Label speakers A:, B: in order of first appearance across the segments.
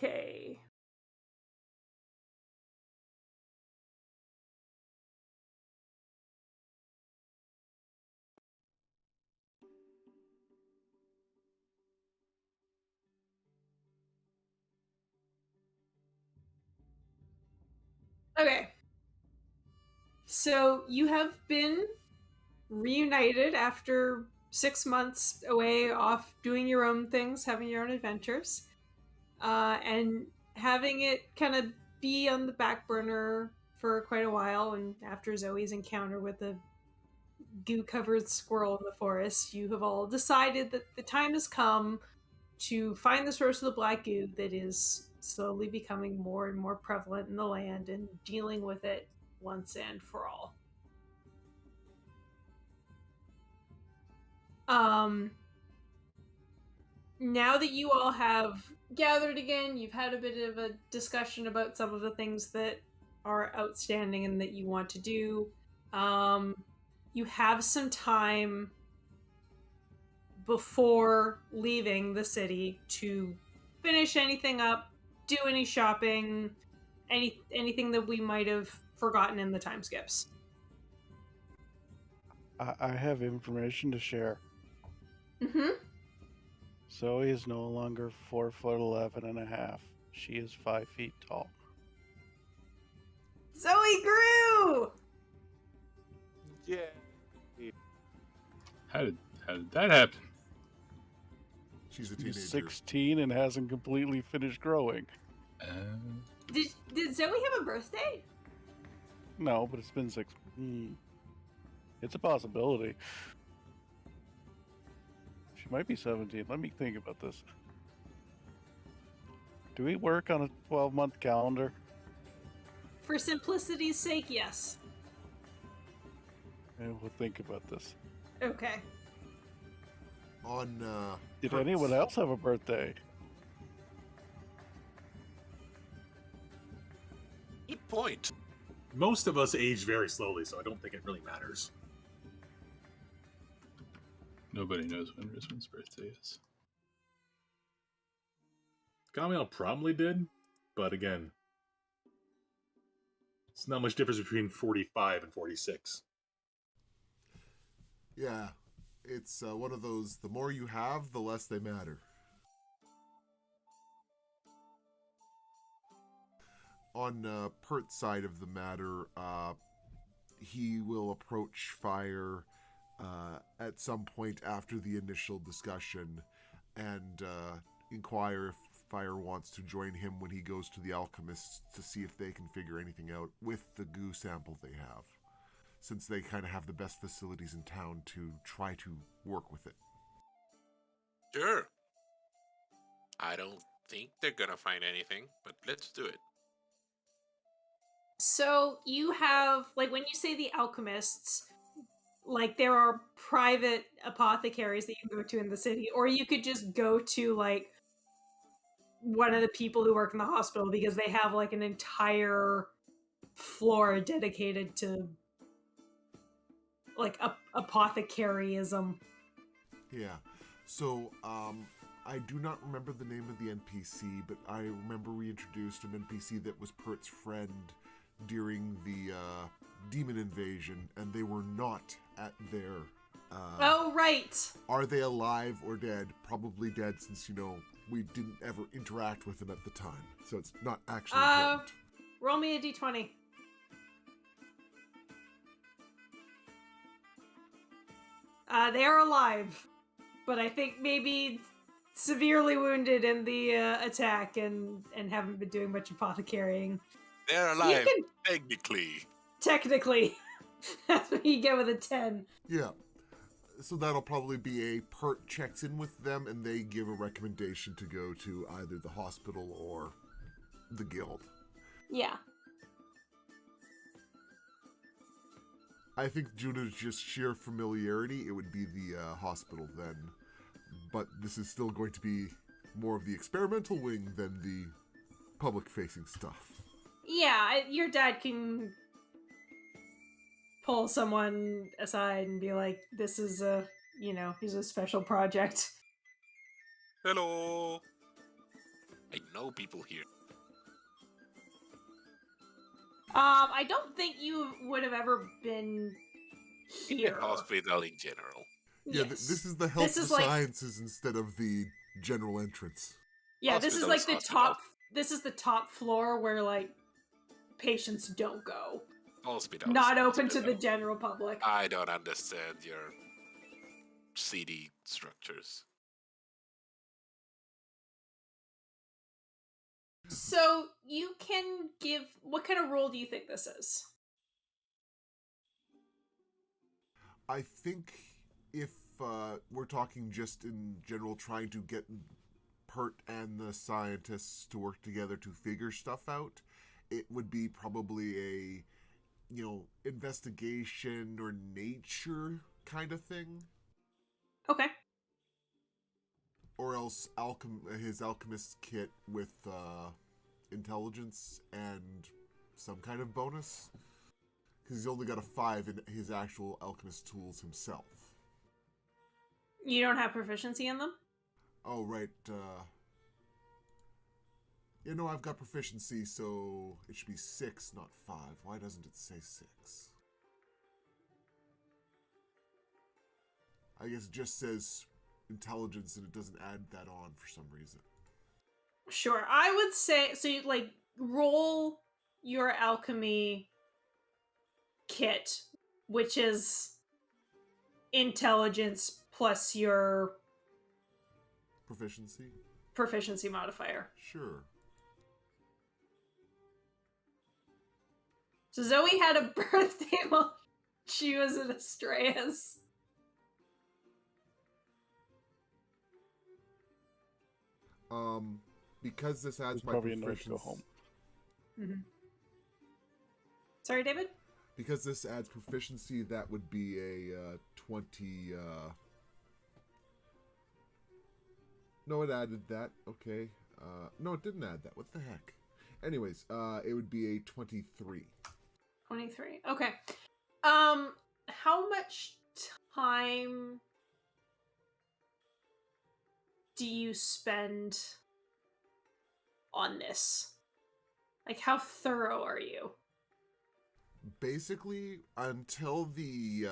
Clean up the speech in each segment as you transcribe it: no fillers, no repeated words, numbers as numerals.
A: Okay. Okay. So you have been reunited after 6 months away off doing your own things, having your own adventures, and having it kind of be on the back burner for quite a while. And after Zoe's encounter with the goo covered squirrel in the forest, you have all decided that the time has come to find the source of the black goo that is slowly becoming more and more prevalent in the land and dealing with it once and for all. Um, Now that you all have gathered again, you've had a bit of a discussion about some of the things that are outstanding and that you want to do. Um, you have some time before leaving the city to finish anything up, do any shopping, anything that we might have forgotten in the time skips.
B: I have information to share.
A: Mm-hmm.
B: Zoe is no longer 4'11" and a half. She is 5 feet tall.
A: Zoe grew!
C: Yeah.
D: How did that happen?
E: She's a
B: She's
E: teenager.
B: 16 and hasn't completely finished growing.
A: Did Zoe have a birthday?
B: No, but it's been 6. It's a possibility. She might be 17. Let me think about this. Do we work on a 12-month calendar?
A: For simplicity's sake, yes.
B: And we'll think about this.
A: Okay.
B: Did
E: Pert's-
B: anyone else have a birthday?
C: Good point.
F: Most of us age very slowly, so I don't think it really matters.
D: Nobody knows when Risman's birthday is.
F: Gamil probably did, but again, it's not much difference between 45 and 46.
E: Yeah, it's one of those, the more you have, the less they matter. On Pert's side of the matter, he will approach Fire at some point after the initial discussion and inquire if Fire wants to join him when he goes to the alchemists to see if they can figure anything out with the goo sample they have, since they kind of have the best facilities in town to try to work with it.
C: Sure. I don't think they're gonna find anything, but let's do it.
A: So you have, like, when you say the alchemists, like, there are private apothecaries that you can go to in the city, or you could just go to, like, one of the people who work in the hospital because they have, like, an entire floor dedicated to, like, apothecaryism.
E: Yeah. So, I do not remember the name of the NPC, but I remember we introduced an NPC that was Pert's friend during the demon invasion, and they were not at their...
A: Oh, right.
E: Are they alive or dead? Probably dead, since, we didn't ever interact with them at the time. So it's not actually important.
A: Roll me a d20. They are alive, but I think maybe severely wounded in the attack and haven't been doing much apothecarying.
C: They're alive,
A: can-
C: technically.
A: Technically. That's what you get with a 10.
E: Yeah. So that'll probably be a Pert checks in with them, and they give a recommendation to go to either the hospital or the guild.
A: Yeah.
E: I think due to just sheer familiarity, it would be the hospital then. But this is still going to be more of the experimental wing than the public-facing stuff.
A: Yeah, your dad can pull someone aside and be like, this is he's a special project.
C: Hello. I know people here.
A: I don't think you would have ever been
C: In
A: here.
C: the hospital in general.
E: Yeah,
A: Yes.
E: this is the health
A: This
E: and
A: is like-
E: sciences instead of the general entrance.
A: Yeah, this is
C: Hospital
A: like
C: is
A: the
C: hospital.
A: top. This is the top floor where like patients don't go.
C: Hospital. is
A: Not open to
C: hospital.
A: the general public.
C: I don't understand your city structures.
A: So you can give. What kind of role do you think this is?
E: I think if we're talking just in general trying to get Pert and the scientists to work together to figure stuff out, it would be probably a, investigation or nature kind of thing.
A: Okay.
E: Or else his alchemist kit with intelligence and some kind of bonus. Because he's only got a 5 in his actual alchemist tools himself.
A: You don't have proficiency in them?
E: Oh, right. I've got proficiency, so it should be 6, not 5. Why doesn't it say 6? I guess it just says intelligence and it doesn't add that on for some reason.
A: Sure. I would say so. You roll your alchemy kit, which is intelligence plus your
E: Proficiency?
A: modifier.
E: Sure.
A: So Zoe had a birthday while she was at Estrellas.
E: Because this adds
B: There's
E: my
B: probably a note to
E: proficiency.
B: go home.
A: Mm-hmm. Sorry, David?
E: Because this adds proficiency, that would be a 20. No, it added that. Okay. No, it didn't add that. What the heck? Anyways, it would be a 23.
A: 23. Okay. How much time do you spend on this? Like, how thorough are you?
E: Basically, until the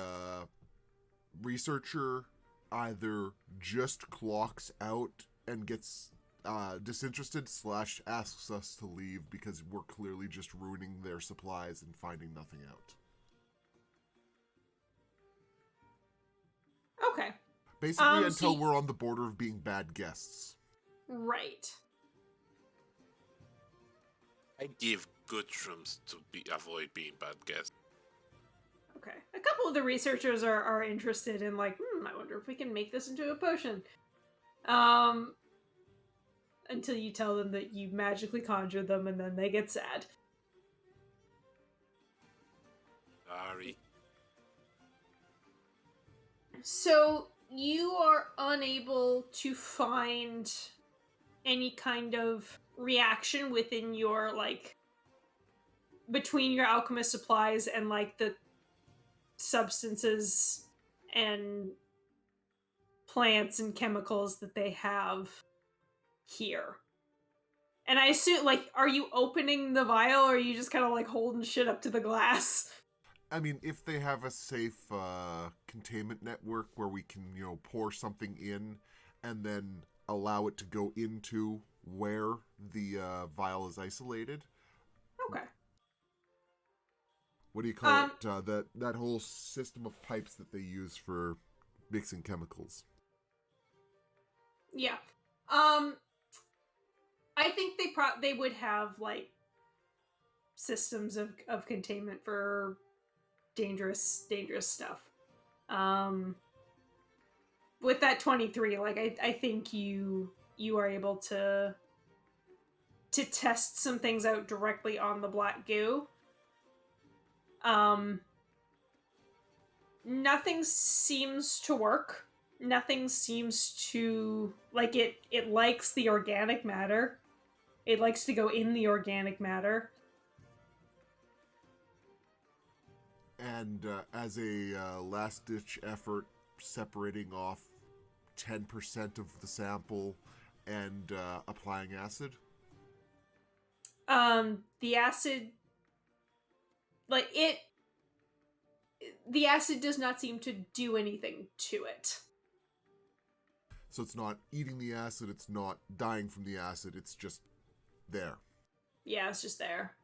E: researcher either just clocks out and gets disinterested / asks us to leave because we're clearly just ruining their supplies and finding nothing out.
A: Okay.
E: Basically,
A: so
E: until we're on the border of being bad guests.
A: Right.
C: I give good shrooms to avoid being bad guests.
A: Okay. A couple of the researchers are interested in I wonder if we can make this into a potion. Until you tell them that you magically conjured them and then they get sad.
C: Sorry.
A: So you are unable to find any kind of reaction within your between your alchemist supplies and the substances and plants and chemicals that they have here. And I assume are you opening the vial or are you just kind of holding shit up to the glass?
E: I mean, if they have a safe containment network where we can, pour something in and then allow it to go into where the vial is isolated.
A: Okay.
E: What do you call it? That whole system of pipes that they use for mixing chemicals.
A: Yeah. I think they would have systems of containment for dangerous stuff. With that 23, I think you are able to test some things out directly on the black goo. Nothing seems to work. Nothing seems to it likes the organic matter. It likes to go in the organic matter.
E: And as a last-ditch effort, separating off 10% of the sample and applying acid.
A: The acid, like it, the acid does not seem to do anything to it.
E: So it's not eating the acid, it's not dying from the acid, it's just there.
A: Yeah, it's just there.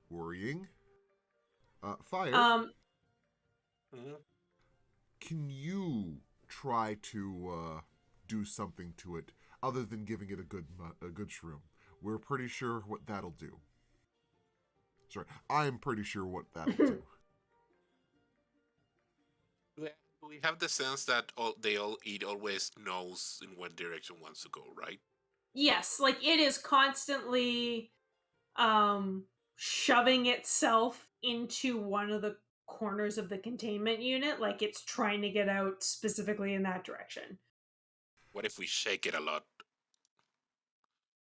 E: Worrying. Fire,
C: Mhm.
E: can you try to do something to it other than giving it a good shroom? We're pretty sure what that'll do. Sorry, I'm pretty sure what that'll do.
C: We have the sense that it always knows in what direction it wants to go, right?
A: Yes, like it is constantly shoving itself into one of the corners of the containment unit, like it's trying to get out specifically in that direction.
C: What if we shake it a lot?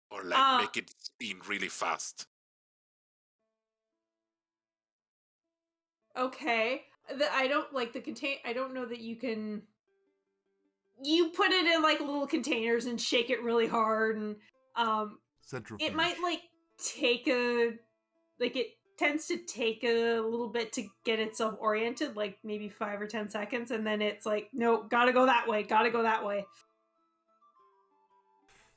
C: Or like
A: Uh
C: make it spin really fast?
A: okay. I don't like the contain I don't know that you can you put it in like little containers and shake it really hard, and
E: Centrifuge.
A: it might like take a like it tends to take a little bit to get itself oriented, like maybe 5 or 10 seconds, and then it's like, no, gotta go that way, gotta go that way.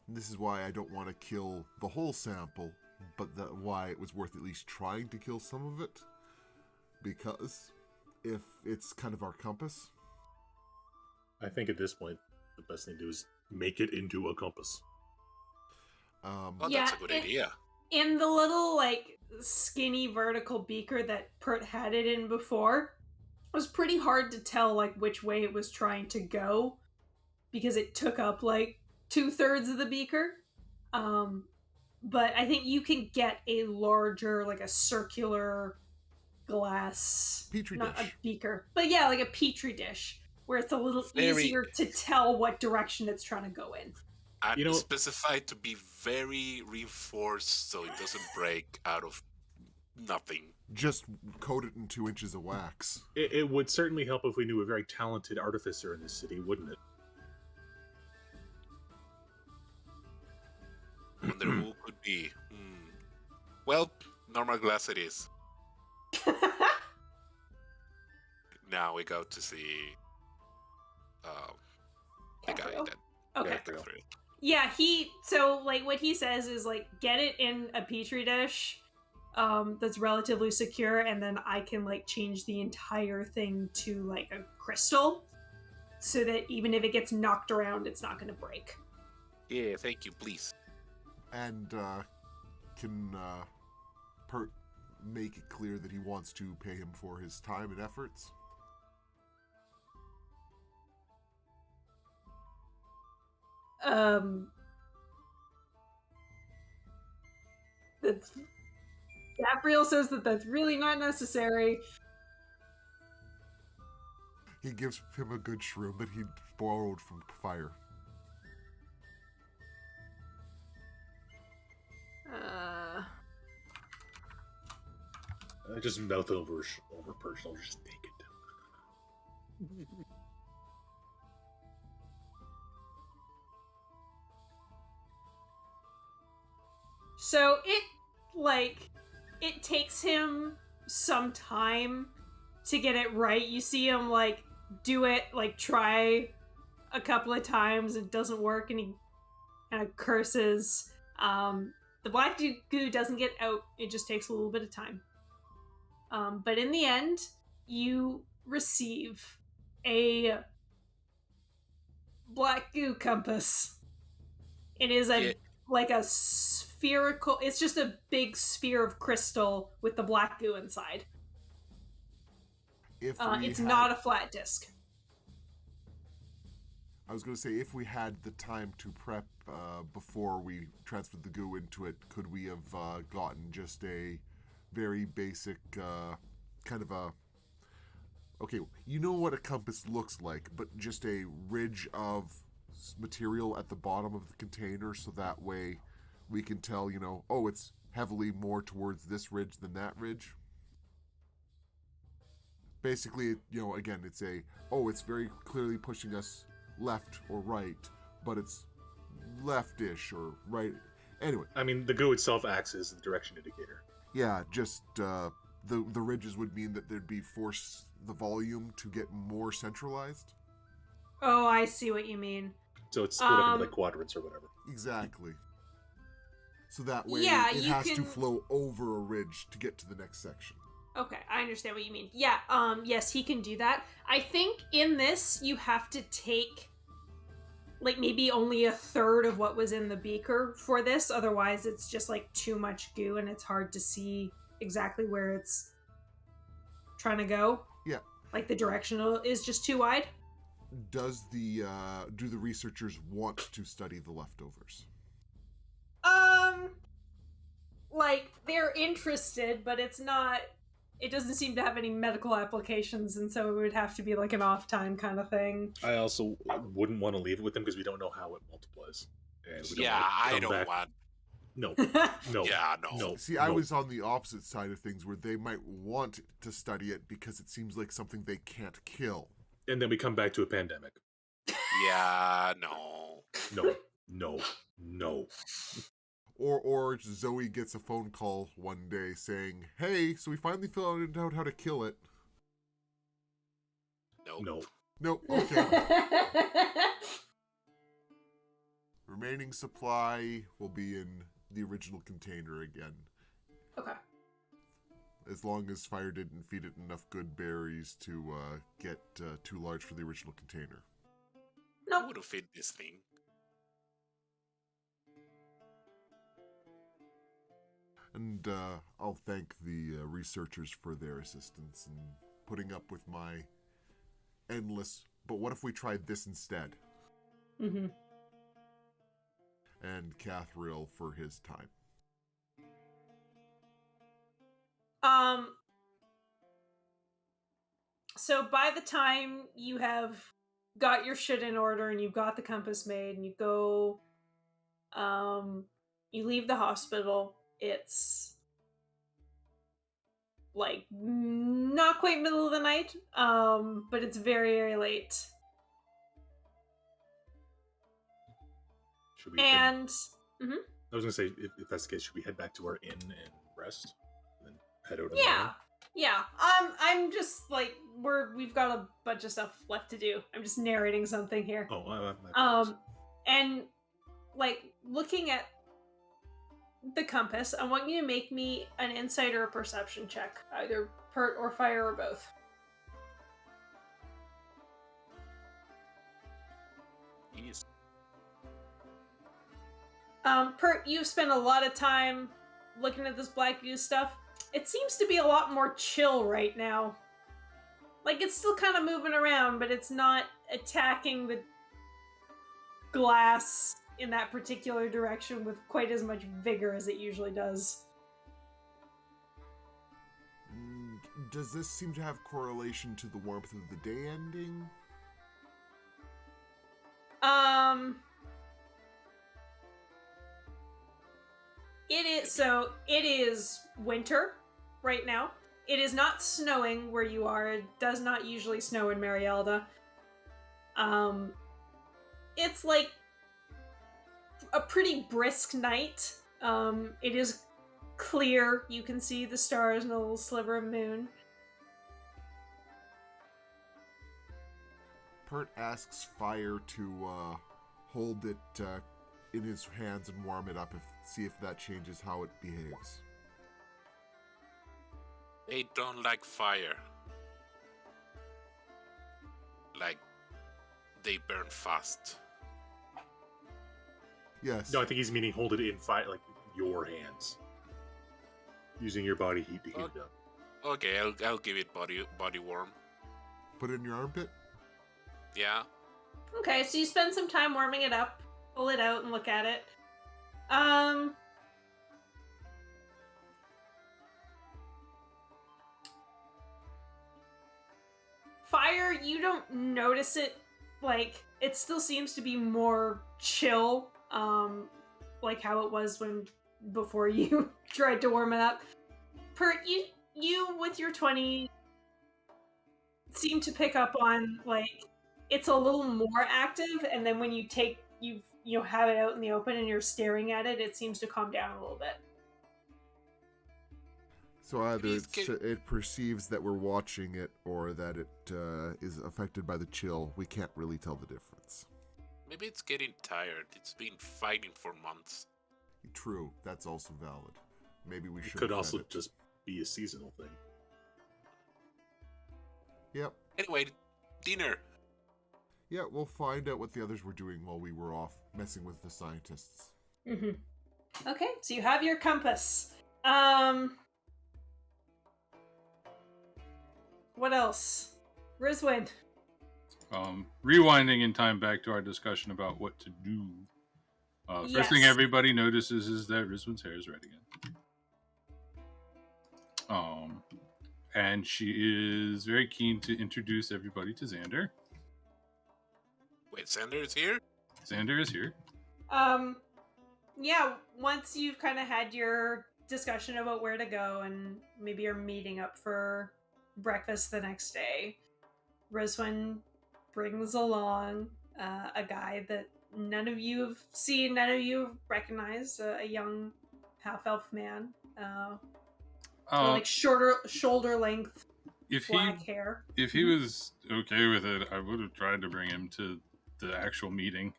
E: This is why I don't want to kill the whole sample, but why it was worth at least trying to kill some of it. Because if it's kind of our compass,
F: I think at this point, the best thing to do is make it into a compass.
C: Oh,
A: Yeah,
C: that's a good idea.
A: In the little like skinny vertical beaker that Pert had it in before, it was pretty hard to tell like which way it was trying to go because it took up like 2/3 of the beaker. But I think you can get a larger, like a circular glass,
E: Petri
A: not
E: dish.
A: a beaker, but yeah, like a petri dish where it's a little
C: Very-
A: easier to tell what direction it's trying to go in.
C: And
F: You know-
C: specified to be very reinforced so it doesn't break out of nothing.
E: Just coat it in 2 inches of wax.
F: It would certainly help if we knew a very talented artificer in this city, wouldn't it?
C: Wonder who could be. Well, normal glass it is. Now we go to see the guy
A: Gabriel?
C: that
A: Okay.
C: Gabriel through it.
A: Yeah, so like what he says is like get it in a petri dish that's relatively secure, and then I can like change the entire thing to like a crystal so that even if it gets knocked around, it's not going to break.
C: Yeah, thank you, please.
E: And can Pert make it clear that he wants to pay him for his time and efforts?
A: That's Gabriel says that that's really not necessary.
E: He gives him a good shroom that he borrowed from Fire.
F: I just mouth it over personal. Just take it.
A: So it takes him some time to get it right. You see him like do it, like try a couple of times, it doesn't work, and he kind of curses. The black goo doesn't get out, it just takes a little bit of time. But in the end, you receive a black goo compass. It is like a spherical, it's just a big sphere of crystal with the black goo inside. It's not a flat disc.
E: I was going to say, if we had the time to prep before we transferred the goo into it, could we have gotten just a very basic kind of a... Okay, you know what a compass looks like, but just a ridge of material at the bottom of the container, so that way we can tell, oh, it's heavily more towards this ridge than that ridge. Basically, again, it's it's very clearly pushing us left or right, but it's leftish or right. Anyway,
F: I mean, the goo itself acts as the direction indicator.
E: yeah, just the ridges would mean that there'd be force the volume to get more centralized.
A: Oh, I see what you mean.
F: So it's split up into like quadrants or whatever.
E: Exactly. So that way
A: Yeah,
E: it
A: you
E: has to
A: can-
E: flow over a ridge to get to the next section.
A: Okay, I understand what you mean. Yeah, yes, he can do that. I think in this, you have to take, like, maybe only a third of what was in the beaker for this. Otherwise, it's just, like, too much goo and it's hard to see exactly where it's trying to go.
E: Yeah.
A: Like, the directional is just too wide.
E: Do the researchers want to study the leftovers?
A: Like, they're interested, but it doesn't seem to have any medical applications, and so it would have to be like an off time kind of thing.
F: I also wouldn't want to leave it with them because we don't know how it multiplies. And we don't
C: Yeah,
F: want it to
C: I
F: come
C: don't
F: back.
C: want.
F: No, no,
C: Yeah, no.
F: no.
E: See, I
F: no.
E: was on the opposite side of things where they might want to study it because it seems like something they can't kill.
F: And then we come back to a pandemic.
C: Yeah, no.
F: No.
E: Or Zoe gets a phone call one day saying, "Hey, so we finally found out how to kill it."
C: Nope.
F: No.
E: Nope, okay. Remaining supply will be in the original container again.
A: Okay.
E: As long as fire didn't feed it enough good berries to get too large for the original container.
C: I would have fit this thing.
E: And I'll thank the researchers for their assistance in putting up with my endless, but what if we tried this instead?
A: Mm-hmm.
E: And Cathril for his time.
A: So by the time you have got your shit in order and you've got the compass made and you go, you leave the hospital, it's like not quite middle of the night, but it's very, very late.
F: Should we?
A: And
F: I was gonna say, if that's the case, should we head back to our inn and rest, and then head out?
A: yeah. I'm just like we've got a bunch of stuff left to do. I'm just narrating something here.
F: Oh, my apologies.
A: And like looking at the compass, I want you to make me an insight or a perception check, either Pert or Fire or both.
C: Jeez.
A: Pert, you've spent a lot of time looking at this black goo stuff. It seems to be a lot more chill right now. Like, it's still kind of moving around, but it's not attacking the glass in that particular direction with quite as much vigor as it usually does.
E: Does this seem to have correlation to the warmth of the day ending?
A: It is winter right now. It is not snowing where you are. It does not usually snow in Marielda. It's like a pretty brisk night. It is clear. You can see the stars and a little sliver of moon.
E: Pert asks Fire to hold it in his hands and warm it up, see if that changes how it behaves.
C: They don't like fire. Like, they burn fast.
E: Yes.
F: No, I think he's meaning hold it in fire, like your hands, using your body heat to heat it up.
C: Okay, I'll give it body warm.
E: Put it in your armpit?
C: Yeah.
A: Okay, so you spend some time warming it up, pull it out and look at it. Fire, you don't notice it, like, it still seems to be more chill, like how it was before you tried to warm it up. Pert, you with your 20 seem to pick up on, like, it's a little more active, and then when you've have it out in the open and you're staring at it, it seems to calm down a little bit.
E: So either
C: Maybe it's
E: it perceives that we're watching it, or that it is affected by the chill. We can't really tell the difference.
C: Maybe it's getting tired. It's been fighting for months.
E: True, that's also valid. Maybe we
F: It
E: should.
F: could also just be a seasonal thing.
E: Yep.
C: Anyway, dinner.
E: Yeah, we'll find out what the others were doing while we were off messing with the scientists.
A: Mm-hmm. Okay, so you have your compass. What else? Rizwin.
D: Rewinding in time back to our discussion about what to do. First thing
A: Yes.
D: everybody notices is that Rizwin's hair is red again. And she is very keen to introduce everybody to Xander.
C: Wait, Sander is here?
D: Xander is here.
A: Yeah, once you've kind of had your discussion about where to go and maybe you're meeting up for breakfast the next day, Rizwin brings along a guy that none of you have seen, none of you have recognized, a young half-elf man, like shoulder length black hair.
D: If he was okay with it, I would have tried to bring him to the actual meeting.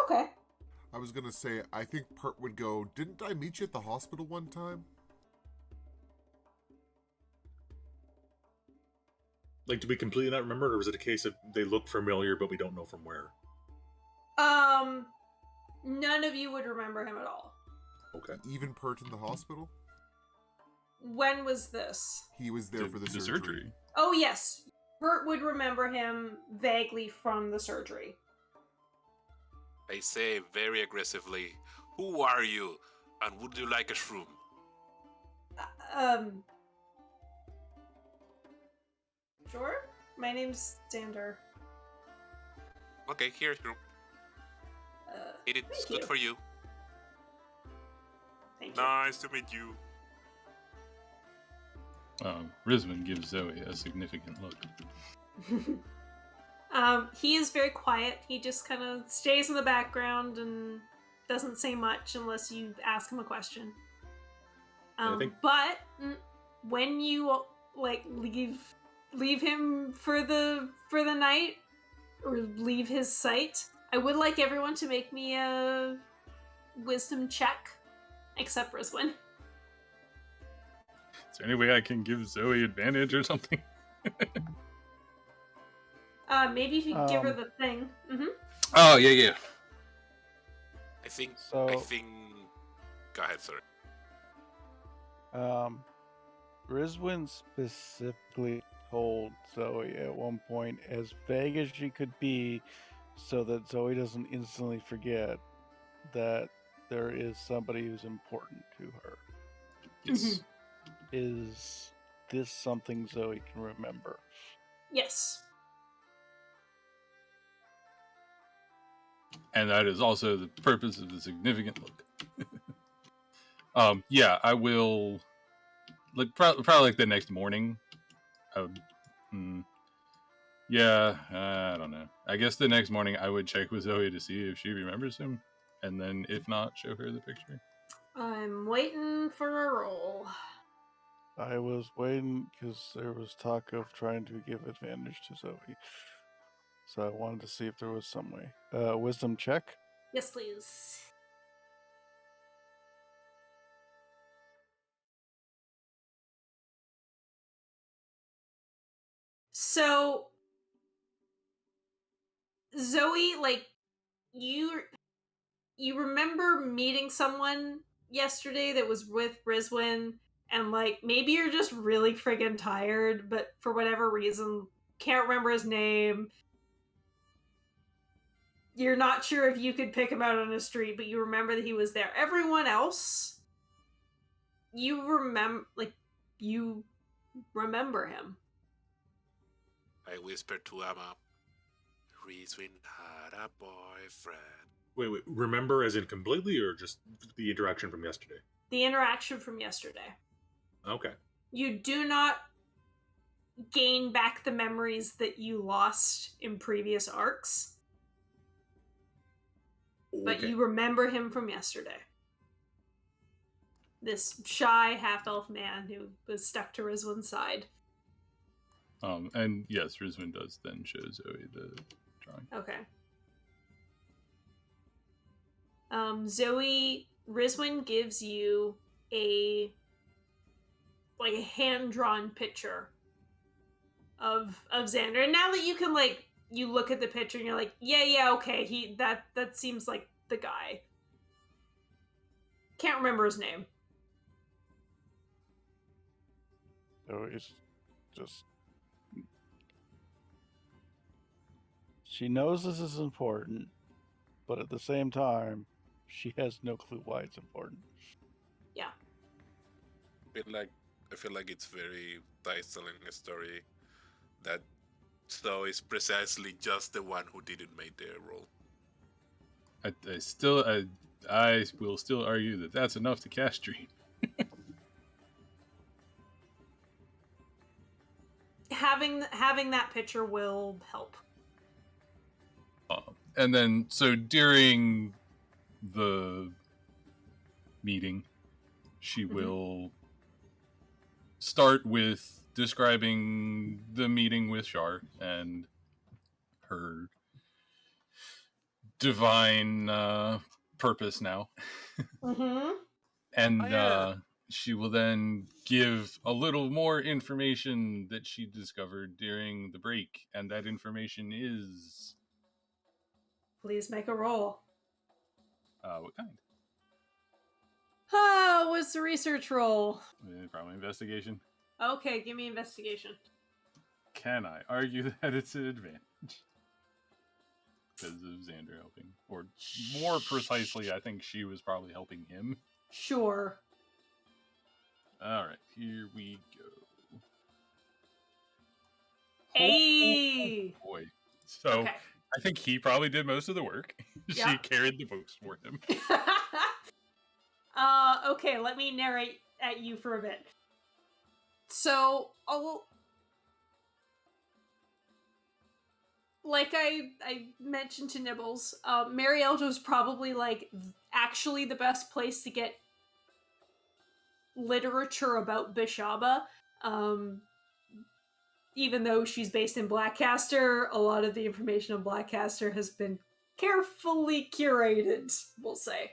A: Okay.
E: I was gonna say, I think Pert would go, didn't I meet you at the hospital one time?
F: Like, do we completely not remember, or was it a case of they look familiar but we don't know from where?
A: None of you would remember him at all.
F: Okay.
E: Even Pert in the hospital?
A: When was this?
E: He was there for the surgery.
A: Oh, yes. Bert would remember him vaguely from the surgery.
C: I say very aggressively, who are you? And would you like a shroom?
A: Sure? My name's Xander.
C: Okay, here's shroom. It's
A: thank
C: good
A: you.
C: for you.
A: Thank you.
C: Nice to meet you.
D: Rizwin gives Zoe a significant look.
A: He is very quiet. He just kind of stays in the background and doesn't say much unless you ask him a question.
F: I think-
A: But when you leave him for the night or leave his sight, I would like everyone to make me a wisdom check, except Rizwin.
D: Is there any way I can give Zoe advantage or something?
A: Maybe if you give her the thing. Mm-hmm.
D: Oh, yeah.
C: I think.
B: So-
C: Go ahead, sorry.
B: Rizwin specifically told Zoe at one point, as vague as she could be, so that Zoe doesn't instantly forget, that there is somebody who's important to her.
D: Yes.
B: Is this something Zoe can remember?
A: Yes.
D: And that is also the purpose of the significant look. Yeah, I will. Like probably like the next morning. I don't know. I guess the next morning I would check with Zoe to see if she remembers him, and then if not, show her the picture.
A: I'm waiting for a roll.
B: I was waiting because there was talk of trying to give advantage to Zoe. So I wanted to see if there was some way. Wisdom check?
A: Yes, please. So, Zoe, you remember meeting someone yesterday that was with Rizwin, and maybe you're just really friggin' tired, but for whatever reason can't remember his name. You're not sure if you could pick him out on the street, but you remember that he was there. Everyone else, you remember him.
C: I whispered to Emma, Rizwin had a boyfriend.
F: Wait. Remember as in completely, or just the interaction from yesterday?
A: The interaction from yesterday.
F: Okay.
A: You do not gain back the memories that you lost in previous arcs. but
F: Okay.
A: you remember him from yesterday. This shy half-elf man who was stuck to Rizwan's side.
D: And yes, Rizwin does then show Zoe the drawing.
A: Okay. Zoe, Rizwin gives you a hand-drawn picture of Xander. And now that you can you look at the picture and you're like, yeah, okay, that seems like the guy. Can't remember his name.
B: So it's just. She knows this is important, but at the same time, she has no clue why it's important.
A: Yeah.
C: I feel like it's very Dice telling a story that So is precisely just the one who didn't make their roll.
D: I will still argue that that's enough to cast Dream.
A: Having that picture will help.
D: And then, so during the meeting, she will start with describing the meeting with Shar and her divine purpose now.
A: Mm-hmm.
D: And she will then give a little more information that she discovered during the break, and that information is...
A: Please make a roll.
D: what kind?
A: What's the research roll?
D: Probably investigation.
A: Okay, give me investigation.
D: Can I argue that it's an advantage? Because of Xander helping. Or more precisely, I think she was probably helping him.
A: Sure.
D: Alright, here we go.
A: Hey!
D: Oh boy. So,
A: Okay.
D: I think he probably did most of the work. She
A: Yeah.
D: carried the books for him.
A: Okay, let me narrate at you for a bit. So, like I mentioned to Nibbles, Marielto's probably actually the best place to get literature about Bishaba. Even though she's based in Blackcaster, a lot of the information on Blackcaster has been carefully curated, we'll say.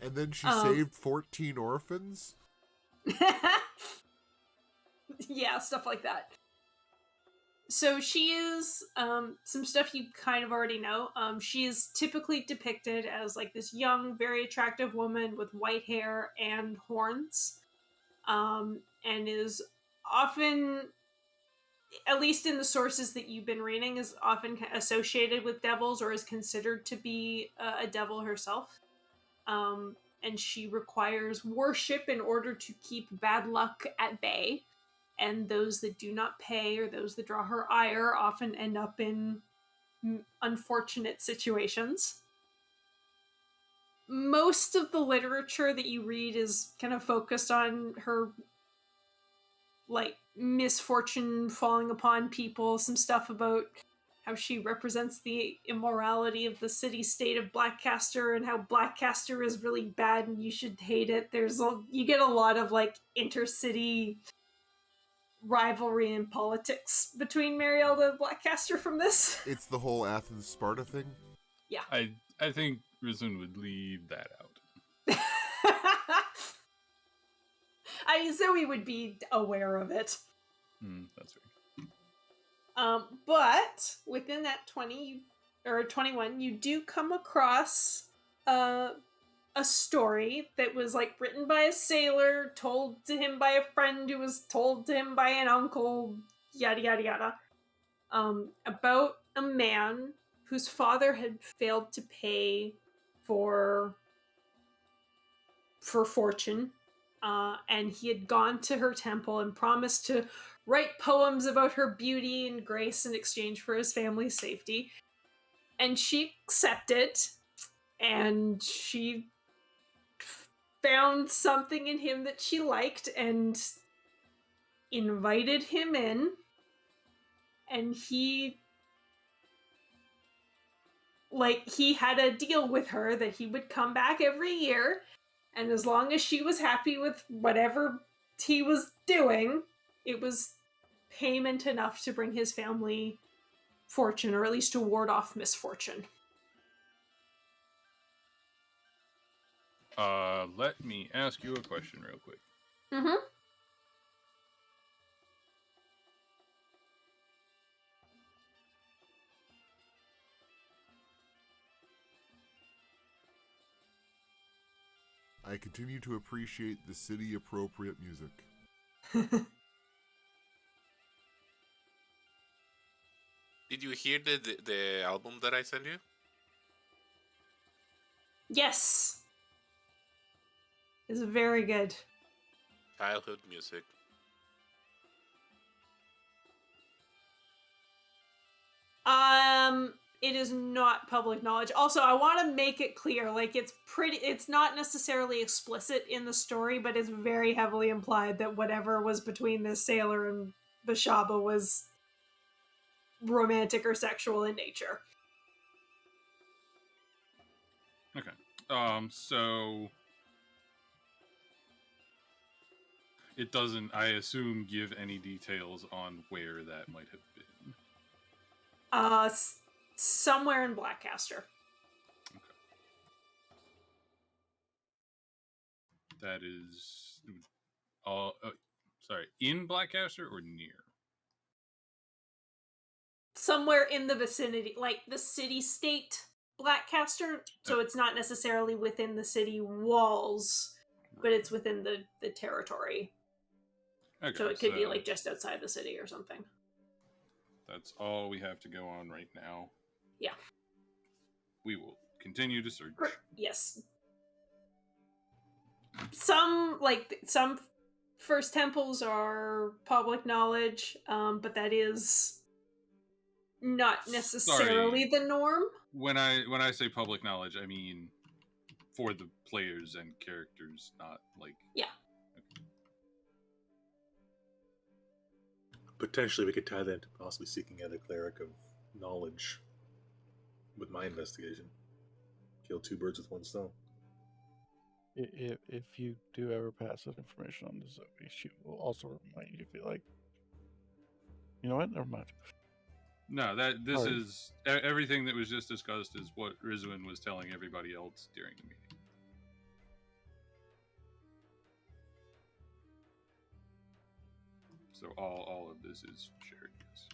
E: And then she saved 14 orphans?
A: Yeah, stuff like that. So she is, some stuff you kind of already know. She is typically depicted as this young, very attractive woman with white hair and horns. And is often, at least in the sources that you've been reading, is often associated with devils or is considered to be a devil herself. And she requires worship in order to keep bad luck at bay. And those that do not pay or those that draw her ire often end up in unfortunate situations. Most of the literature that you read is kind of focused on her misfortune falling upon people, some stuff about how she represents the immorality of the city-state of Blackcaster and how Blackcaster is really bad and you should hate it. You get a lot of intercity rivalry and politics between Marielda and Blackcaster from this.
E: It's the whole Athens-Sparta thing?
A: Yeah.
D: I think Rizun would leave that out.
A: I mean, Zoe would be aware of it.
D: That's right.
A: But within that 20 or 21, you do come across a story that was written by a sailor, told to him by a friend who was told to him by an uncle, yada yada yada, about a man whose father had failed to pay for fortune, and he had gone to her temple and promised to write poems about her beauty and grace in exchange for his family's safety. And she accepted, and she found something in him that she liked and invited him in, and he like, he had a deal with her that he would come back every year, and as long as she was happy with whatever he was doing, it was payment enough to bring his family fortune, or at least to ward off misfortune.
D: Let me ask you a question real quick.
A: Mm-hmm.
E: I continue to appreciate the city appropriate music.
C: Did you hear the album that I sent you?
A: Yes. It's very good.
C: Childhood music.
A: It is not public knowledge. Also, I want to make it clear, like, it's not necessarily explicit in the story, but it's very heavily implied that whatever was between this sailor and Bashaba was romantic or sexual in nature.
D: Okay. So it doesn't, I assume, give any details on where that might have been.
A: Somewhere in Blackcaster.
D: That is, sorry, in Blackcaster or near?
A: Somewhere in the vicinity, like the city-state Blackcaster, so it's not necessarily within the city walls, but it's within the territory.
D: Okay,
A: So it could be like just outside the city or something.
D: That's all we have to go on right now.
A: Yeah.
D: We will continue to search.
A: Yes. Some first temples are public knowledge, but that is not necessarily the norm.
D: When I say public knowledge, I mean for the players and characters, not like...
A: Yeah.
D: Okay.
F: Potentially, we could tie that to possibly seeking out a cleric of knowledge with my investigation. Kill two birds with one stone.
B: If you do ever pass that information on to Zoe, she will also remind you to be like, you know what? Never mind.
D: No, this
B: Sorry.
D: is everything that was just discussed is what Rizwin was telling everybody else during the meeting. So all of this is shared. Yes.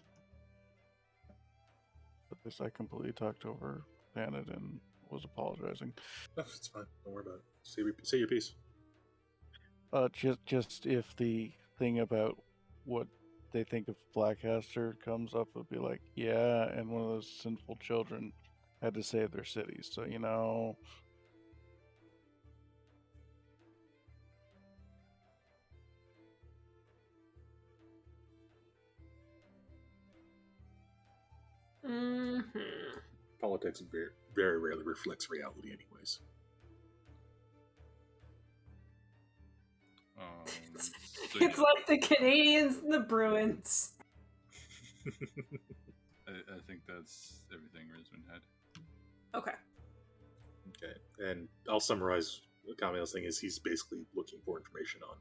B: But this I completely talked over Janet and was apologizing.
F: No, it's fine. Don't worry about it. Say your piece.
B: Just if the thing about what they think of Blackcaster comes up, it'd be like, yeah, and one of those sinful children had to save their cities. So, you know.
A: Mm-hmm.
F: Politics very, very rarely reflects reality, anyways.
A: It's like the Canadians and the Bruins.
D: I think that's everything Rizwin had.
A: Okay.
F: Okay, and I'll summarize what Camille's thing is. He's basically looking for information on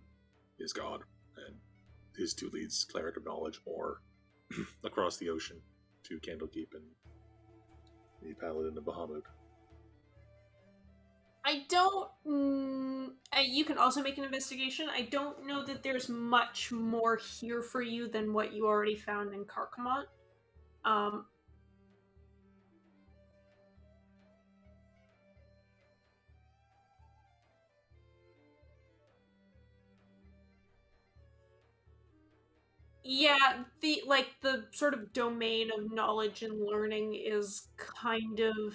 F: his god and his two leads, Cleric of Knowledge or across the ocean to Candlekeep and the Paladin of Bahamut.
A: I don't... you can also make an investigation. I don't know that there's much more here for you than what you already found in Carcamont. Yeah, the sort of domain of knowledge and learning is kind of,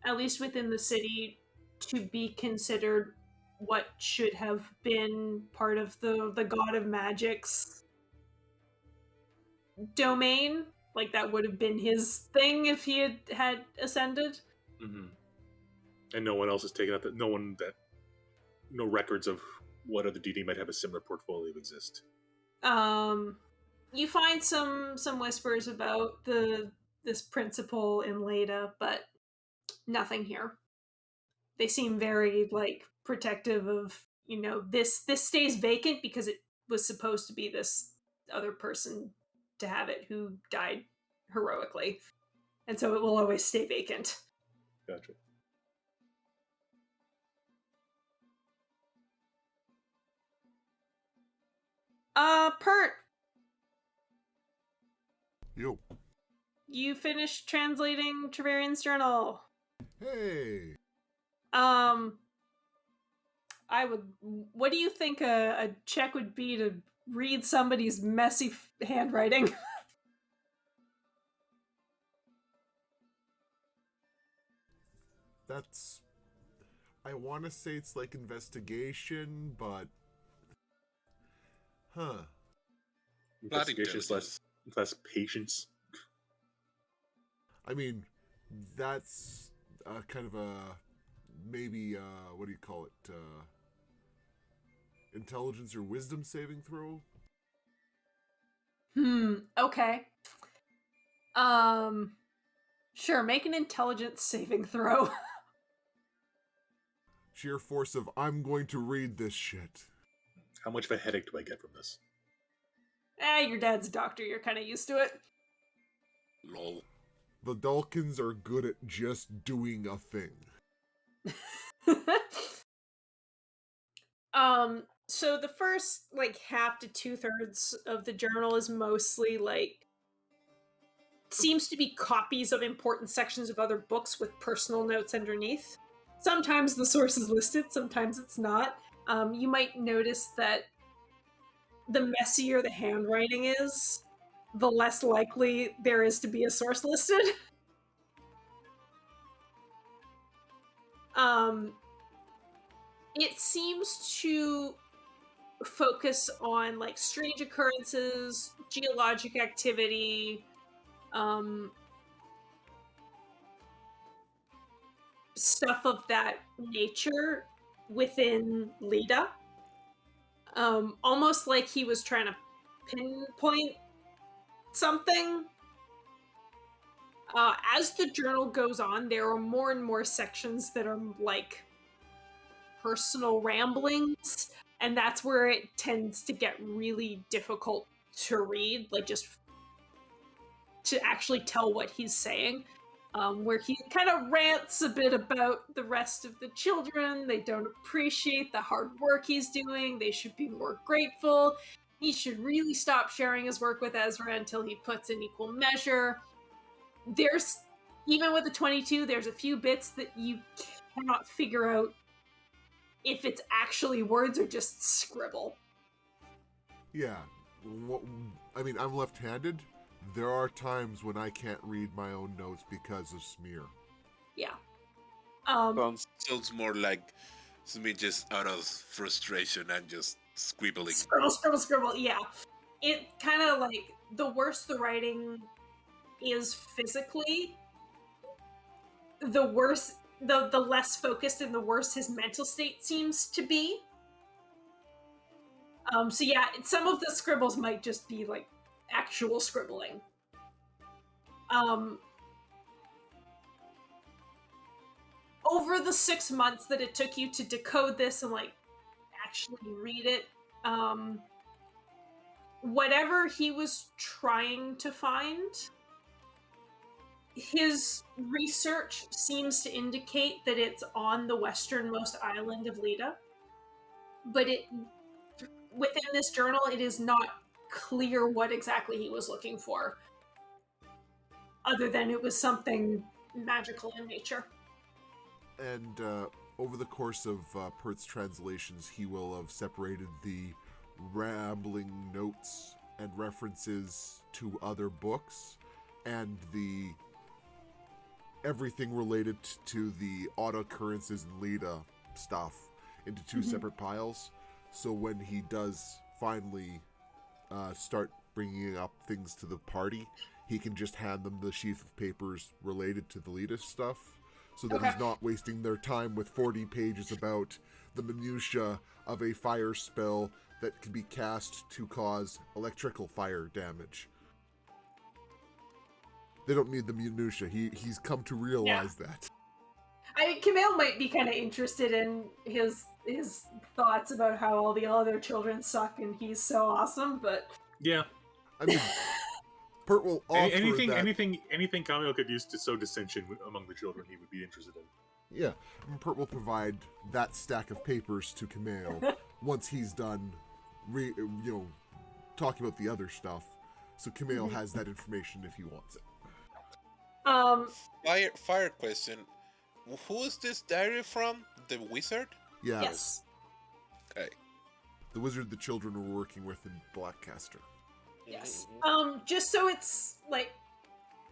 A: at least within the city, to be considered what should have been part of the God of Magic's domain. Like, that would have been his thing if he had ascended.
F: Mm-hmm. And no one else has taken up that. No records of what other deity might have a similar portfolio exist.
A: You find some whispers about this principle in Leda, but Nothing here. They seem very like protective of, this stays vacant because it was supposed to be this other person to have it who died heroically. And so it will always stay vacant.
F: Gotcha.
A: Pert,
E: Yo.
A: you finished translating Trevarian's journal.
E: Hey.
A: What do you think a check would be to read somebody's messy handwriting?
E: That's... I want to say it's like investigation, but... Huh.
F: Investigation is less patience.
E: I mean, that's kind of a... Maybe, what do you call it? Intelligence or wisdom saving throw?
A: Okay. Sure, make an intelligence saving throw.
E: Sheer force of, I'm going to read this shit.
F: How much of a headache do I get from this?
A: Your dad's a doctor, you're kind of used to it.
C: Lol.
E: The Dulkins are good at just doing a thing.
A: So the first, half to 2/3 of the journal is mostly, seems to be copies of important sections of other books with personal notes underneath. Sometimes the source is listed, sometimes it's not. You might notice that the messier the handwriting is, the less likely there is to be a source listed. It seems to focus on strange occurrences, geologic activity, stuff of that nature within Leda. Almost like he was trying to pinpoint something. As the journal goes on, there are more and more sections that are personal ramblings, and that's where it tends to get really difficult to read, just to actually tell what he's saying. Where he kind of rants a bit about the rest of the children. They don't appreciate the hard work he's doing. They should be more grateful. He should really stop sharing his work with Ezra until he puts in equal measure. There's, even with the 22, there's a few bits that you cannot figure out if it's actually words or just scribble.
E: Yeah. I mean, I'm left-handed. There are times when I can't read my own notes because of smear.
A: Yeah.
C: Sounds more like me just out of frustration and just scribbling.
A: Scribble. Yeah. It kind of the worse the writing is physically, the worse, the less focused and the worse his mental state seems to be. So yeah, some of the scribbles might just be actual scribbling. Over the 6 months that it took you to decode this and actually read it, whatever he was trying to find, his research seems to indicate that it's on the westernmost island of Leda, but within this journal, it is not clear what exactly he was looking for, other than it was something magical in nature.
E: And over the course of Pert's translations, he will have separated the rambling notes and references to other books and the everything related to the auto occurrences and Leda stuff into two separate piles. So when he does finally start bringing up things to the party, he can just hand them the sheaf of papers related to the Leda stuff, so that he's not wasting their time with 40 pages about the minutiae of a fire spell that can be cast to cause electrical fire damage. They don't need the minutiae. He's come to realize that.
A: Camille might be kind of interested in his thoughts about how all the other children suck and he's so awesome, but
F: Yeah.
E: I mean, Pert will offer
F: anything,
E: that.
F: anything Camille could use to sow dissension among the children, he would be interested in.
E: Yeah, and Pert will provide that stack of papers to Camille once he's done, talking about the other stuff. So Camille has that information if he wants it.
C: Fire question. Who is this diary from? The wizard?
E: Yeah.
A: Yes.
C: Okay.
E: The wizard the children were working with in Blackcaster.
A: Yes. Just so it's like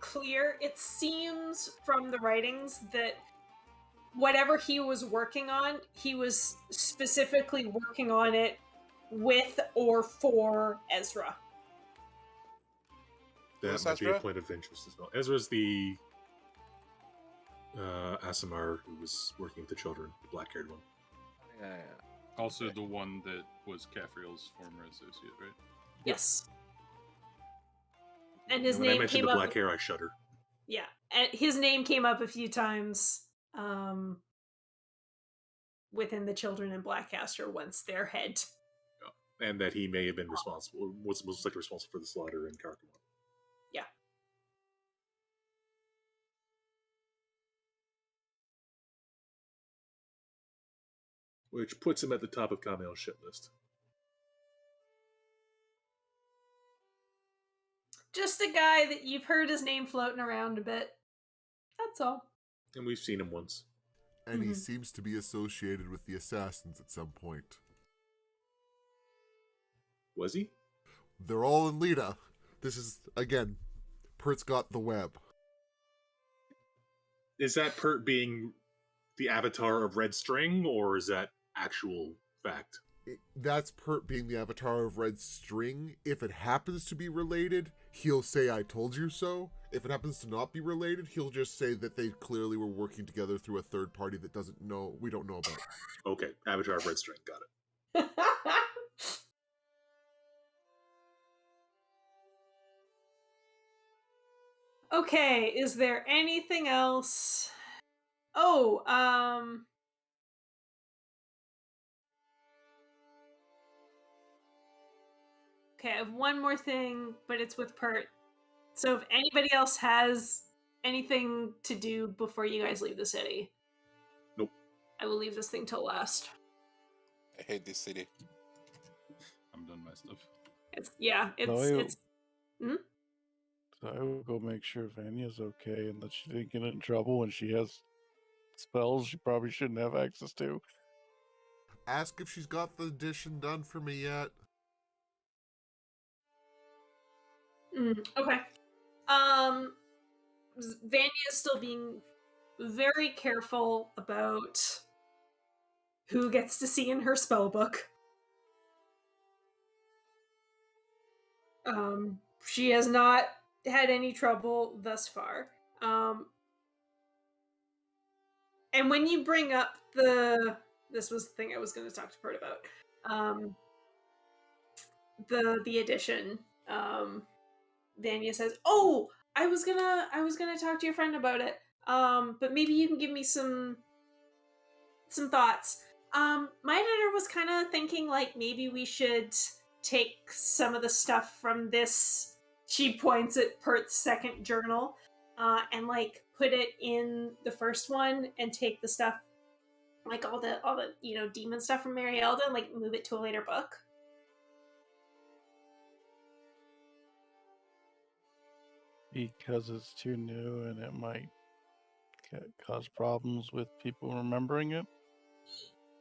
A: clear, it seems from the writings that whatever he was working on, he was specifically working on it with or for Ezra.
F: That might be a point of interest as well. Ezra's the Asimar who was working with the children, the black-haired one.
C: Yeah.
D: Also the one that was Caffriel's former associate, right?
A: Yes. And his
F: when I
A: name
F: mentioned
A: came
F: the
A: up.
F: black hair, I shudder.
A: Yeah, and his name came up a few times within the children in Blackcaster once their head.
F: And that he may have been responsible, was most likely responsible for the slaughter in Karkamon.
A: Yeah.
F: Which puts him at the top of Camille's shit list.
A: Just a guy that you've heard his name floating around a bit. That's all.
F: And we've seen him once.
E: And he seems to be associated with the assassins at some point.
F: Was he?
E: They're all in Lita. This is, again, Pert's got the web.
F: Is that Pert being the avatar of Red String, or is that actual fact?
E: That's Pert being the avatar of Red String. If it happens to be related, he'll say, I told you so. If it happens to not be related, he'll just say that they clearly were working together through a third party that we don't know about.
F: Okay, avatar of Red String, got it.
A: Okay, is there anything else? Oh, okay, I have one more thing, but it's with Pert. So if anybody else has anything to do before you guys leave the city.
F: Nope.
A: I will leave this thing till last.
C: I hate this city.
D: I'm done my stuff.
A: It's
B: So I will go make sure Vanya's okay and that she didn't get in trouble when she has spells she probably shouldn't have access to.
E: Ask if she's got the addition done for me yet.
A: Okay. Vanya is still being very careful about who gets to see in her spell book. She has not had any trouble thus far. And when you bring up this was the thing I was going to talk to Pert about. The addition. Vanya says, "Oh, I was gonna talk to your friend about it. But maybe you can give me some thoughts. My editor was kind of thinking like maybe we should take some of the stuff from this." She points at Pert's second journal, and like put it in the first one, and take the stuff, like all the demon stuff from Marielda, and like move it to a later book.
B: Because it's too new and it might cause problems with people remembering it.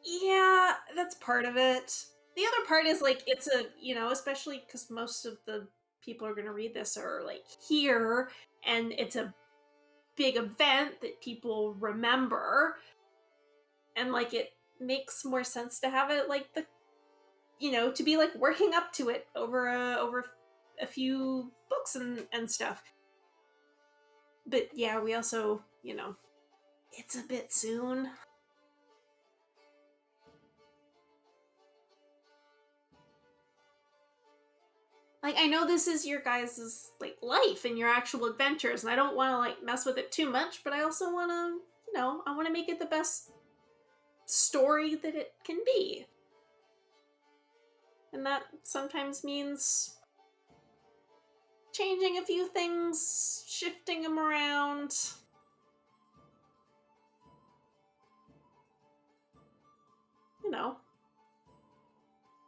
A: Yeah, that's part of it. The other part is like it's a, especially because most of the people are going to read this are like here, and it's a big event that people remember, and like it makes more sense to have it like to be like working up to it over a few books and stuff. But yeah, we also, it's a bit soon. Like, I know this is your guys' like life and your actual adventures, and I don't want to like mess with it too much, but I also want to, I want to make it the best story that it can be. And that sometimes means changing a few things, shifting them around.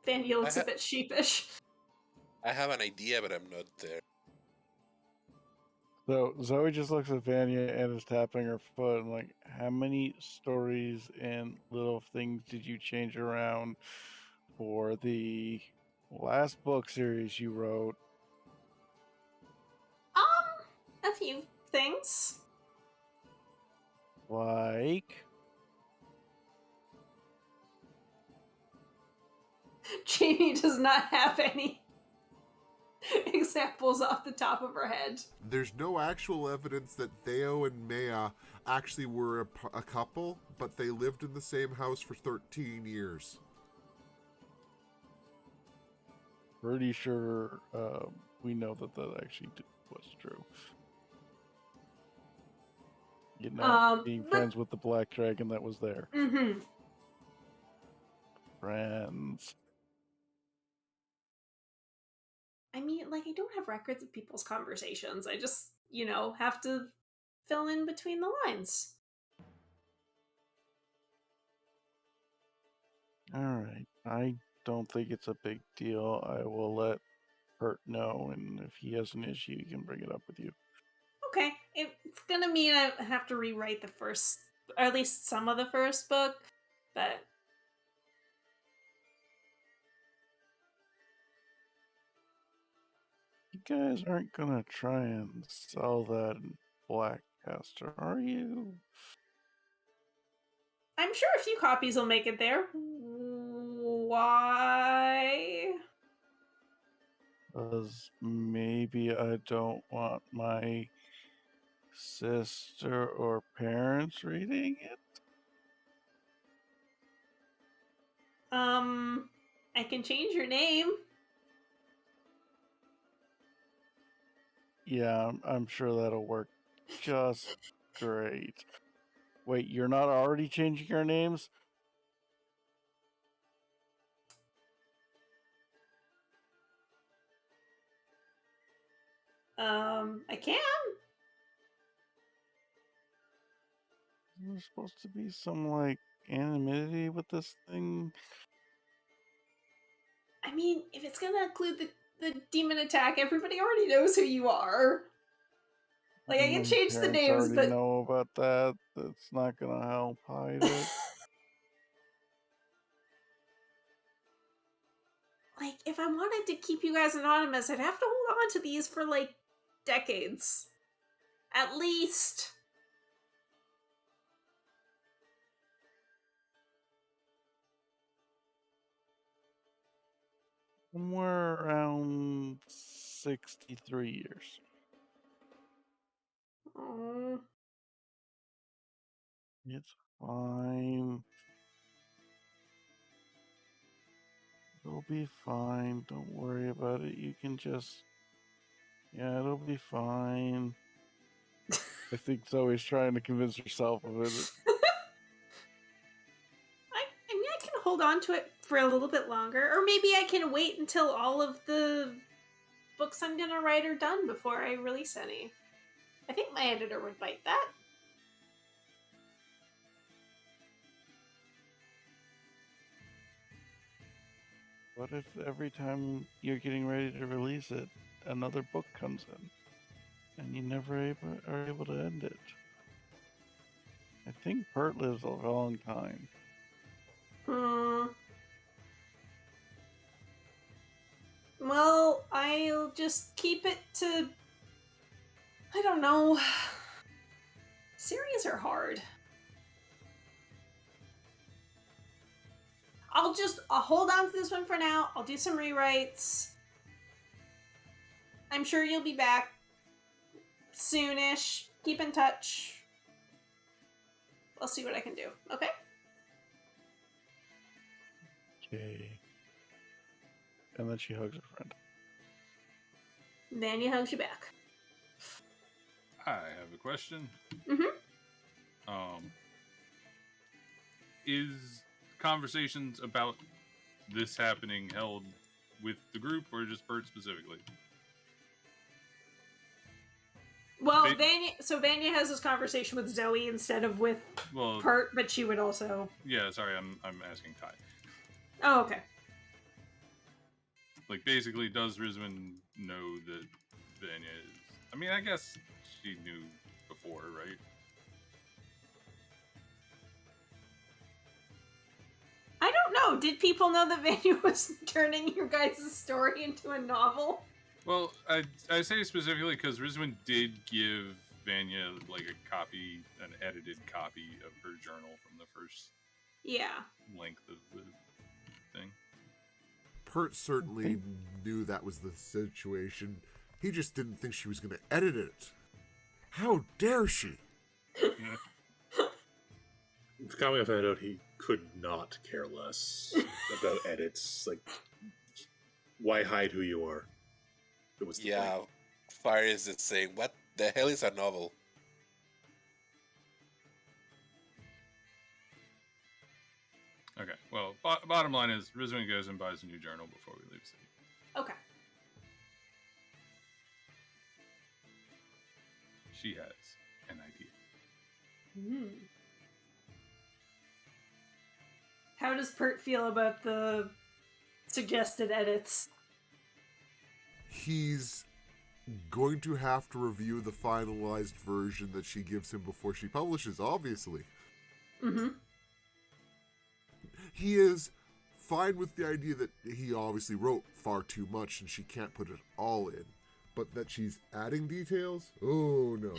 A: Vanya looks a bit sheepish.
C: I have an idea, but I'm not there.
B: So Zoe just looks at Vanya and is tapping her foot and like, how many stories and little things did you change around for the last book series you wrote?
A: A few things.
B: Like?
A: Jamie does not have any examples off the top of her head.
E: There's no actual evidence that Theo and Maya actually were a couple, but they lived in the same house for 13 years.
B: Pretty sure we know that actually was true. You know, being friends with the black dragon that was there.
A: Mm-hmm.
B: Friends.
A: I mean, I don't have records of people's conversations. I just, have to fill in between the lines.
B: Alright. I don't think it's a big deal. I will let Hurt know, and if he has an issue, he can bring it up with you.
A: Okay. It's gonna mean I have to rewrite the first, or at least some of the first book, but...
B: You guys aren't gonna try and sell that in Blackcaster, are you?
A: I'm sure a few copies will make it there. Why?
B: Because maybe I don't want my sister or parents reading it?
A: I can change your name.
B: Yeah, I'm sure that'll work just great. Wait, you're not already changing our names?
A: I can.
B: There's supposed to be some, anonymity with this thing.
A: I mean, if it's gonna include the demon attack, everybody already knows who you are. I can change the
B: Parents
A: names,
B: already
A: but...
B: know about that. That's not gonna help hide it.
A: If I wanted to keep you guys anonymous, I'd have to hold on to these for, decades. At least.
B: Somewhere around 63 years.
A: Oh.
B: It's fine. It'll be fine. Don't worry about it. You can just... Yeah, it'll be fine. I think Zoe's trying to convince herself of it.
A: I mean, I can hold on to it for a little bit longer. Or maybe I can wait until all of the books I'm gonna write are done before I release any. I think my editor would like that.
B: What if every time you're getting ready to release it, another book comes in, and you never are able to end it? I think Pert lives a long time.
A: Well, I'll just keep it to... I don't know. Series are hard. I'll hold on to this one for now. I'll do some rewrites. I'm sure you'll be back soonish. Keep in touch. I'll see what I can do. Okay?
B: Okay. And then she hugs her friend.
A: Vanya hugs you back.
D: I have a question.
A: Mm-hmm.
D: Is conversations about this happening held with the group or just Bert specifically?
A: Well,
D: They-
A: Vanya has this conversation with Zoe instead of with
D: Well,
A: Pert, but she would also.
D: yeah. Sorry, I'm asking Ty.
A: Oh, okay.
D: Like, basically, does Rizwan know that Vanya is? I mean, I guess she knew before, right?
A: I don't know. Did people know that Vanya was turning your guys' story into a novel?
D: Well, I say specifically because Rizwan did give Vanya like a copy, an edited copy of her journal from the first
A: Yeah.
D: length of the thing.
E: Pert certainly knew that was the situation. He just didn't think she was going to edit it. How dare she?
F: If Kamio found out, he could not care less about edits. Like, why hide who you are? It was the
C: Yeah,
F: point.
C: Fire is just saying, what the hell is a novel?
D: Okay. Well, bottom line is Rizwan goes and buys a new journal before we leave the city.
A: Okay.
D: She has an idea.
A: How does Pert feel about the suggested edits?
E: He's going to have to review the finalized version that she gives him before she publishes, obviously.
A: Mm-hmm.
E: He is fine with the idea that he obviously wrote far too much and she can't put it all in. But that she's adding details? Oh, no.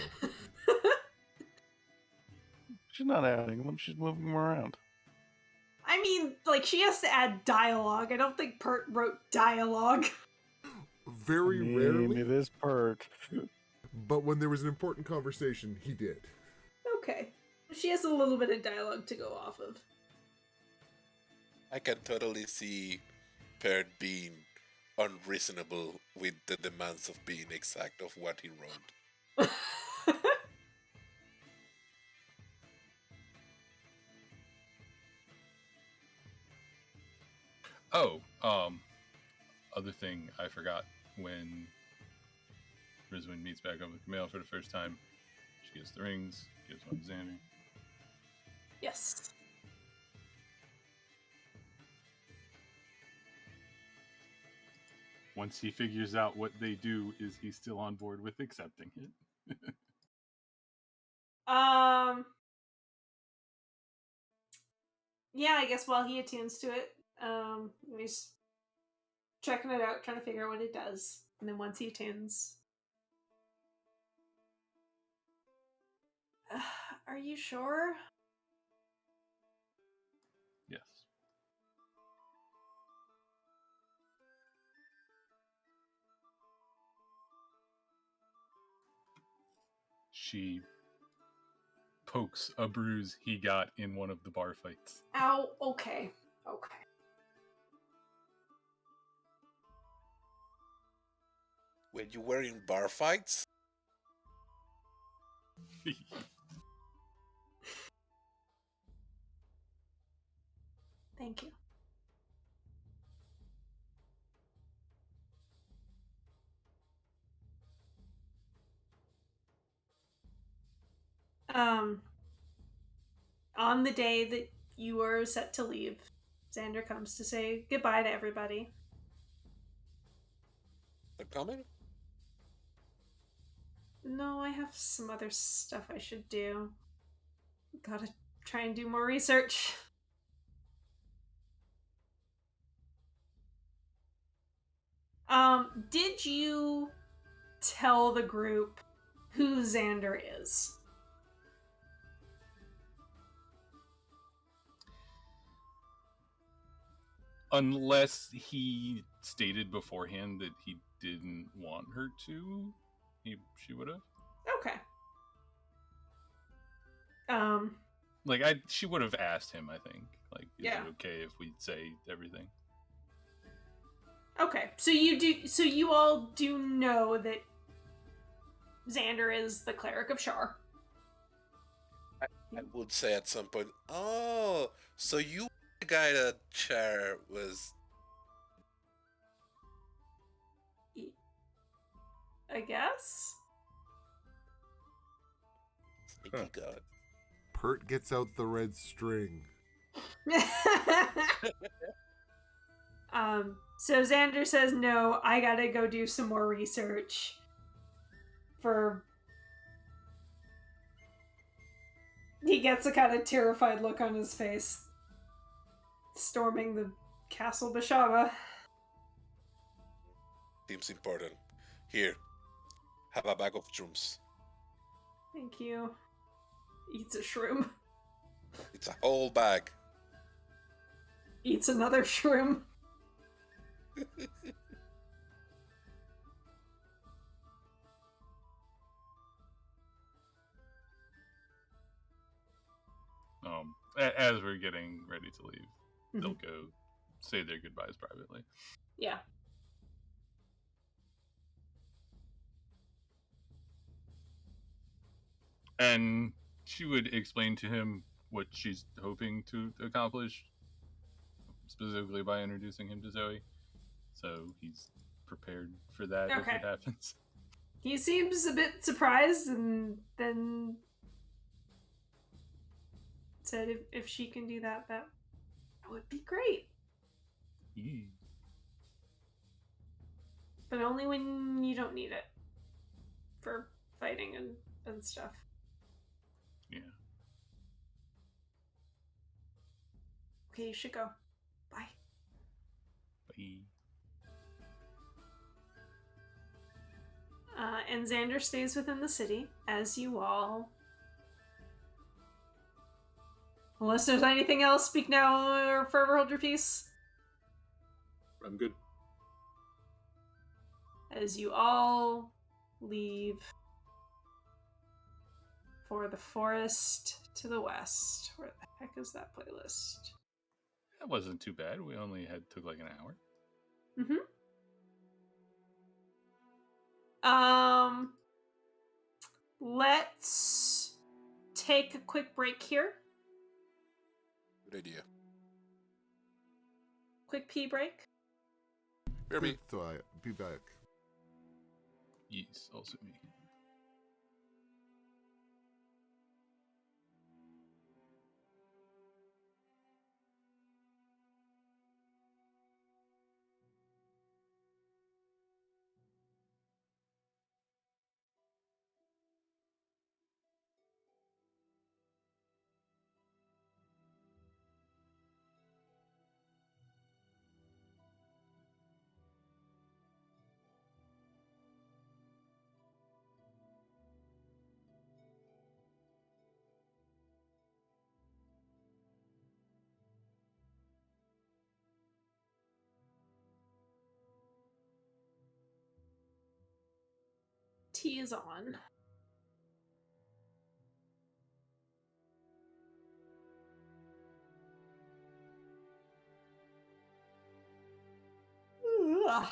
B: She's not adding them, she's moving them around.
A: I mean, like, she has to add dialogue. I don't think Pert wrote dialogue.
E: Very rarely,
B: It is Pert.
E: but when there was an important conversation, he did.
A: Okay. She has a little bit of dialogue to go off of.
C: I can totally see Pert being unreasonable with the demands of being exact of what he wrote.
D: Oh, other thing I forgot when Rizwan meets back up with Camille for the first time, she gets the rings, gives one to Xander.
A: Yes.
D: Once he figures out what they do, is he still on board with accepting it?
A: Yeah, I guess while he attunes to it, he's checking it out, trying to figure out what it does. And then once he attunes... are you sure?
D: Yes. She pokes a bruise he got in one of the bar fights.
A: Ow, okay. Okay.
C: When you were in bar fights?
A: Thank you. On the day that you are set to leave, Xander comes to say goodbye to everybody.
C: They're coming?
A: No, I have some other stuff I should do. Gotta try and do more research. Did you tell the group who Xander is?
D: Unless he stated beforehand that he didn't want her to, she would have.
A: Okay.
D: She would have asked him, I think. Like, is
A: Yeah.
D: it okay if we say everything?
A: Okay, so you all do know that Xander is the cleric of Shar.
C: I would say at some point, oh, so you were the guy that Char was.
A: I guess.
C: Sneaky God.
E: Pert gets out the red string.
A: So Xander says, no, I gotta go do some more research for... He gets a kind of terrified look on his face. Storming the Castle Bashaba.
C: Seems important. Here, have a bag of shrooms.
A: Thank you. Eats a shroom.
C: It's a whole bag.
A: Eats another shroom.
D: As we're getting ready to leave, they'll go say their goodbyes privately.
A: Yeah.
D: And she would explain to him what she's hoping to accomplish, specifically by introducing him to Zoe. So he's prepared for that if it happens.
A: He seems a bit surprised and then said if she can do that, that would be great. But only when you don't need it. For fighting and stuff.
D: Yeah.
A: Okay, you should go. Bye.
D: Bye.
A: And Xander stays within the city, as you all... Unless there's anything else, speak now or forever hold your peace.
F: I'm good.
A: As you all leave for the forest to the west. Where the heck is that playlist?
D: That wasn't too bad. We only took like an hour.
A: Let's take a quick break here.
C: Good idea.
A: Quick pee break.
C: Kirby.
E: So I be back.
D: Yes, also me.
A: Tea is on. Ugh.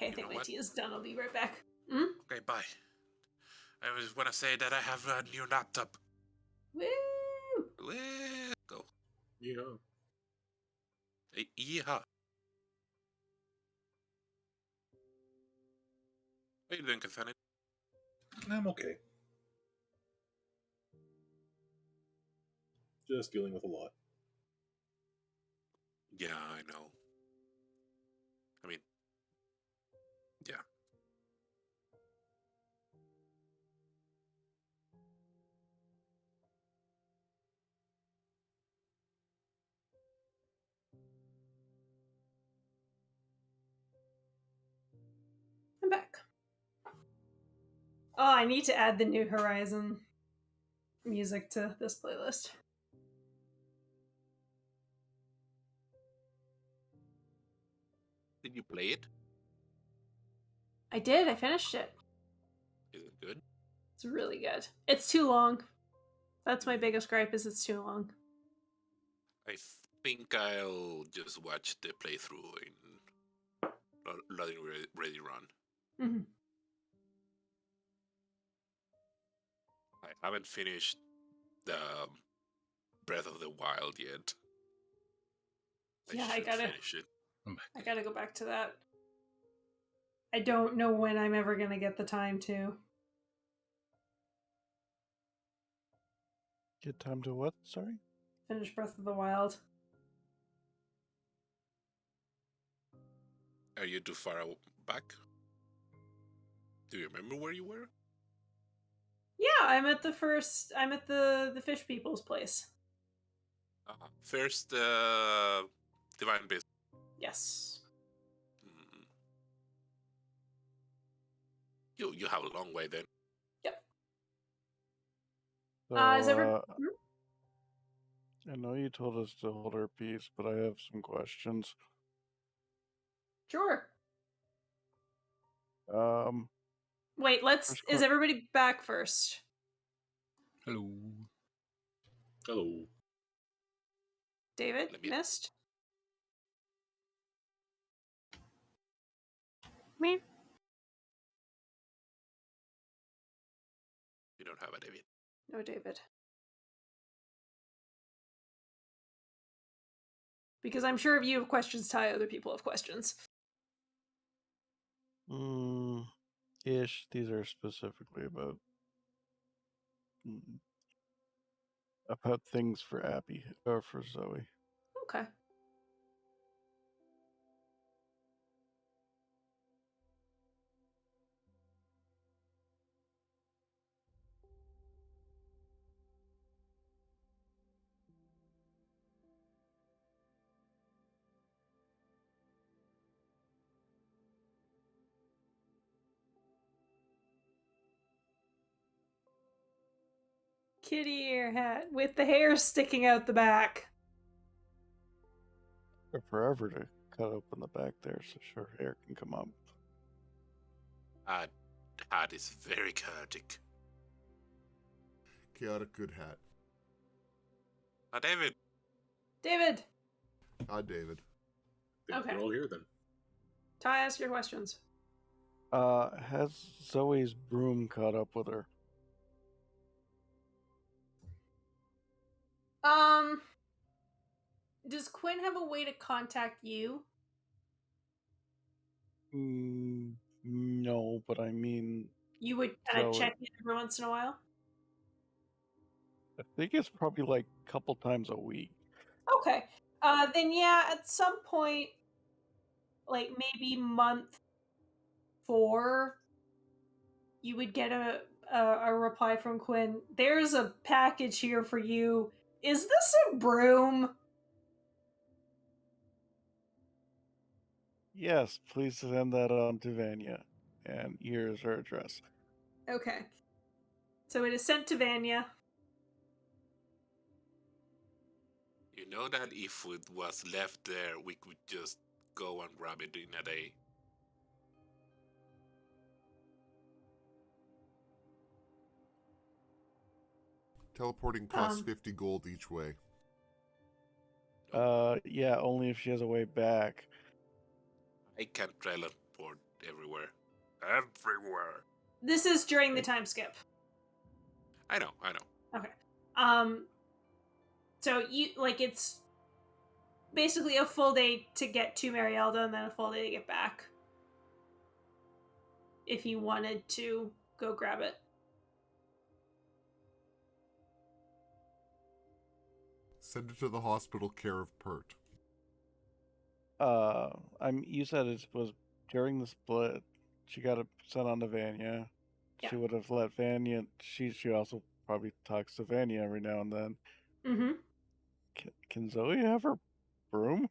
A: Okay, I
C: You
A: think
C: know
A: my
C: what?
A: tea is done. I'll be right back. Hmm?
C: Okay, bye. I just want to say that I have a new laptop.
A: Woo!
C: Well, go.
F: Yeah.
C: Yeehaw. How you doing, Cathanic?
F: I'm okay. Just dealing with a lot.
C: Yeah, I know. I mean, yeah.
A: I'm back. Oh, I need to add the New Horizon music to this playlist.
C: Did you play it?
A: I did. I finished it.
C: Is it good?
A: It's really good. It's too long. That's my biggest gripe is it's too long.
C: I think I'll just watch the playthrough in Loading Ready Run.
A: Mm-hmm.
C: I haven't finished the Breath of the Wild yet.
A: Yeah,
C: I should finish it.
A: I gotta go back to that. I don't know when I'm ever gonna get the time to.
B: Get time to what? Sorry?
A: Finish Breath of the Wild.
C: Are you too far back? Do you remember where you were?
A: Yeah, I'm at the fish people's place.
C: First, Divine Beast.
A: Yes.
C: Mm. You have a long way then.
A: Yep.
B: So,
A: Is everyone?
B: I know you told us to hold our peace, but I have some questions.
A: Sure.
B: Um,
A: Wait,
B: First
A: is
B: que-
A: everybody back first?
D: Hello.
F: Hello.
A: David,
C: Let me-
A: missed? Me?
C: You don't have a David.
A: No, David. Because I'm sure if you have questions, Ty, other people have questions.
B: ish. These are specifically about things for Abby or for Zoe.
A: Okay. Kitty ear hat with the hair sticking out the back.
B: Took forever to cut open the back there so her hair can come up.
C: The hat is very chaotic.
E: Chaotic good hat.
C: David.
A: David!
E: David.
F: Think
A: Okay.
F: we're all here then.
A: Ty, ask your questions.
B: Has Zoe's broom caught up with her?
A: Does Quinn have a way to contact you?
B: No, but I mean,
A: You would kind of
B: Zoe.
A: check in every once in a while?
B: I think it's probably like a couple times a week.
A: Okay. Then yeah, at some point, like maybe month 4, you would get a reply from Quinn. There's a package here for you. Is this a broom?
B: Yes, please send that on to Vanya. And here's her address.
A: Okay. So it is sent to Vanya.
C: You know that if it was left there, we could just go and grab it in a day.
E: Teleporting costs 50 gold each way.
B: Yeah, only if she has a way back.
C: I can teleport everywhere. Everywhere.
A: This is during the time skip.
C: I know.
A: Okay. So it's basically a full day to get to Marielda and then a full day to get back. If you wanted to go grab it.
E: Send it to the hospital care of Pert.
B: You said it was during the split. She got it sent on to Vanya.
A: Yeah.
B: She would have let Vanya. She also probably talks to Vanya every now and then.
A: Mm-hmm.
B: Can Zoe have her broom?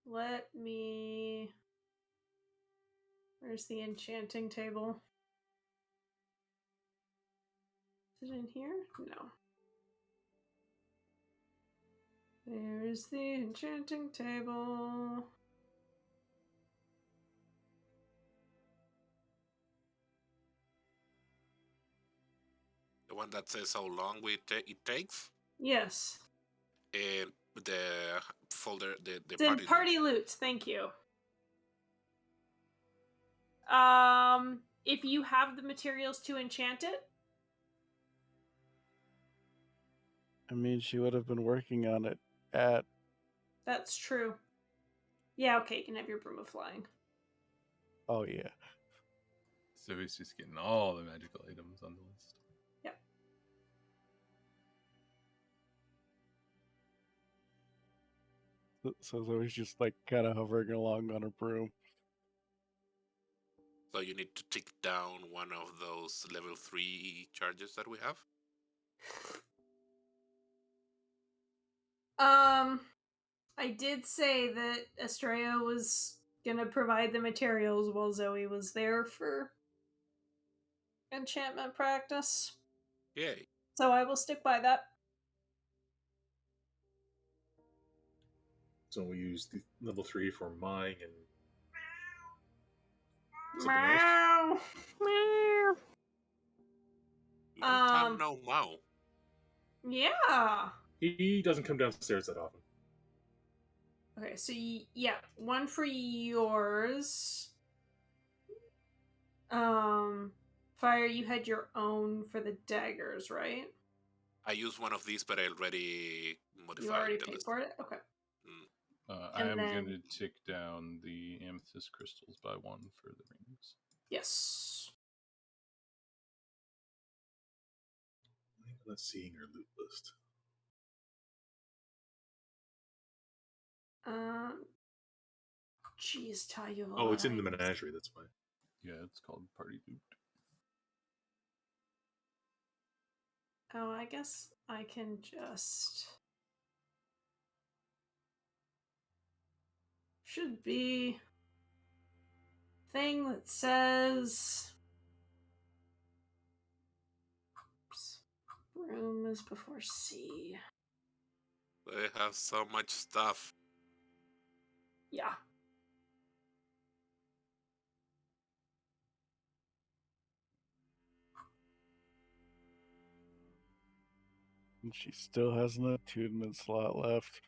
A: Let me. Where's the enchanting table? Is it in here? No. There's the enchanting table.
C: The one that says how long it takes.
A: Yes.
C: And the folder, the
A: It's in
C: party.
A: party loot. Thank you. If you have the materials to enchant it.
B: I mean, she would have been working on it at.
A: That's true. Yeah, okay, you can have your broom of flying.
B: Oh, yeah.
D: So he's just getting all the magical items on the list.
A: Yep.
B: So Zoe's just like kind of hovering along on her broom.
C: So you need to tick down one of those level 3 charges that we have?
A: I did say that Estrella was gonna provide the materials while Zoe was there for enchantment practice.
C: Yay.
A: So I will stick by that.
F: So we use the level 3 for mine and something
A: Meow.
F: else.
A: Meow.
C: Long time no mow.
A: Yeah.
F: He doesn't come downstairs that often.
A: Okay, so yeah, one for yours. Fire, you had your own for the daggers, right?
C: I used one of these, but I already modified
A: You already
C: the
A: paid
C: list.
A: for it? Okay.
D: I am
A: then-
D: going to tick down the amethyst crystals by 1 for the rings.
A: Yes.
F: I'm not seeing her loot list.
A: Jeez, Ty, you have a
F: Oh,
A: lot
F: it's in the
A: of items.
F: menagerie, that's why.
D: Yeah, it's called Party Loot.
A: Oh, I guess I can just... Should be... thing that says... Oops. Room is before C.
C: They have so much stuff.
A: Yeah.
B: And she still has an attunement slot left.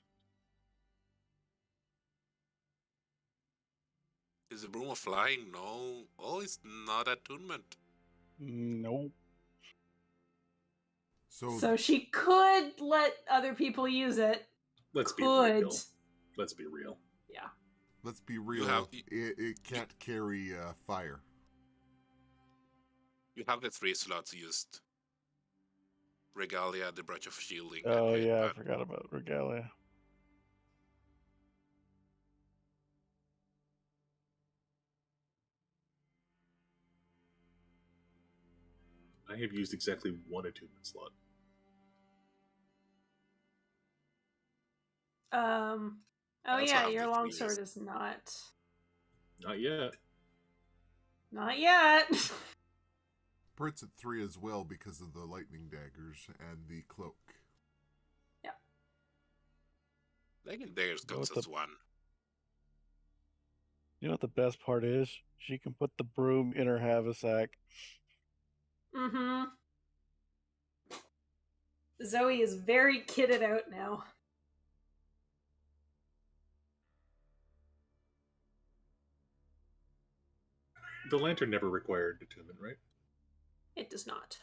C: Is the broom of flying? No. Oh, it's not attunement.
B: Nope.
A: So she could let other people use it.
F: Let's be
A: Could.
F: real. Let's be real.
A: Yeah.
E: Let's be real.
C: You
E: It can't carry fire.
C: You have the 3 slots used. Regalia, the Brush of Shielding.
B: Oh,
C: and
B: yeah, I
C: Headband.
B: forgot about Regalia.
F: I have used exactly 1 attunement slot.
A: Oh
C: also
A: yeah,
C: have
A: your
C: the
A: longsword
C: threes.
A: is not.
F: Not yet.
A: Not yet.
E: Pert's at 3 as well because of the lightning daggers and the cloak.
C: Legendaries
B: Go
C: counts
B: with
C: as 1.
B: You know what the best part is? She can put the broom in her haversack.
A: Mm-hmm. Zoe is very kitted out now.
F: The lantern never required attunement, right?
A: It does not.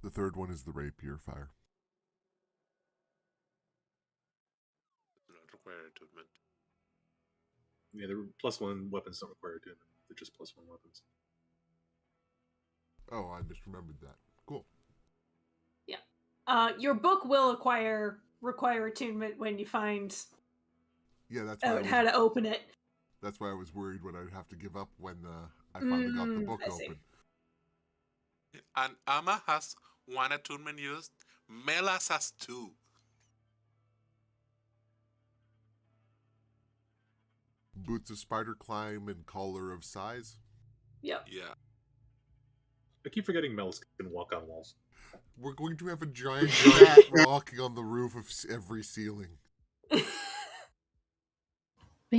E: The third one is the rapier fire.
C: Not required attunement.
F: Yeah, the +1 weapons don't require attunement. They're just +1 weapons.
E: Oh, I misremembered that. Cool.
A: Your book will require attunement when you find
E: Yeah, that's why
A: out how to open it.
E: That's why I was worried when I'd have to give up when I finally got the book
A: I see.
E: open.
C: And Amma has 1 attunement used. Melas has 2.
E: Boots of spider climb and collar of size.
A: Yep.
C: Yeah.
F: I keep forgetting Mel's can walk on walls.
E: We're going to have a giant rat walking on the roof of every ceiling.
G: But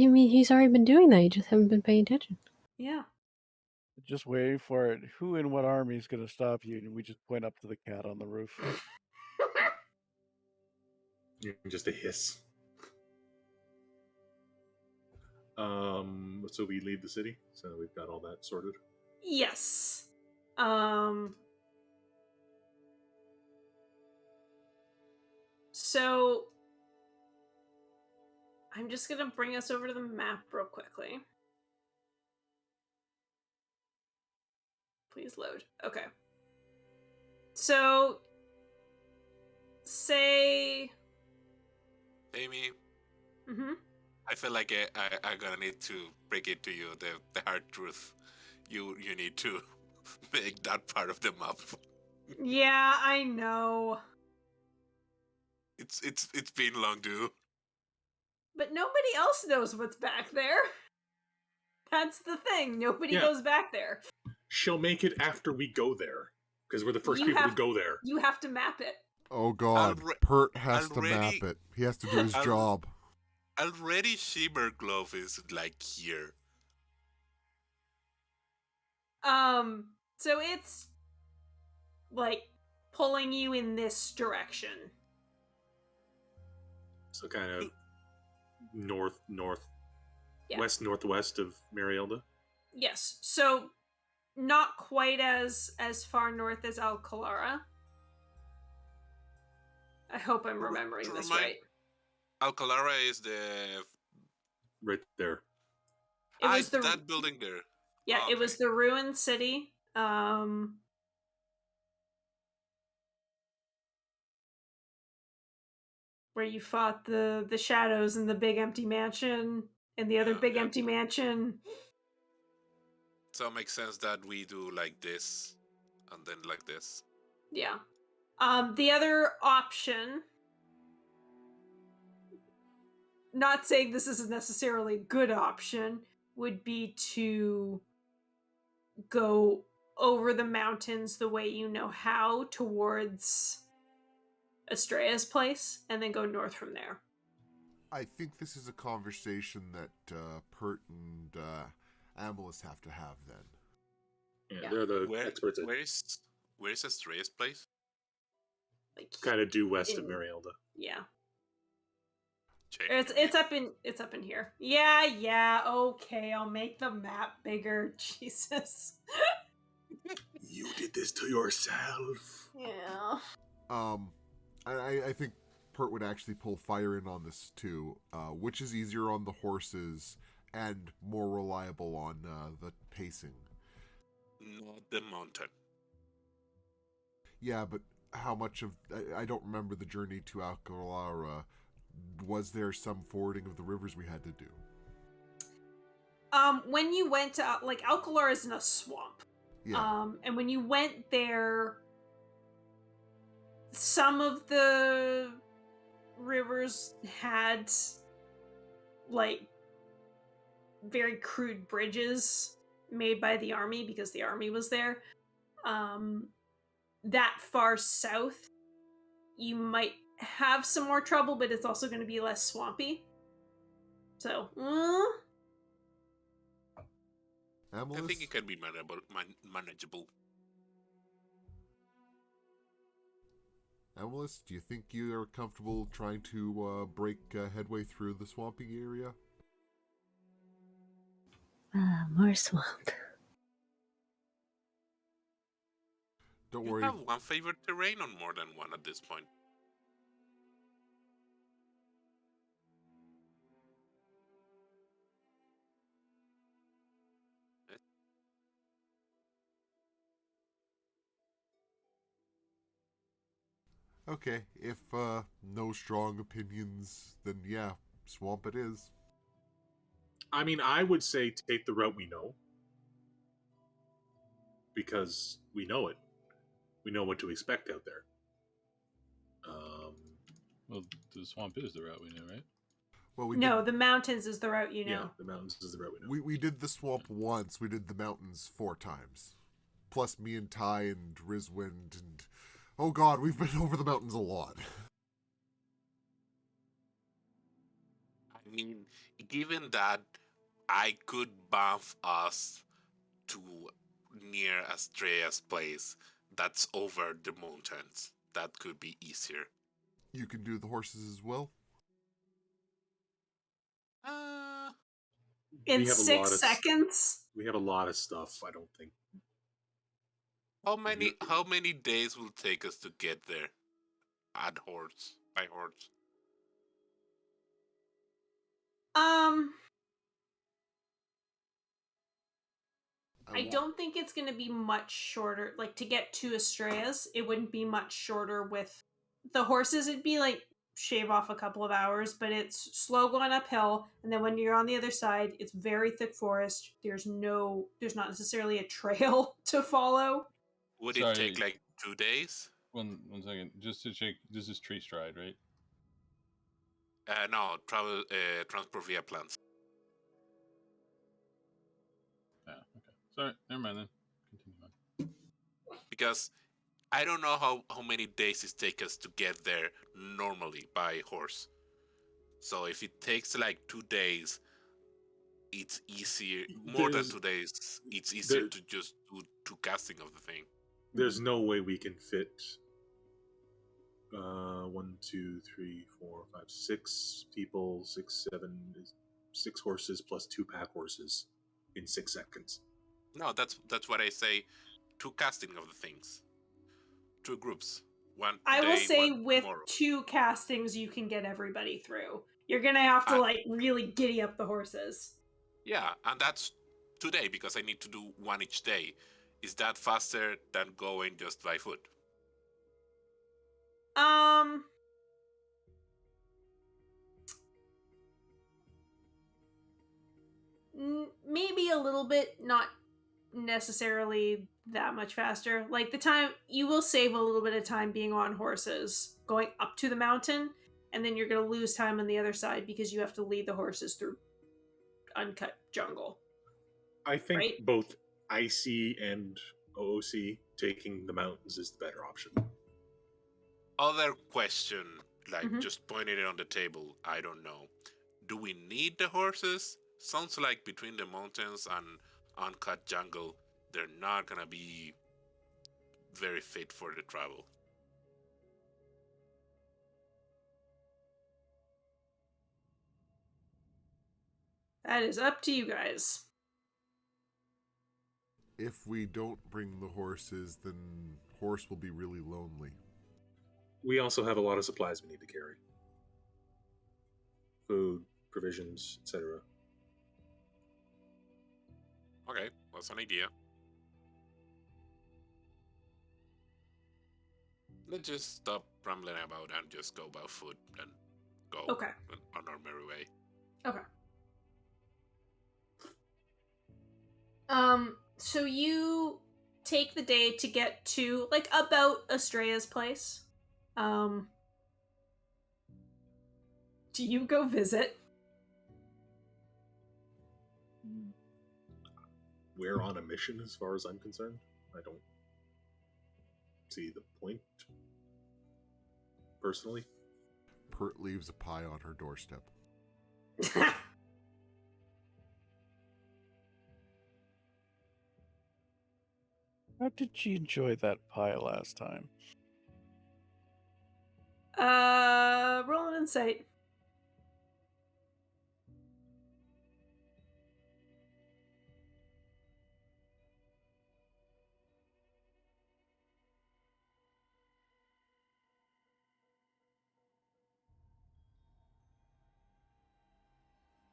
G: I mean, he's already been doing that. You just haven't been paying attention.
A: Yeah.
B: Just waiting for it. Who in what army is going to stop you? And we just point up to the cat on the roof.
F: Just a hiss. So we leave the city. So we've got all that sorted.
A: Yes. So I'm just gonna bring us over to the map real quickly. Please load. Okay. So say
C: Amy,
A: mm-hmm.
C: I feel like I'm gonna need to break it to you the hard truth. You need to make that part of the map.
A: Yeah, I know.
C: It's been long, dude.
A: But nobody else knows what's back there. That's the thing. Nobody
F: Yeah.
A: goes back there.
F: She'll make it after we go there. Because we're the first people to go there.
A: You have to map it.
E: Oh god, Pert has to map it. He has to do his job.
C: Already Shimmer Glove is like here.
A: So it's like pulling you in this direction.
F: So kind of north,
A: Yeah.
F: west, northwest of Marielda.
A: Yes. So not quite as far north as Alcalara. I hope I'm remembering this right.
C: Alcalara is the
F: right there.
A: It was
C: that building there.
A: Yeah,
C: okay.
A: It was the ruined city. Where you fought the shadows in the big empty mansion and the other big empty mansion.
C: So it makes sense that we do like this and then like this.
A: Yeah. The other option, not saying this is necessarily a good option, would be to go over the mountains the way you know how towards Estrella's place and then go north from there.
E: I think this is a conversation that Pert and Amalus have to have then.
F: Yeah, they're the experts.
C: Where is Estrella's place?
A: Like
F: kind of due west of Marielda.
A: Yeah.
C: Check.
A: It's up in here. Yeah, okay, I'll make the map bigger. Jesus.
F: You did this to yourself.
A: Yeah.
E: I think Pert would actually pull fire in on this too. Which is easier on the horses and more reliable on the pacing?
C: Not the mountain.
E: Yeah, but how much of... I don't remember the journey to Alcalara. Was there some fording of the rivers we had to do?
A: When you went to... Like, Alcalara is in a swamp.
E: Yeah.
A: And when you went there... Some of the rivers had, like, very crude bridges made by the army because the army was there. That far south, you might have some more trouble, but it's also going to be less swampy. So,
E: Amalus?
C: I think it can be manageable.
E: Amalus, do you think you are comfortable trying to break headway through the swampy area?
G: More swamp.
E: Don't
C: You
E: worry.
C: have one favorite terrain or more than one at this point.
E: Okay, if no strong opinions, then yeah, swamp it is.
F: I mean, I would say take the route we know because we know it. We know what to expect out there.
D: Well, the swamp is the route we know, right?
E: Well,
A: No, the mountains is the route you know.
F: Yeah, the mountains is the route we know.
E: we did the swamp once. We did the mountains 4 times, plus me and Ty and Rizwind and oh god, we've been over the mountains a lot.
C: I mean, given that I could bump us to near Astrea's place that's over the mountains, that could be easier.
E: You can do the horses as well.
A: In
F: We have a
A: 6
F: lot of
A: seconds?
F: We have a lot of stuff. I don't think.
C: How many days will take us to get there? By horse.
A: I don't think it's going to be much shorter. Like, to get to Estrellas, it wouldn't be much shorter with the horses. It'd be like shave off a couple of hours, but it's slow going uphill. And then when you're on the other side, it's very thick forest. There's not necessarily a trail to follow.
C: Would it take like 2 days?
D: One second, just to check. This is tree stride, right?
C: No, transport via plants.
D: Yeah. Okay. Sorry. Never mind then. Continue on.
C: Because I don't know how many days it takes us to get there normally by horse. So if it takes like 2 days, it's easier. More than 2 days, it's easier to just do 2 casting of the thing.
F: There's no way we can fit 1, 2, 3, 4, 5, 6 people, 6, 7, 6 horses plus 2 pack horses in 6 seconds.
C: No, that's what I say. 2 casting of the things. 2 groups. One today,
A: I will say
C: one
A: with
C: tomorrow.
A: 2 castings, you can get everybody through. You're going to have to like really giddy up the horses.
C: Yeah, and that's today because I need to do 1 each day. Is that faster than going just by foot?
A: Maybe a little bit, not necessarily that much faster. Like, the time you will save a little bit of time being on horses going up to the mountain, and then you're going to lose time on the other side because you have to lead the horses through uncut jungle.
F: I think both IC and OOC taking the mountains is the better option.
C: Other question, like just pointing it on the table, I don't know. Do we need the horses? Sounds like between the mountains and uncut jungle, they're not gonna be very fit for the travel.
A: That is up to you guys.
E: If we don't bring the horses, then horse will be really lonely.
F: We also have a lot of supplies we need to carry. Food, provisions, etc.
C: Okay, that's an idea. Let's just stop rambling about and just go about food and go on our merry way.
A: Okay. So you take the day to get to, like, about Estrella's place. Do you go visit?
F: We're on a mission as far as I'm concerned. I don't see the point, personally.
E: Pert leaves a pie on her doorstep.
B: How did she enjoy that pie last time?
A: Roll an insight.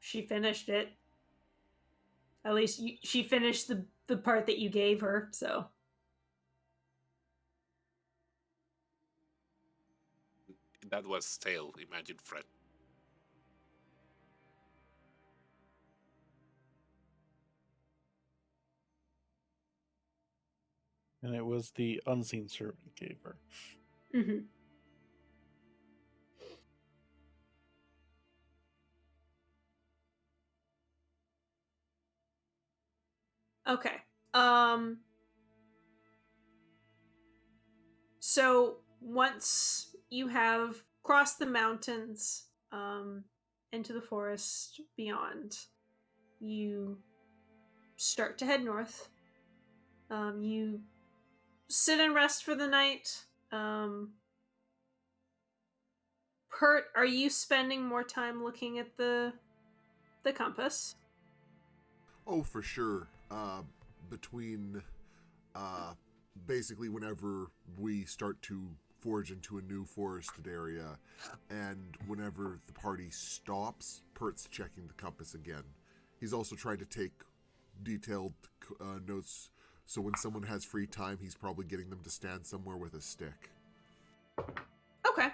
A: she finished it. At least she finished the part that you gave her, so.
C: That was stale, imagine Fred.
B: And it was the unseen servant gave her.
A: Mm-hmm. Okay. So once you have crossed the mountains into the forest beyond, you start to head north. You sit and rest for the night. Pert, are you spending more time looking at the compass?
E: Oh, for sure. Between basically whenever we start to forge into a new forested area and whenever the party stops, Pert's checking the compass again. He's also trying to take detailed notes, so when someone has free time, he's probably getting them to stand somewhere with a stick.
A: Okay.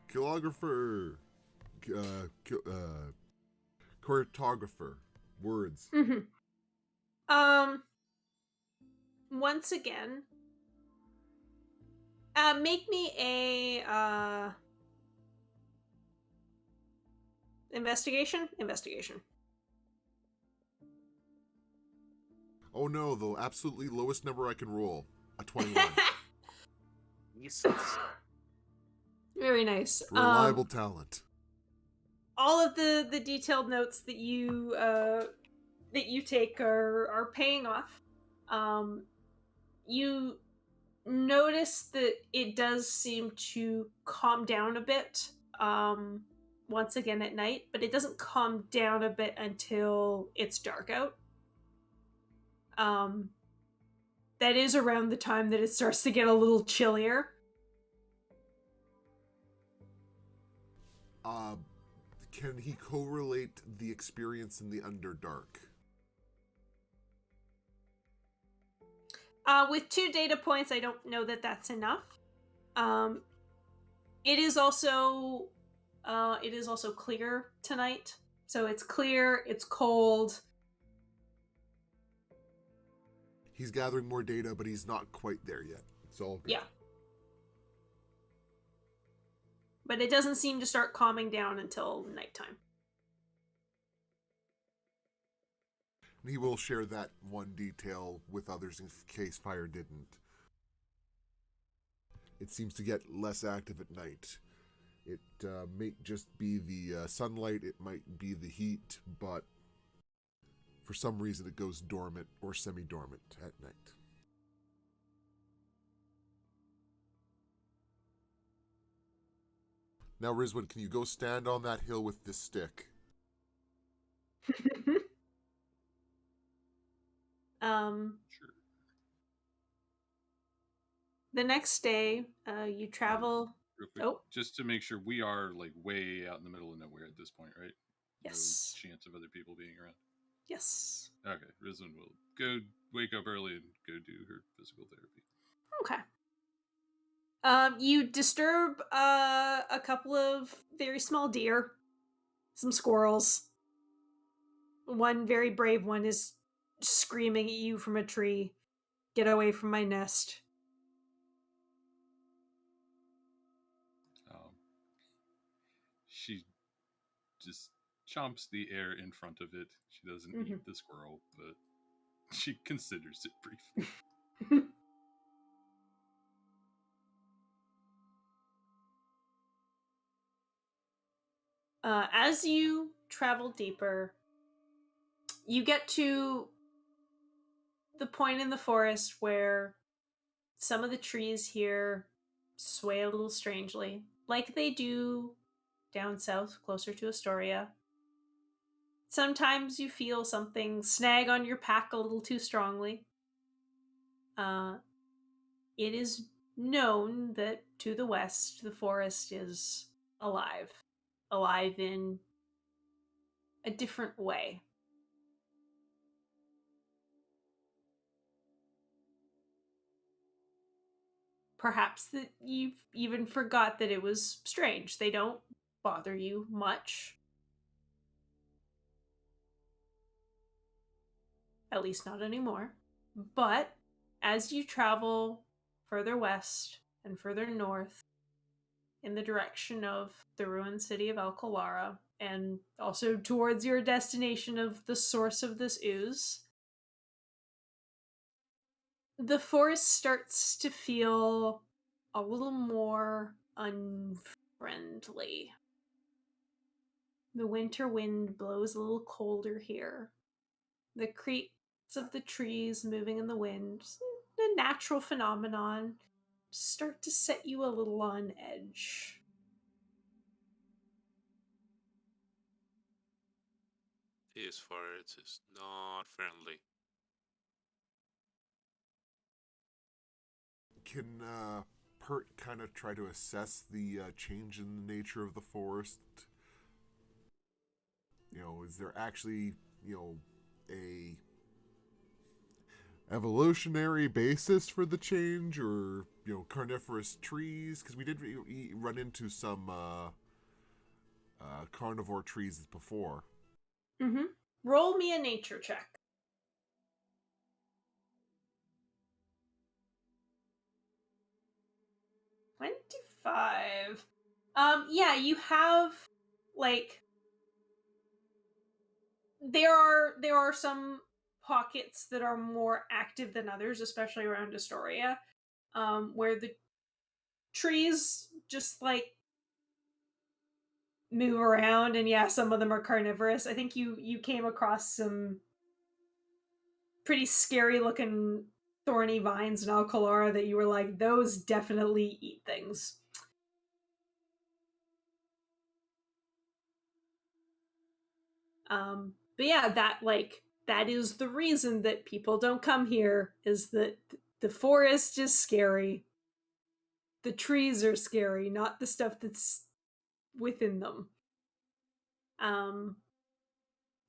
E: Kilographer, cartographer, words.
A: Mm-hmm. Once again, make me a investigation.
E: Oh no, the absolutely lowest number I can roll, a 21.
C: Jesus.
A: Very nice.
E: Reliable talent.
A: All of the detailed notes that you take are paying off. You notice that it does seem to calm down a bit once again at night, but it doesn't calm down a bit until it's dark out. That is around the time that it starts to get a little chillier.
E: Can he correlate the experience in the Underdark?
A: With 2 data points, I don't know that that's enough. It is also clear tonight. So it's clear, it's cold.
E: He's gathering more data, but he's not quite there yet. It's all good.
A: Yeah. But it doesn't seem to start calming down until nighttime.
E: He will share that one detail with others in case fire didn't. It seems to get less active at night. It may just be the sunlight, it might be the heat, but for some reason it goes dormant or semi-dormant at night. Now, Rizwan, can you go stand on that hill with this stick?
D: Sure.
A: The next day, you travel.
D: Real quick, just to make sure, we are like way out in the middle of nowhere at this point, right?
A: Yes.
D: No chance of other people being around.
A: Yes.
D: Okay, Rizwan will go wake up early and go do her physical therapy.
A: Okay. You disturb a couple of very small deer, some squirrels. One very brave one is screaming at you from a tree. Get away from my nest.
D: She just chomps the air in front of it. She doesn't eat the squirrel, but she considers it briefly.
A: As you travel deeper, you get to the point in the forest where some of the trees here sway a little strangely, like they do down south closer to Astoria. Sometimes you feel something snag on your pack a little too strongly. It is known that to the west, the forest is alive. Alive in a different way. Perhaps that you've even forgot that it was strange. They don't bother you much. At least not anymore. But as you travel further west and further north in the direction of the ruined city of El Kalara, and also towards your destination of the source of this ooze, the forest starts to feel a little more unfriendly. The winter wind blows a little colder here. The creaks of the trees moving in the wind, a natural phenomenon, start to set you a little on edge.
C: This forest is not friendly.
E: Can Pert kind of try to assess the change in the nature of the forest? Is there actually, a evolutionary basis for the change, or carnivorous trees? Because we did run into some carnivore trees before.
A: Mm-hmm. Roll me a nature check. 25. Yeah, you have like there are some pockets that are more active than others, especially around Astoria, where the trees just like move around, and yeah, some of them are carnivorous. I think you came across some pretty scary looking thorny vines in Alcalara that you were like, those definitely eat things. But yeah, that is the reason that people don't come here, is that the forest is scary. The trees are scary, not the stuff that's within them. And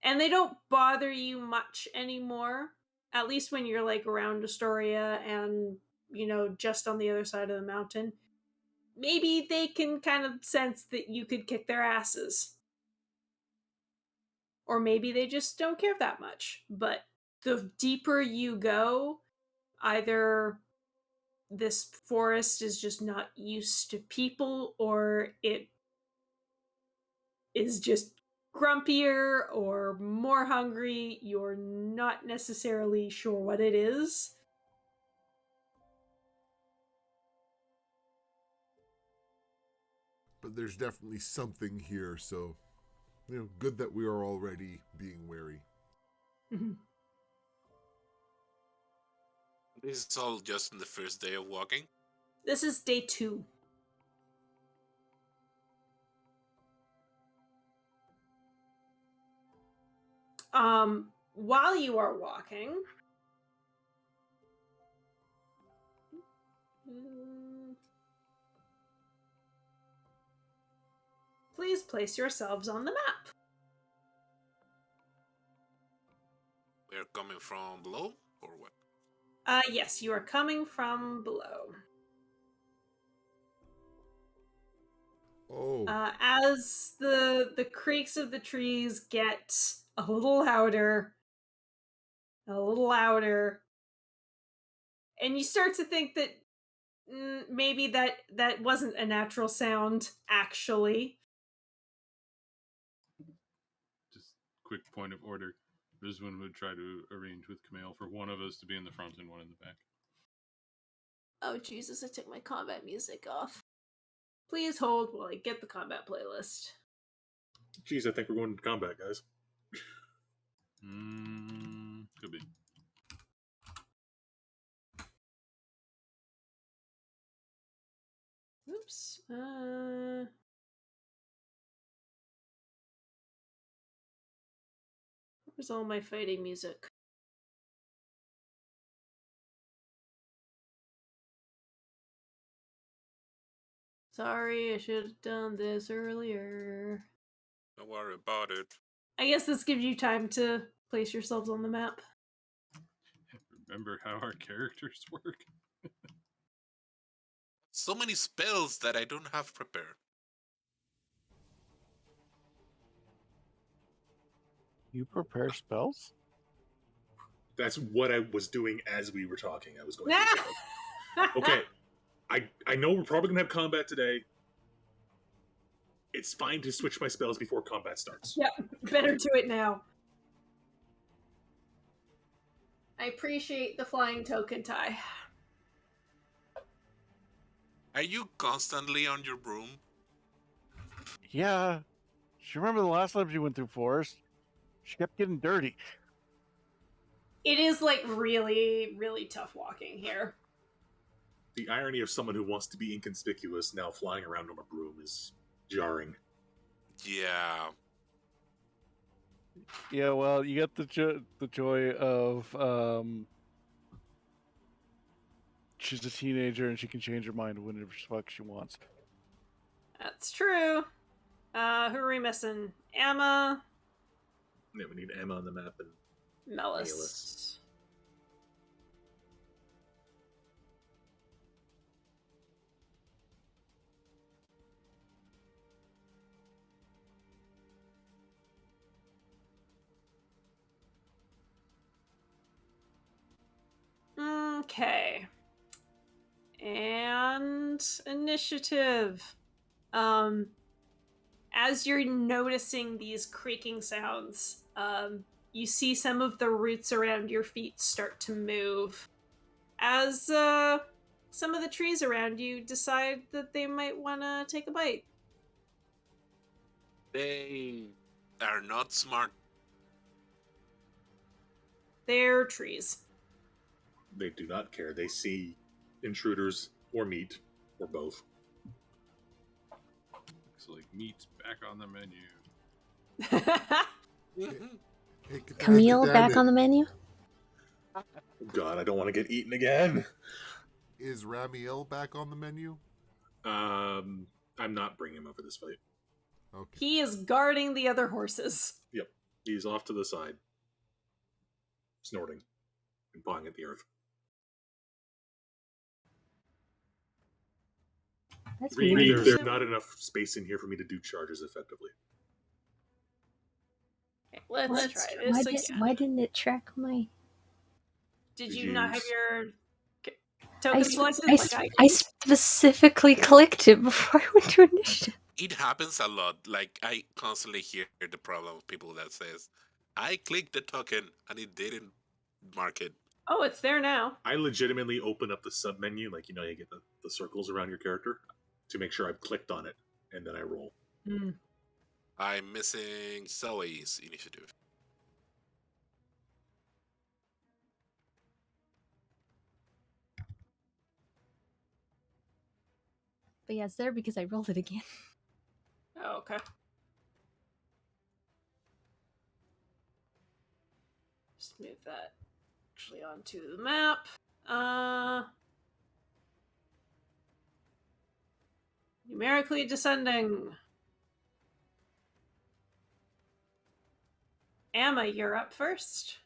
A: they don't bother you much anymore. At least when you're like around Astoria and, just on the other side of the mountain. Maybe they can kind of sense that you could kick their asses. Or maybe they just don't care that much. But the deeper you go, either this forest is just not used to people, or it is just grumpier or more hungry. You're not necessarily sure what it is.
E: But there's definitely something here, so good that we are already being wary.
A: Mm-hmm.
C: This is all just on the first day of walking.
A: This is day 2. While you are walking, please place yourselves on the map.
C: We're coming from below, or what?
A: Yes, you are coming from below.
E: Oh.
A: As the creaks of the trees get a little louder, and you start to think that maybe that wasn't a natural sound, actually.
D: Just quick point of order. Rizwin would try to arrange with Camille for one of us to be in the front and one in the back.
A: Oh, Jesus, I took my combat music off. Please hold while I get the combat playlist.
F: Geez, I think we're going to combat, guys.
D: Could be.
A: Oops. Where's all my fighting music? Sorry, I should have done this earlier.
C: Don't worry about it.
A: I guess this gives you time to place yourselves on the map.
D: Remember how our characters work?
C: So many spells that I don't have prepared.
B: You prepare spells?
F: That's what I was doing as we were talking. I was going to say, okay, I know we're probably gonna have combat today. It's fine to switch my spells before combat starts.
A: Yep, better do it now. I appreciate the flying token, Ty.
C: Are you constantly on your broom?
B: Yeah. Do you remember the last time she went through forest? She kept getting dirty.
A: It is like really, really tough walking here.
F: The irony of someone who wants to be inconspicuous now flying around on a broom is jarring.
C: Yeah.
B: Yeah, well, you get the joy of she's a teenager and she can change her mind whenever the fuck she wants.
A: That's true. Who are we missing? Emma,
F: Yeah, we need Emma on the map and
A: Melis.
F: Melis.
A: Okay. And initiative. As you're noticing these creaking sounds, you see some of the roots around your feet start to move. As some of the trees around you decide that they might want to take a bite.
C: They are not smart.
A: They're trees.
F: They do not care. They see intruders or meat or both.
D: Looks like meat's back on the menu.
E: Hey,
G: Camille back on the menu?
F: Oh God, I don't want to get eaten again.
E: Is Ramiel back on the menu?
F: I'm not bringing him up for this fight.
E: Okay.
A: He is guarding the other horses.
F: Yep, he's off to the side, snorting and pawing at the earth.
G: That's
F: Reed,
G: weird.
F: there's not enough space in here for me to do charges effectively.
A: Okay, let's try this again.
G: Why didn't it track my...
A: Did you not have
F: Use-
A: your
G: I,
A: token
G: s-
A: selected?
G: I, s- I specifically clicked it before I went to initiative.
C: It happens a lot. Like, I constantly hear the problem of people that says, I clicked the token and it didn't mark it.
A: Oh, it's there now.
F: I legitimately open up the sub menu, like you get the circles around your character, to make sure I've clicked on it, and then I roll.
C: I'm missing Zoe's initiative.
G: But yeah, it's there because I rolled it again.
A: Oh, okay. Just move that actually onto the map. Numerically descending. Emma, you're up first.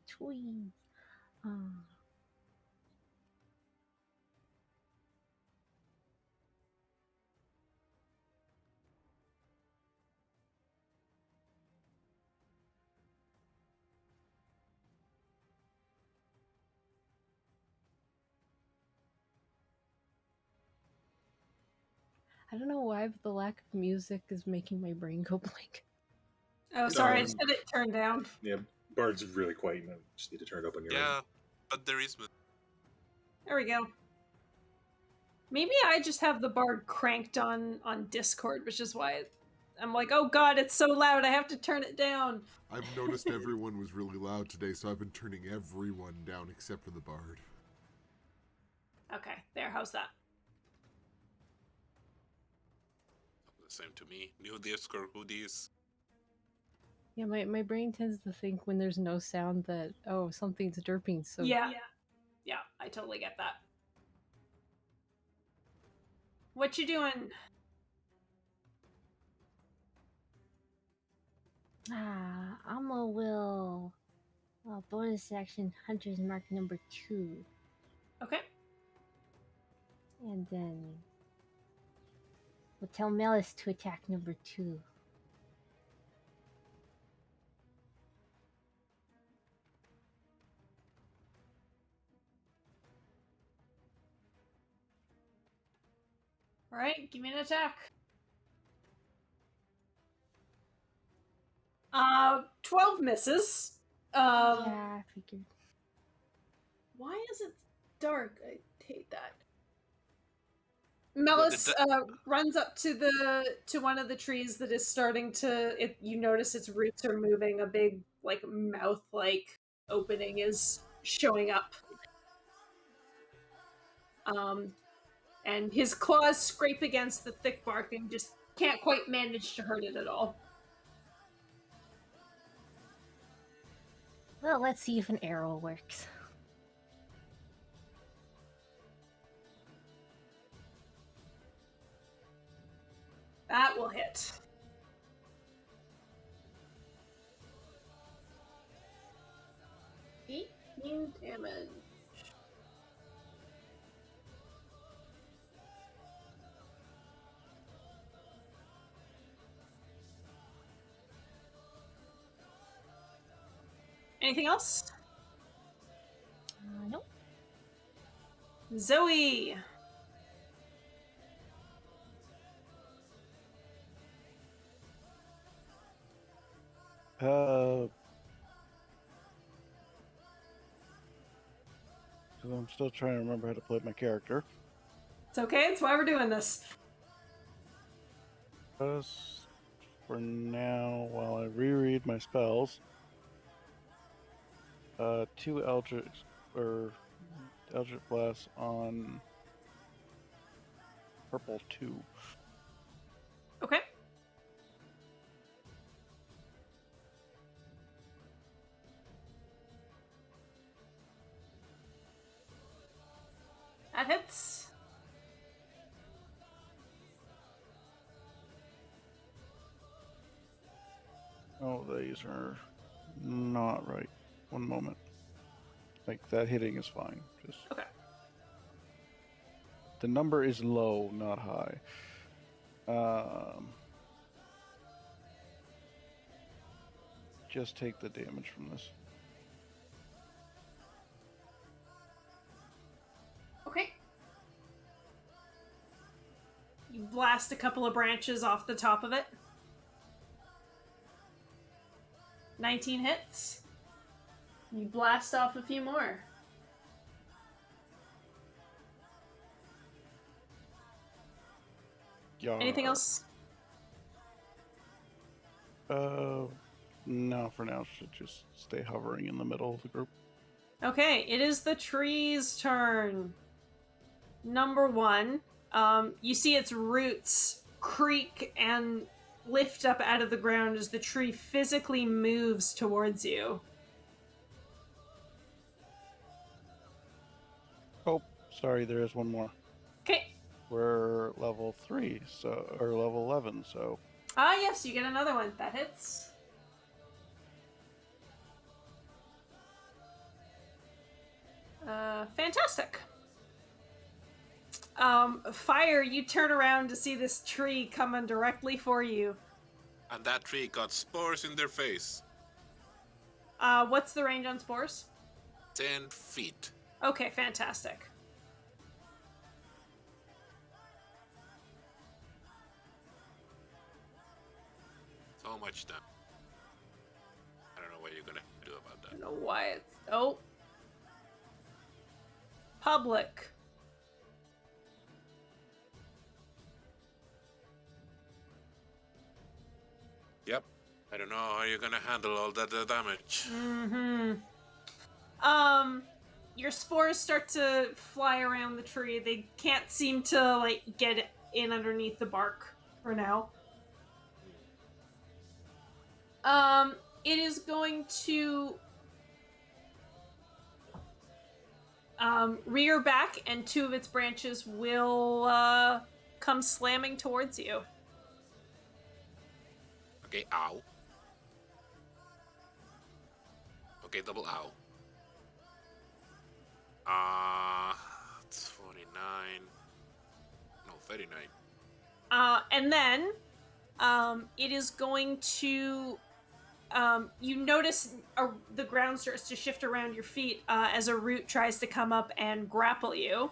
G: Tweez. I don't know why, but the lack of music is making my brain go blank.
A: Oh, sorry, I just had it turned down.
F: Yeah, Bard's really quiet. You just need to turn it up on your
C: Yeah,
F: end.
C: but there is.
A: There we go. Maybe I just have the bard cranked on Discord, which is why I'm like, oh god, it's so loud, I have to turn it down.
E: I've noticed everyone was really loud today, so I've been turning everyone down except for the bard.
A: Okay, there, how's that?
C: The same to me. New disc or hoodies.
G: Yeah, my brain tends to think when there's no sound that, oh, something's derping. So
A: Yeah, I totally get that. What you doing?
H: I'm a will. Bonus action, Hunter's Mark number 2.
A: Okay.
H: And then we'll tell Melis to attack number 2.
A: All right, give me an attack. 12 misses.
H: Yeah, I figured.
A: Why is it dark? I hate that. Melis runs up to one of the trees that is starting to. You notice its roots are moving. A big mouth opening is showing up. And his claws scrape against the thick bark and just can't quite manage to hurt it at all.
H: Well, let's see if an arrow works.
A: That will hit. Damage. Anything else?
H: Nope.
A: Zoe.
B: Because I'm still trying to remember how to play my character.
A: It's okay, it's why we're doing this.
B: Just for now, while I reread my spells, 2 Eldritch Blasts on purple 2.
A: Okay. That hits.
B: Oh, these are not right. One moment. Like, that hitting is fine. Just
A: Okay.
B: the number is low, not high. Just take the damage from this.
A: Okay. You blast a couple of branches off the top of it. 19 hits. You blast off a few more.
B: Yeah.
A: Anything else?
B: No, for now, should just stay hovering in the middle of the group.
A: Okay, it is the tree's turn. Number 1, you see its roots creak and lift up out of the ground as the tree physically moves towards you.
B: Oh, sorry, there is one more.
A: Okay.
B: We're level 3, or level 11, so...
A: Ah, yes, you get another one. That hits. Fantastic. Fire, you turn around to see this tree coming directly for you.
C: And that tree got spores in their face.
A: What's the range on spores?
C: 10 feet.
A: Okay, fantastic.
C: So much done. I don't know what you're gonna do about
A: I
C: that.
A: don't know why it's... Oh. Public.
C: Yep. I don't know how you're gonna handle all that damage.
A: Mm-hmm. Your spores start to fly around the tree. They can't seem to like get in underneath the bark for now. It is going to rear back, and two of its branches will come slamming towards you.
C: Okay, ow. Okay, double ow. It's 49. No, 39.
A: And then it is going to you notice the ground starts to shift around your feet as a root tries to come up and grapple you.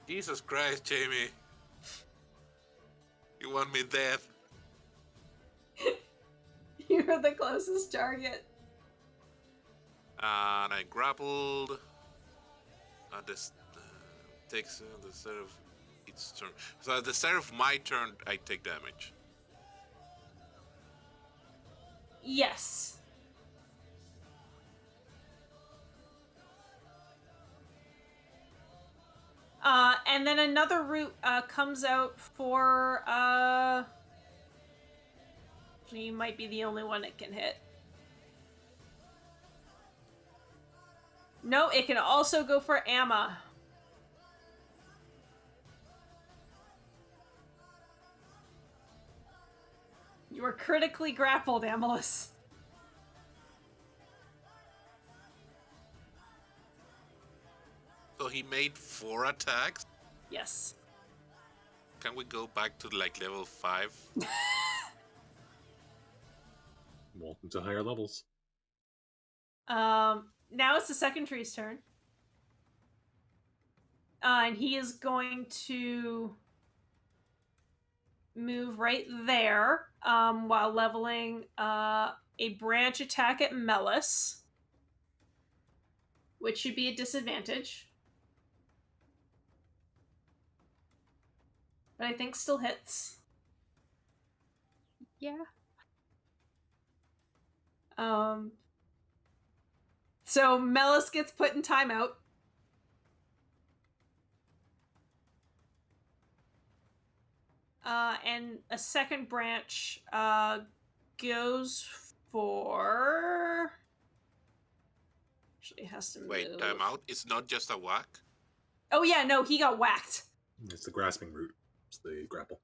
C: Jesus Christ, Jamie. You want me dead?
A: You're the closest target.
C: And I grappled. This takes the start of its turn. So at the start of my turn, I take damage.
A: Yes. And then another root comes out for you might be the only one it can hit. No, it can also go for Amma. You are critically grappled, Amalus.
C: So he made 4 attacks.
A: Yes.
C: Can we go back to like level 5?
F: Welcome to higher levels.
A: Now it's the second tree's turn. And he is going to move right there while leveling a branch attack at Melis, which should be a disadvantage. But I think still hits.
G: Yeah.
A: So Melis gets put in timeout. And a second branch goes for... Actually, has to move.
C: Wait, time out. It's not just a whack?
A: Oh yeah, no, he got whacked.
F: It's the grasping root. It's the grapple.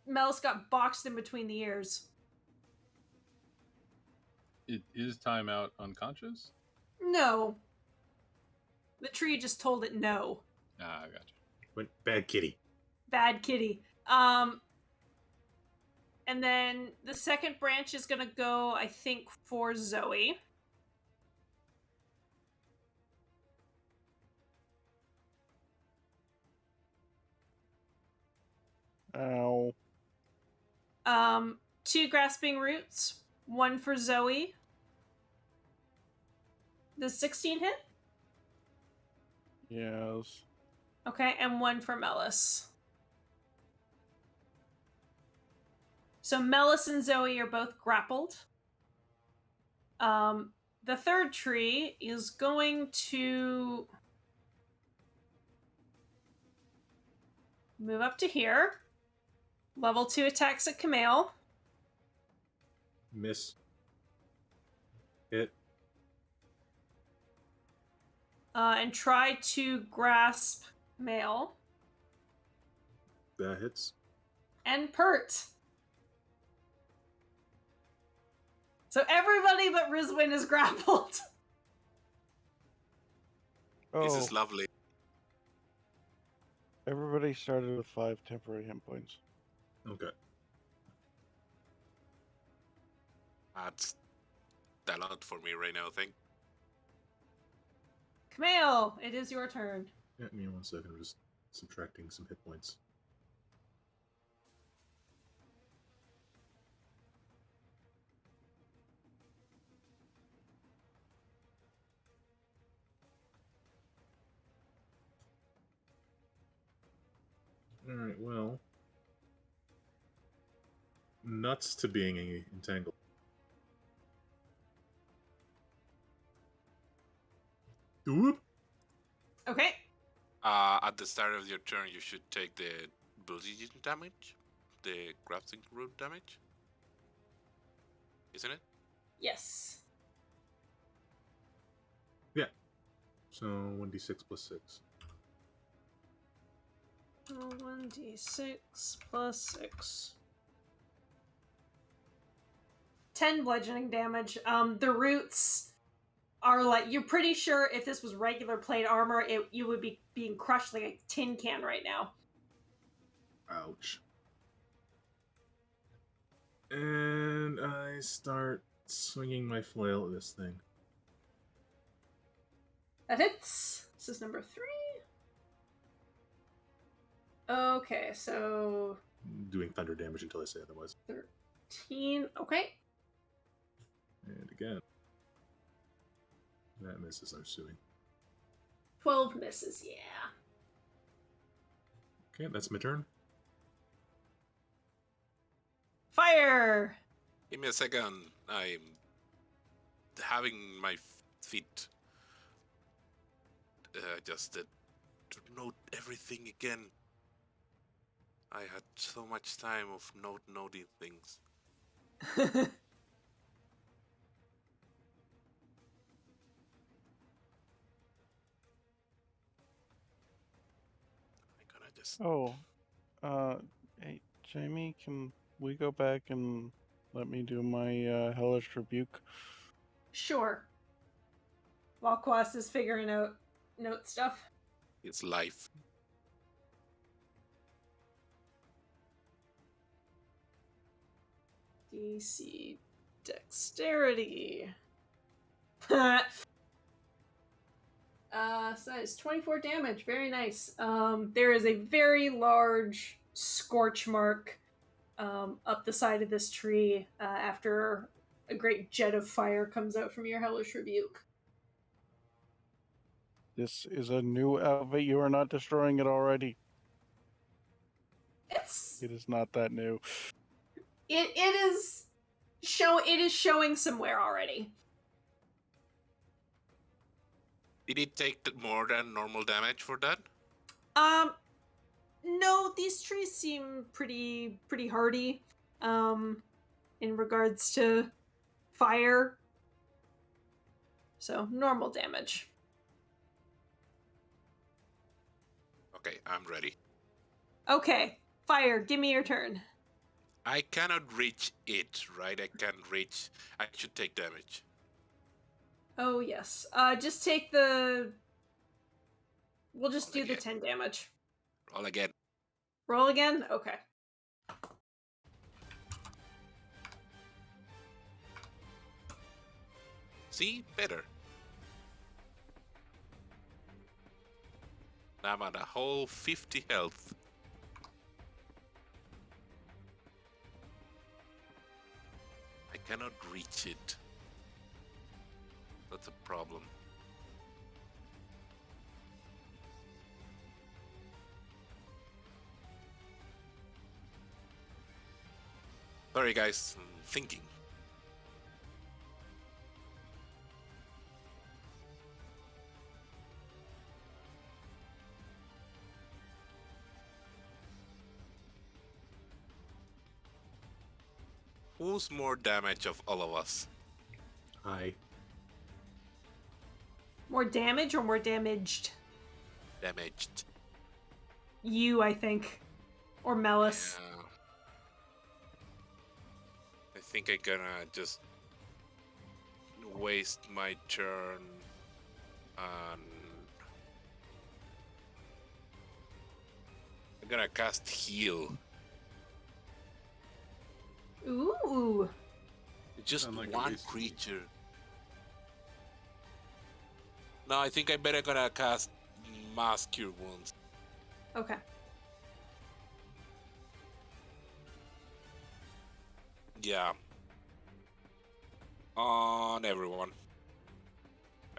A: Melis got boxed in between the ears.
D: It is timeout unconscious?
A: No. The tree just told it no.
D: Ah, I got you.
F: Went bad kitty.
A: Bad kitty. And then the second branch is gonna go, I think, for Zoe.
B: Ow.
A: 2 grasping roots, 1 for Zoe. Does 16 hit?
B: Yes.
A: Okay, and 1 for Melis. So Melis and Zoe are both grappled. The third tree is going to move up to here. Level 2 attacks at Kamale.
F: Miss. Hit.
A: And try to grasp Male.
F: That hits.
A: And Pert. So everybody but Rizwin is grappled.
C: This
B: Oh,
C: is lovely.
B: everybody started with 5 temporary hit points.
F: Okay.
C: That's a lot for me right now, I think.
A: Kamale, it is your turn.
F: Yeah, give me 1 second. I'm just subtracting some hit points. Alright, well. Nuts to being entangled. Whoop.
A: Okay.
C: At the start of your turn, you should take the bludgeoning damage, the grafting root damage. Isn't it?
A: Yes.
F: Yeah. So 1d6 plus 6.
A: 1d6 plus 6. 10 bludgeoning damage. The roots are like, you're pretty sure if this was regular plate armor, you would be being crushed like a tin can right now.
F: Ouch. And I start swinging my flail at this thing.
A: That hits. This is number 3. Okay, so
F: Doing thunder damage until I say otherwise.
A: 13. Okay.
F: And again. That misses, I'm assuming.
A: 12 misses, yeah.
F: Okay, that's my turn.
A: Fire!
C: Give me a second. I'm having my feet adjusted to note everything again. I had so much time of noting things. I'm gonna just.
B: Oh, hey, Jamie, can we go back and let me do my hellish rebuke?
A: Sure. While Quas is figuring out note stuff.
C: It's life.
A: DC Dexterity. So that is 24 damage. Very nice. There is a very large scorch mark up the side of this tree after a great jet of fire comes out from your hellish rebuke.
B: This is a new outfit. You are not destroying it already. It is not that new.
A: It is showing some wear already.
C: Did it take more than normal damage for that?
A: No, these trees seem pretty hardy. In regards to fire. So normal damage.
C: Okay, I'm ready.
A: Okay, fire, give me your turn.
C: I cannot reach it, right? I should take damage.
A: Oh, yes. Just take the... We'll just do the 10 damage.
C: Roll again.
A: Roll again? Okay.
C: See? Better. Now I'm at a whole 50 health. I cannot reach it. That's a problem. Sorry guys, I'm thinking. Who's more damage of all of us?
F: I.
A: More damage or more damaged?
C: Damaged.
A: You, I think. Or Melis.
C: Yeah. I think I'm gonna just waste my turn on... I'm gonna cast heal.
A: Ooh.
C: Just
F: Sound like a
C: one
F: waste.
C: creature. No, I think I better gonna cast Mass Cure Wounds.
A: Okay.
C: Yeah. On everyone.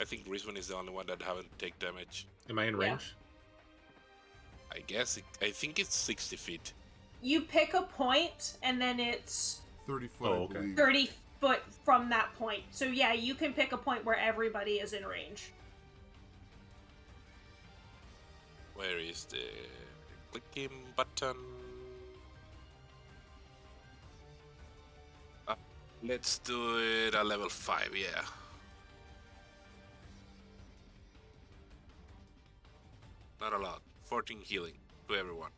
C: I think Rizwan is the only one that haven't take damage.
F: Am I in
A: Yeah.
F: range?
C: I guess I think it's 60 feet.
A: You pick a point, and then it's
E: 30 foot,
F: Oh,
E: I
F: okay.
E: believe.
A: 30 foot from that point. So yeah, you can pick a point where everybody is in range.
C: Where is the clicking button? Let's do it at level 5, yeah. Not a lot. 14 healing to everyone.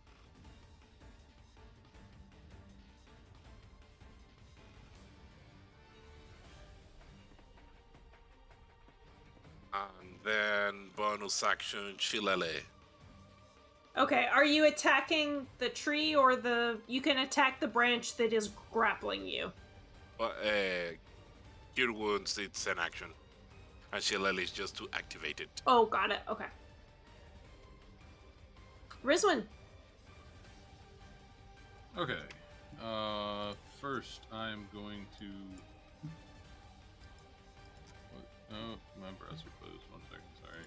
C: And then bonus action Shillelagh.
A: Okay, are you attacking the tree or the... You can attack the branch that is grappling you.
C: Cure Wounds, it's an action. And Shillelagh is just to activate it.
A: Oh, got it. Okay. Rizwin.
D: Okay. First, I'm going to. What? Oh, my browser closed. 1 second. Sorry.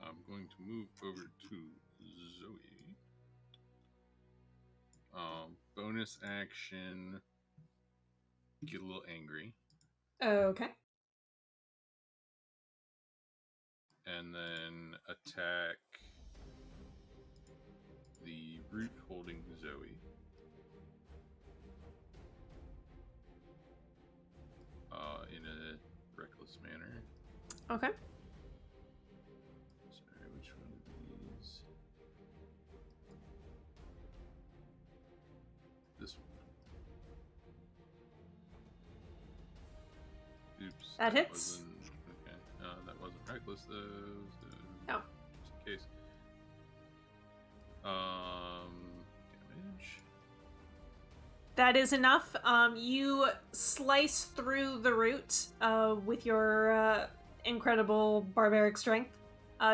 D: I'm going to move over to Zoe. Bonus action. Get a little angry.
A: Okay.
D: And then attack the root holding Zoe. In a reckless manner.
A: Okay.
D: Sorry, which one of these? This one. Oops.
A: That hits.
D: Wasn't, okay. That wasn't reckless though. So
A: No.
D: Just in case. Damage.
A: That is enough. You slice through the root with your incredible barbaric strength.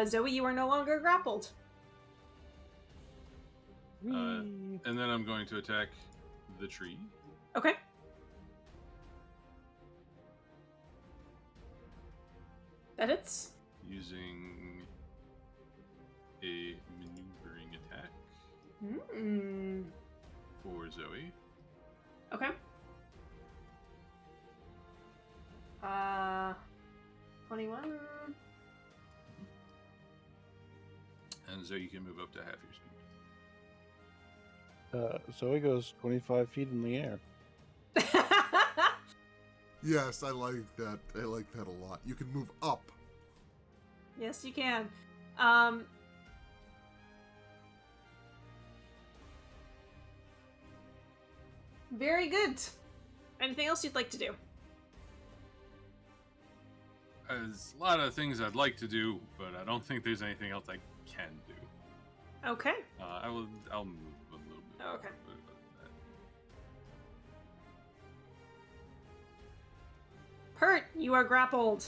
A: Zoe, you are no longer grappled.
D: And then I'm going to attack the tree.
A: Okay. That hits.
D: Using a maneuvering attack for Zoe.
A: Okay. 21.
D: And Zoe, you can move up to half your speed.
B: Zoe goes 25 feet in the air.
E: Yes, I like that. I like that a lot. You can move up.
A: Yes, you can. Very good. Anything else you'd like to do?
D: There's a lot of things I'd like to do, but I don't think there's anything else I can do.
A: Okay.
D: I'll move a little bit.
A: Okay. Pert, you are grappled.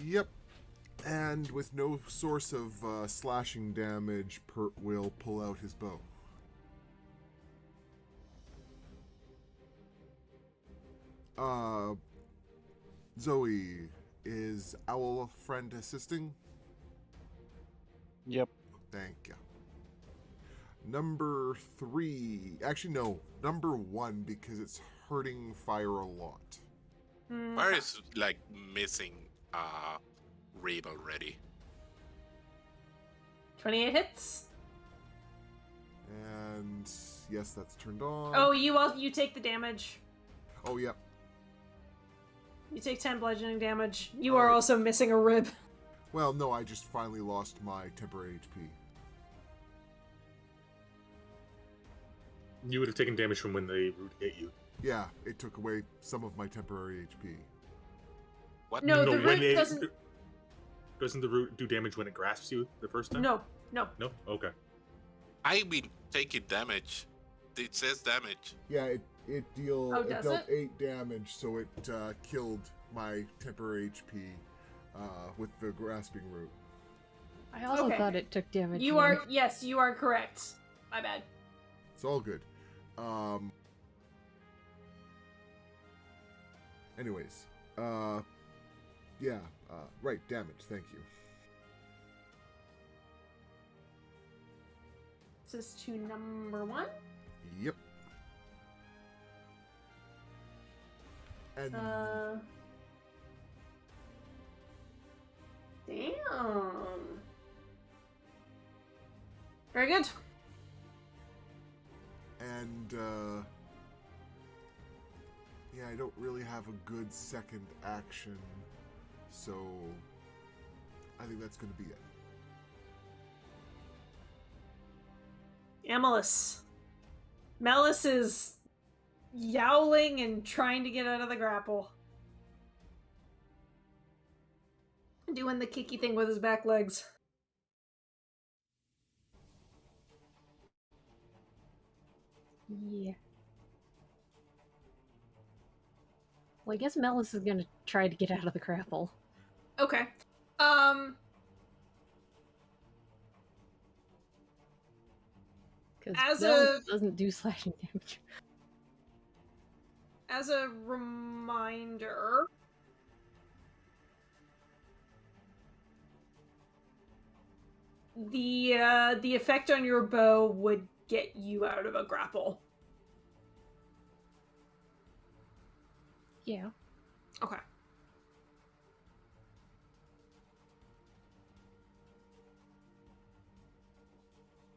E: Yep. And with no source of slashing damage, Pert will pull out his bow. Zoe, is Owl Friend assisting?
B: Yep.
E: Thank you. Number 3. Actually, no. Number 1, because it's hurting Fire a lot.
C: Fire is like missing Rib already.
A: 28 hits.
E: And yes, that's turned on.
A: Oh, you take the damage.
E: Oh, yep.
A: You take 10 bludgeoning damage. You are also missing a rib.
E: Well, no, I just finally lost my temporary HP.
F: You would have taken damage from when the root hit you.
E: Yeah, it took away some of my temporary HP.
C: What?
A: No, the
F: when
A: root doesn't...
F: Doesn't the root do damage when it grasps you the first time?
A: No.
F: No? Okay.
C: I've been taking damage. It says damage.
E: Yeah, it dealt
A: does it?
E: 8 damage, so it killed my temporary HP with the grasping root.
G: I also
A: Okay.
G: thought it took damage.
A: You are correct. My bad.
E: It's all good. Anyways, yeah, right, damage, thank you.
A: This is to number 1.
E: Yep. And
A: Damn. Very good.
E: and yeah, I don't really have a good second action, so I think that's going to be it.
A: Amalus. Mellis is yowling and trying to get out of the grapple. Doing the kicky thing with his back legs.
G: Yeah. Well, I guess Melis is gonna try to get out of the grapple.
A: Okay.
G: Because
A: As
G: Melis
A: a-
G: doesn't do slashing damage.
A: As a reminder, the effect on your bow would get you out of a grapple.
G: Yeah.
A: Okay.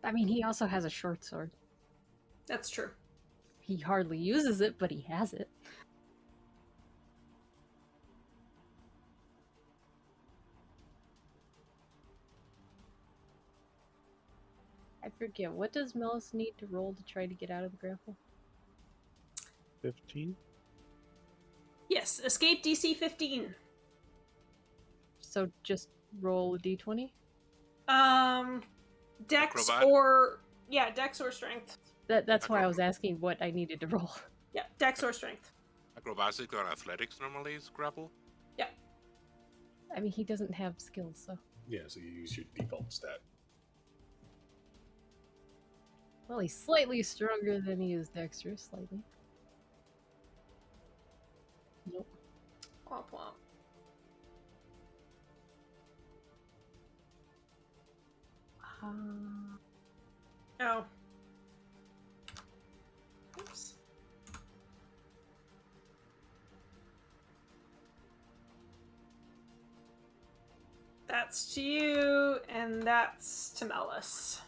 G: I mean, he also has a short sword.
A: That's true.
G: He hardly uses it, but he has it. I forget, what does Melis need to roll to try to get out of the grapple?
B: 15?
A: Yes, escape DC 15.
G: So just roll a d20?
A: Dex
C: Acrobat?
A: or... Yeah, Dex or Strength.
G: That's why I was asking what I needed to roll.
A: Yeah, Dex or Strength.
C: Acrobatics or athletics normally is grapple.
A: Yeah.
G: I mean, he doesn't have skills, so...
F: Yeah, so you use your default stat.
G: Well, he's slightly stronger than he is dexterous, slightly. Nope.
A: Womp womp. Oh. Oops. That's to you, and that's to Melis.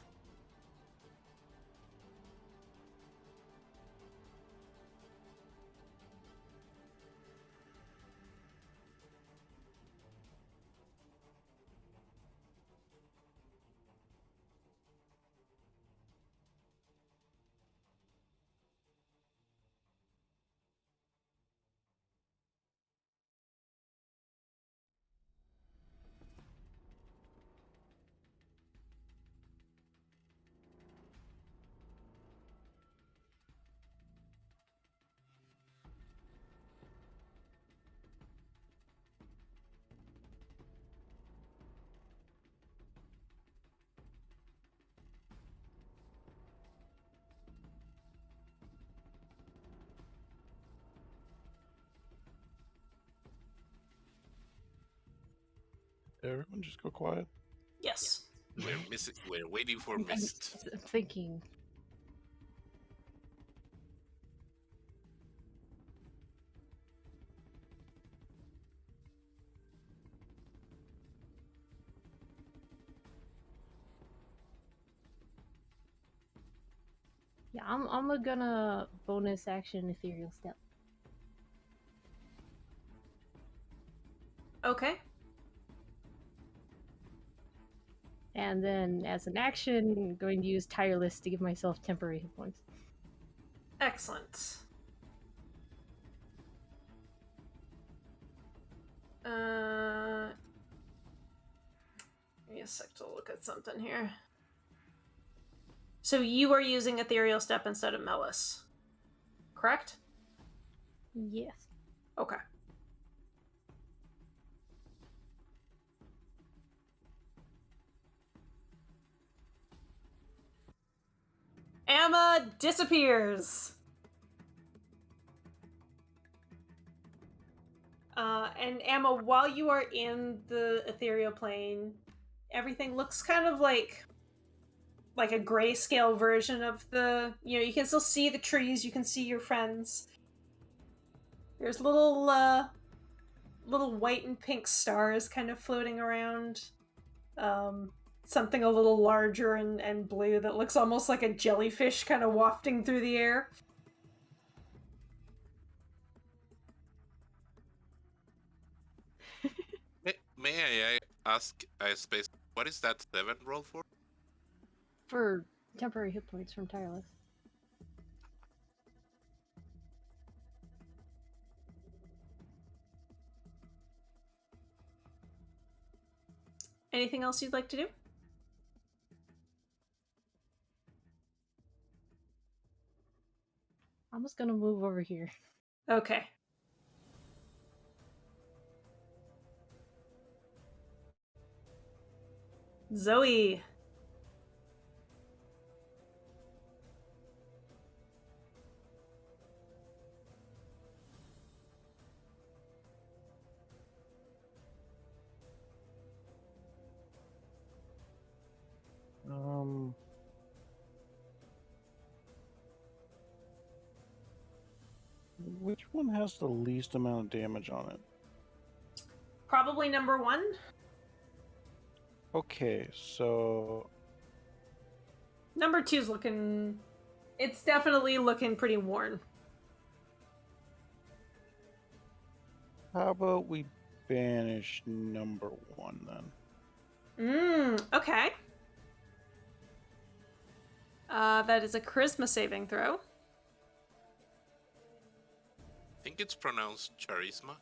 B: Everyone just go quiet.
A: Yes.
C: We're waiting for
G: I'm
C: Mist.
G: thinking... Yeah, I'm gonna bonus action Ethereal Step.
A: Okay.
G: And then, as an action, I'm going to use Tireless to give myself temporary hit points.
A: Excellent. Give me a sec to look at something here. So you are using Ethereal Step instead of Melis, correct?
G: Yes.
A: Okay. Amma disappears. And Amma, while you are in the ethereal plane, everything looks kind of like a grayscale version of the, you can still see the trees, you can see your friends. There's little white and pink stars kind of floating around. Something a little larger and blue that looks almost like a jellyfish kind of wafting through the air.
C: May I ask a space? What is that 7 roll for?
G: For temporary hit points from Tireless.
A: Anything else you'd like to do?
G: I'm just gonna move over here.
A: Okay. Zoe.
B: Which one has the least amount of damage on it?
A: Probably number 1.
B: Okay, so
A: Number 2's looking... It's definitely looking pretty worn.
B: how about we banish number 1 then?
A: Okay. That is a charisma saving throw.
C: I think it's pronounced charisma.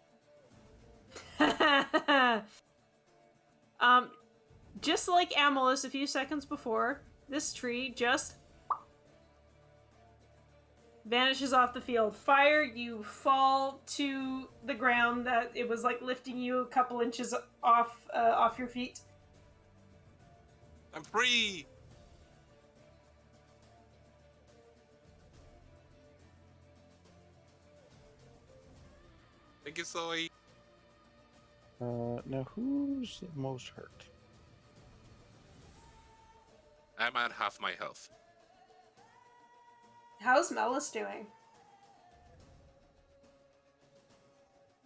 A: Just like Amalus a few seconds before, this tree just vanishes off the field. Fire, you fall to the ground that it was like lifting you a couple inches off your feet.
C: I'm free! Thank you, Zoe.
B: Now who's the most hurt?
C: I'm at half my health.
A: How's Melis doing?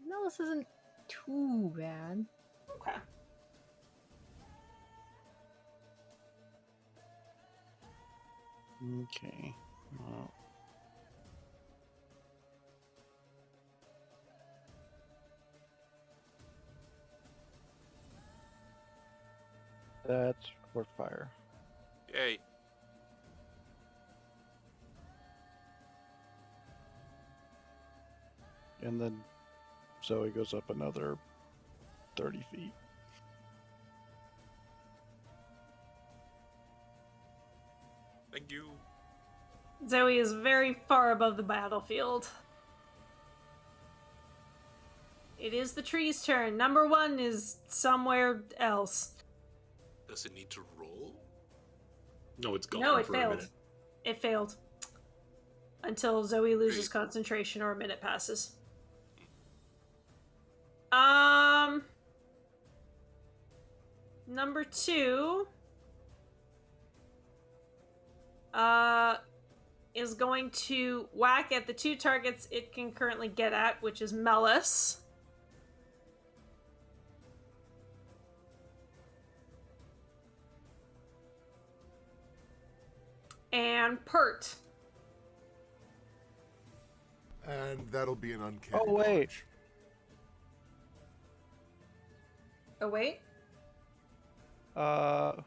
G: No, this isn't too bad.
A: Okay.
B: Okay. Well, that's for fire.
C: Yay.
B: And then Zoe goes up another 30 feet.
C: Thank you.
A: Zoe is very far above the battlefield. It is the tree's turn. Number 1 is somewhere else.
C: Does it need to roll?
F: No, it's gone
A: No, it
F: for a
A: failed.
F: minute.
A: It failed. Until Zoe loses
C: Great.
A: concentration or a minute passes. Number 2 is going to whack at the 2 targets it can currently get at, which is Melis. And Pert.
E: And that'll be an uncanny
B: Oh, wait.
E: dodge.
A: Oh, wait.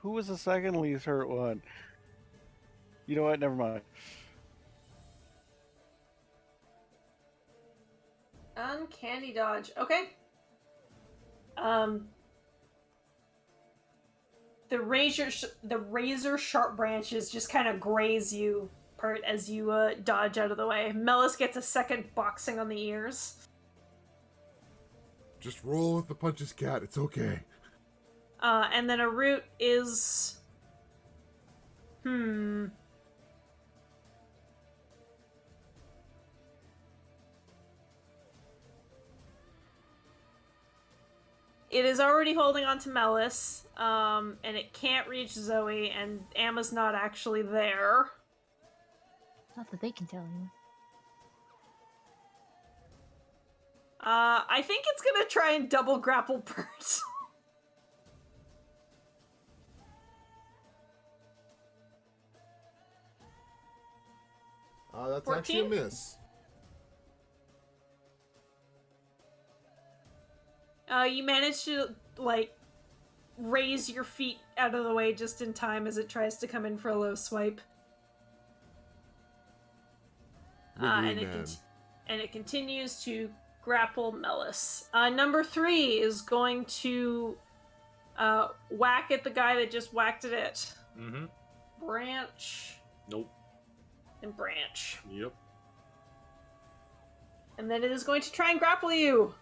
B: Who was the second least hurt one? You know what? Never mind.
A: Uncanny dodge. Okay. The razor sharp branches just kind of graze you, Pert, as you dodge out of the way. Melis gets a second boxing on the ears.
E: Just roll with the punches, cat. It's okay.
A: And then a root is... it is already holding on to Melis, and it can't reach Zoe, and Emma's not actually there.
H: Not that they can tell anyone.
A: I think it's gonna try and double grapple Bert.
E: That's
A: 14?
E: actually a miss.
A: You manage to, like, raise your feet out of the way just in time as it tries to come in for a low swipe.
E: Wiggly man.
A: And it continues to grapple Melis. Number 3 is going to whack at the guy that just whacked at it.
F: Mm-hmm.
A: Branch.
F: Nope.
A: And branch.
F: Yep.
A: And then it is going to try and grapple you.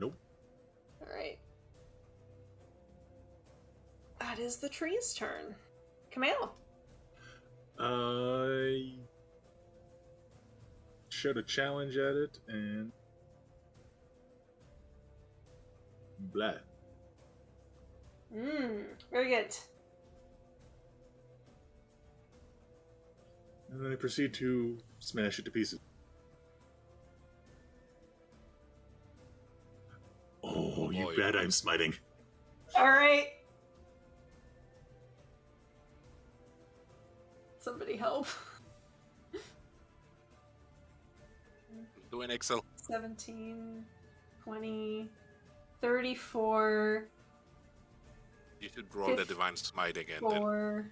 F: Nope.
A: Alright. That is the tree's turn. Camille.
F: I shout a challenge at it and blah.
A: Very good.
F: And then I proceed to smash it to pieces. Oh, you
C: boy.
F: bet I'm smiting.
A: Alright. Somebody help.
C: Do an Excel.
A: 17, 20, 34,
C: You should roll the Divine Smite again. Then.
A: 4.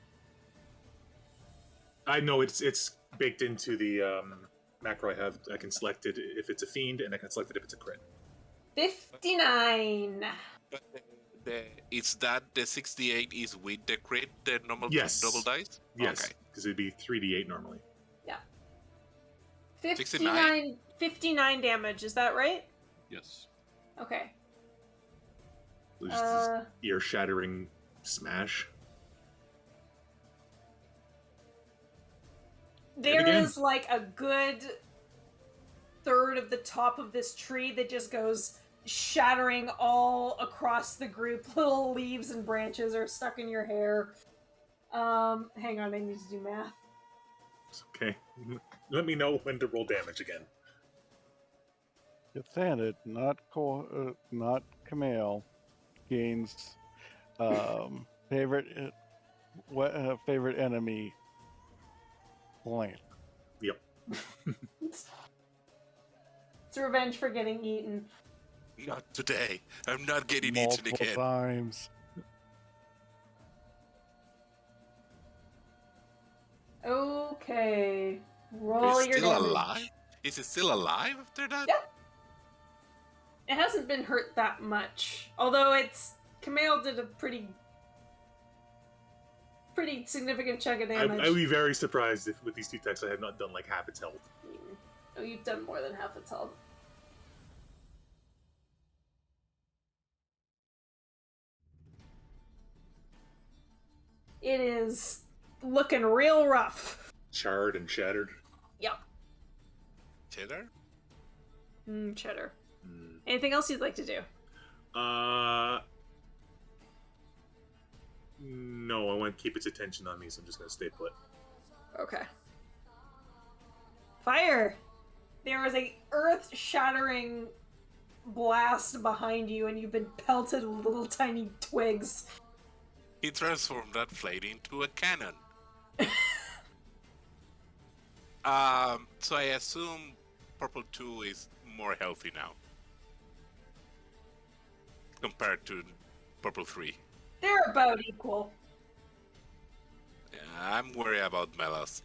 F: I know it's baked into the macro I have. I can select it if it's a fiend, and I can select it if it's a crit.
A: 59.
C: But is that the 68 is with the crit, the normal
F: Yes.
C: double dice?
F: Yes,
C: Okay.
F: because it'd be 3d8 normally.
A: Yeah.
C: 69?
A: 59 damage, is that right?
D: Yes.
A: Okay.
F: So just this ear-shattering smash.
A: There
F: again.
A: is like a good third of the top of this tree that just goes shattering all across the group. Little leaves and branches are stuck in your hair. Hang on, I need to do math.
F: It's okay. Let me know when to roll damage again.
B: Yathanid, not Camille, gains favorite enemy blank.
F: Yep.
A: It's revenge for getting eaten.
C: Not today. I'm not getting eaten
B: Multiple
C: again.
B: times.
A: Okay. Roll
C: Is it
A: your
C: still
A: damage.
C: alive? Is it still alive after that?
A: Yep. It hasn't been hurt that much. Although Camille did a pretty significant chunk of damage.
F: I would be very surprised if with these two attacks I had not done like half its health.
A: Oh, you've done more than half its health. It is looking real rough.
F: Charred and shattered.
A: Yep.
C: Cheddar?
A: Cheddar. Anything else you'd like to do?
F: No, I want to keep its attention on me, so I'm just going to stay put.
A: Okay. Fire! There was a earth-shattering blast behind you, and you've been pelted with little tiny twigs.
C: He transformed that flame into a cannon. So I assume Purple 2 is more healthy now. Compared to Purple 3.
A: They're about equal.
C: Yeah, I'm worried about Melos.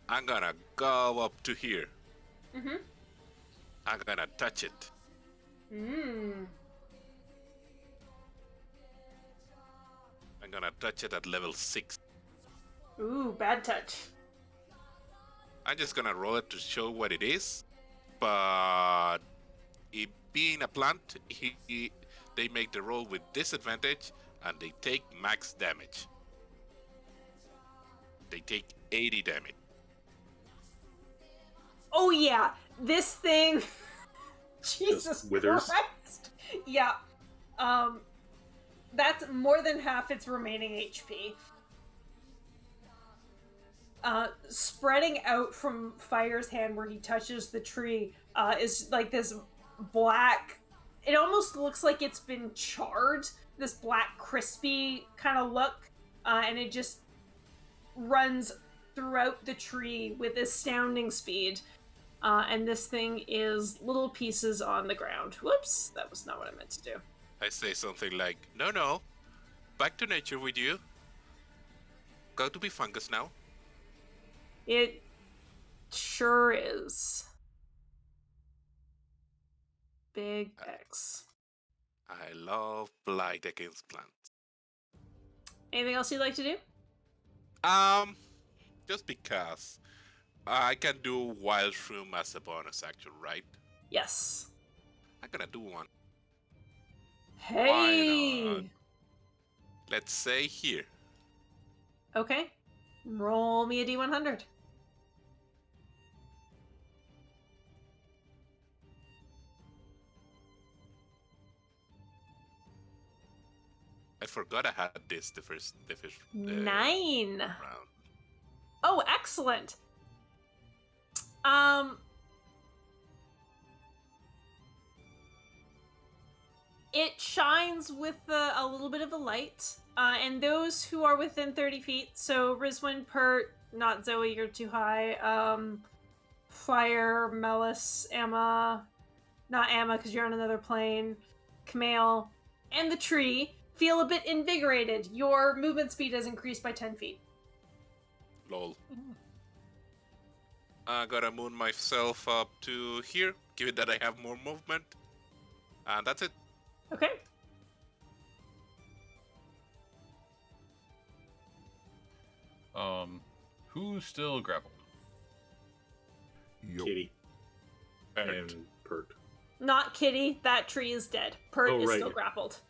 C: I'm gonna go up to here.
A: Mm-hmm.
C: I'm gonna touch it.
A: Mm.
C: I'm gonna touch it at level 6.
A: Ooh, bad touch.
C: I'm just gonna roll it to show what it is. But it being a plant, they make the roll with disadvantage and they take max damage. They take 80 damage.
A: Oh yeah, this thing Jesus
F: withers?
A: Christ. Yeah. That's more than half its remaining HP. Spreading out from Fire's hand where he touches the tree is like this black. It almost looks like it's been charred. This black, crispy kind of look, and it just runs throughout the tree with astounding speed. And this thing is little pieces on the ground. Whoops, that was not what I meant to do.
C: I say something like, no, back to nature with you. Got to be fungus now.
A: It sure is. Big X.
C: I love blight against plants.
A: Anything else you'd like to do?
C: Just because I can do wild shroom as a bonus action, right?
A: Yes.
C: I'm gonna do one.
A: Hey!
C: Why not? Let's say here.
A: Okay. Roll me a D100.
C: I forgot I had this the first
A: 9.
C: round.
A: Oh, excellent. It shines with a little bit of a light, and those who are within 30 feet, so Rizwin, Pert, not Zoe, you're too high, Fire, Melis, Emma, not Emma because you're on another plane, Kamale, and the tree feel a bit invigorated. Your movement speed has increased by 10 feet.
C: Lol. I gotta move myself up to here, given that I have more movement. And that's it.
A: Okay.
D: Who's still grappled?
E: Yup.
F: Kitty
C: Pert.
F: and Pert.
A: Not Kitty, that tree is dead. Pert
F: Oh,
A: is
F: right.
A: still grappled.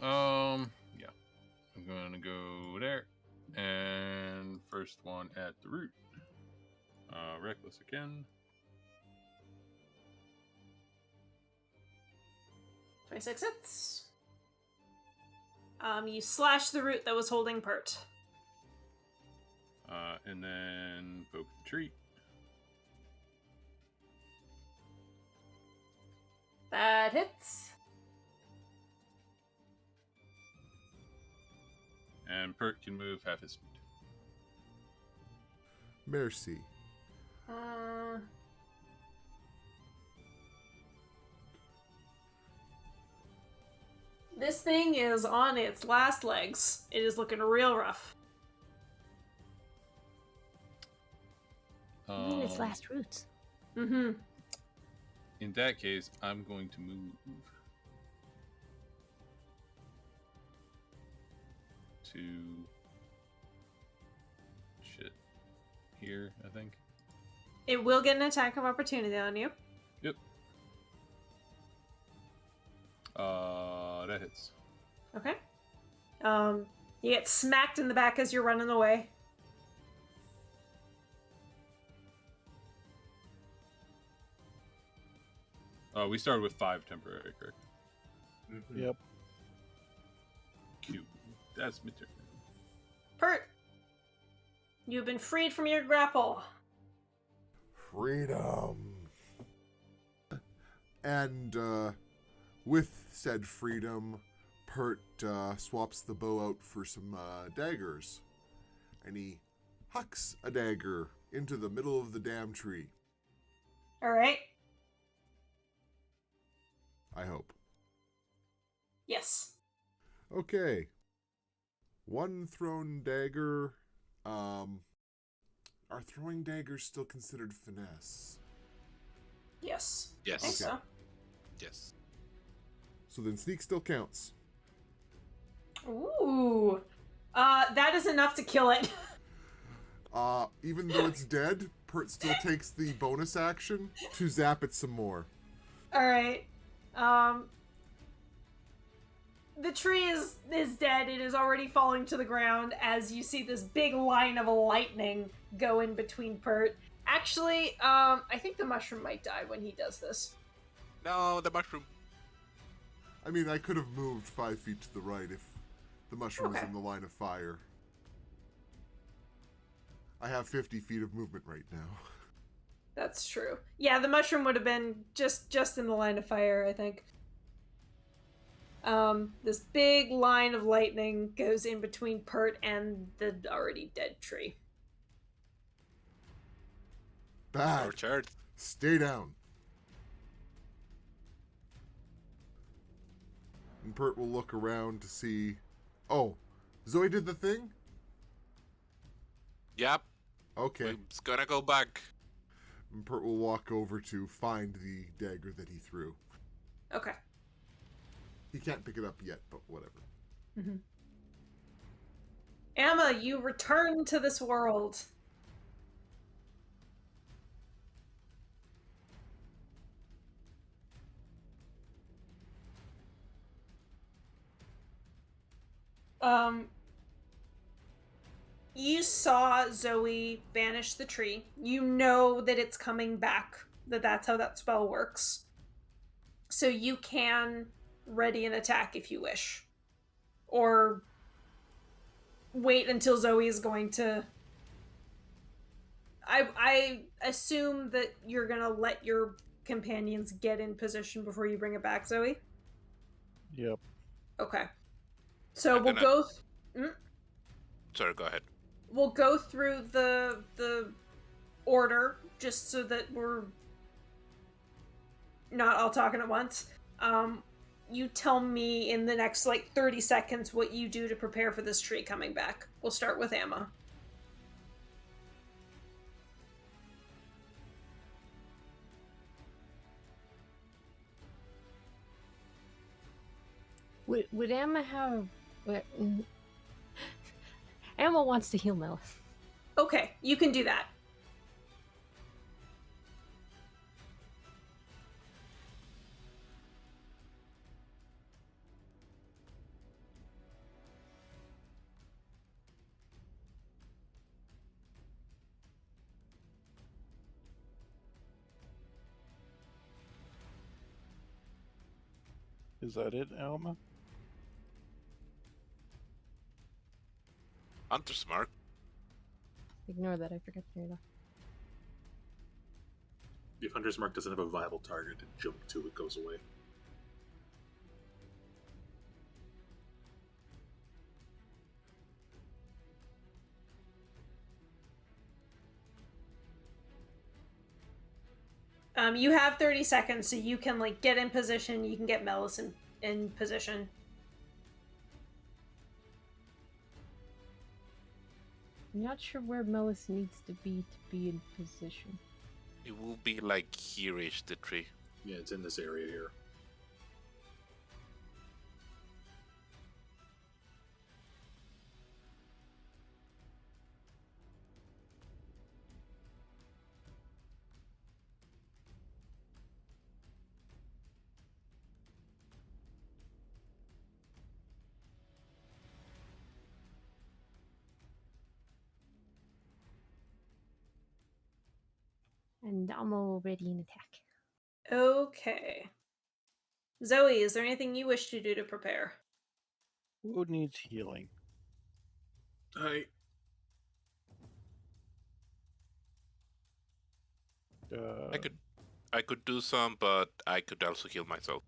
D: Yeah. I'm gonna go there. And first one at the root. Reckless again.
A: 26 hits. You slash the root that was holding Pert.
D: And then poke the tree.
A: That hits.
D: And Pert can move half his speed.
E: Mercy.
A: This thing is on its last legs. It is looking real rough.
H: I mean, its last roots.
A: Mm-hmm.
D: In that case, I'm going to move to here, I think.
A: It will get an attack of opportunity on you.
D: Yep. That hits.
A: Okay. You get smacked in the back as you're running away.
D: We started with 5 temporary, correct?
F: Mm-hmm.
B: Yep.
D: Cute. That's my turn.
A: Pert, you've been freed from your grapple.
E: Freedom. And with said freedom, Pert swaps the bow out for some daggers. And he hucks a dagger into the middle of the damn tree.
A: All right.
E: I hope.
A: Yes.
E: Okay. One thrown dagger. Are throwing daggers still considered finesse?
A: Yes.
C: Yes.
A: I think so.
C: Yes.
E: So then sneak still counts.
A: Ooh. That is enough to kill it.
E: Even though it's dead, Pert still takes the bonus action to zap it some more.
A: All right. The tree is dead. It is already falling to the ground as you see this big line of lightning go in between Pert Actually, I think the mushroom might die when he does this.
C: No, the mushroom.
E: I mean, I could have moved 5 feet to the right if the mushroom was
A: Okay.
E: in the line of fire. I have 50 feet of movement right now.
A: That's true. Yeah, the mushroom would have been just in the line of fire, I think. This big line of lightning goes in between Pert and the already dead tree.
E: Bad.
C: Or chart.
E: Stay down. And Pert will look around to see... Oh, Zoe did the thing?
C: Yep.
E: Okay.
C: It's gonna go back.
E: And Pert will walk over to find the dagger that he threw.
A: Okay.
E: He can't pick it up yet, but whatever.
A: Mm-hmm. Emma, you return to this world. You saw Zoe banish the tree. You know that it's coming back, that's how that spell works. So you can ready an attack if you wish. Or wait until Zoe is going to... I assume that you're gonna let your companions get in position before you bring it back, Zoe?
B: Yep.
A: Okay. So
C: I'm
A: we'll
C: gonna-
A: go...
C: Sorry, go ahead.
A: We'll go through the order just so that we're not all talking at once. You tell me in the next 30 seconds what you do to prepare for this tree coming back. We'll start with Emma.
G: Would Emma have... Emma wants to heal Melis.
A: Okay, you can do that.
B: Is that it, Alma?
C: Hunter's mark.
G: Ignore that, I forgot to turn it off.
F: If Hunter's Mark doesn't have a viable target to jump to, it goes away.
A: You have 30 seconds, so you can get in position. You can get Melis in position.
G: I'm not sure where Melis needs to be in position.
C: It will be here-ish, the tree.
F: Yeah, it's in this area here.
G: And I'm already in attack.
A: Okay. Zoe, is there anything you wish to do to prepare?
B: Who needs healing?
F: I
C: I could do some, but I could also heal myself.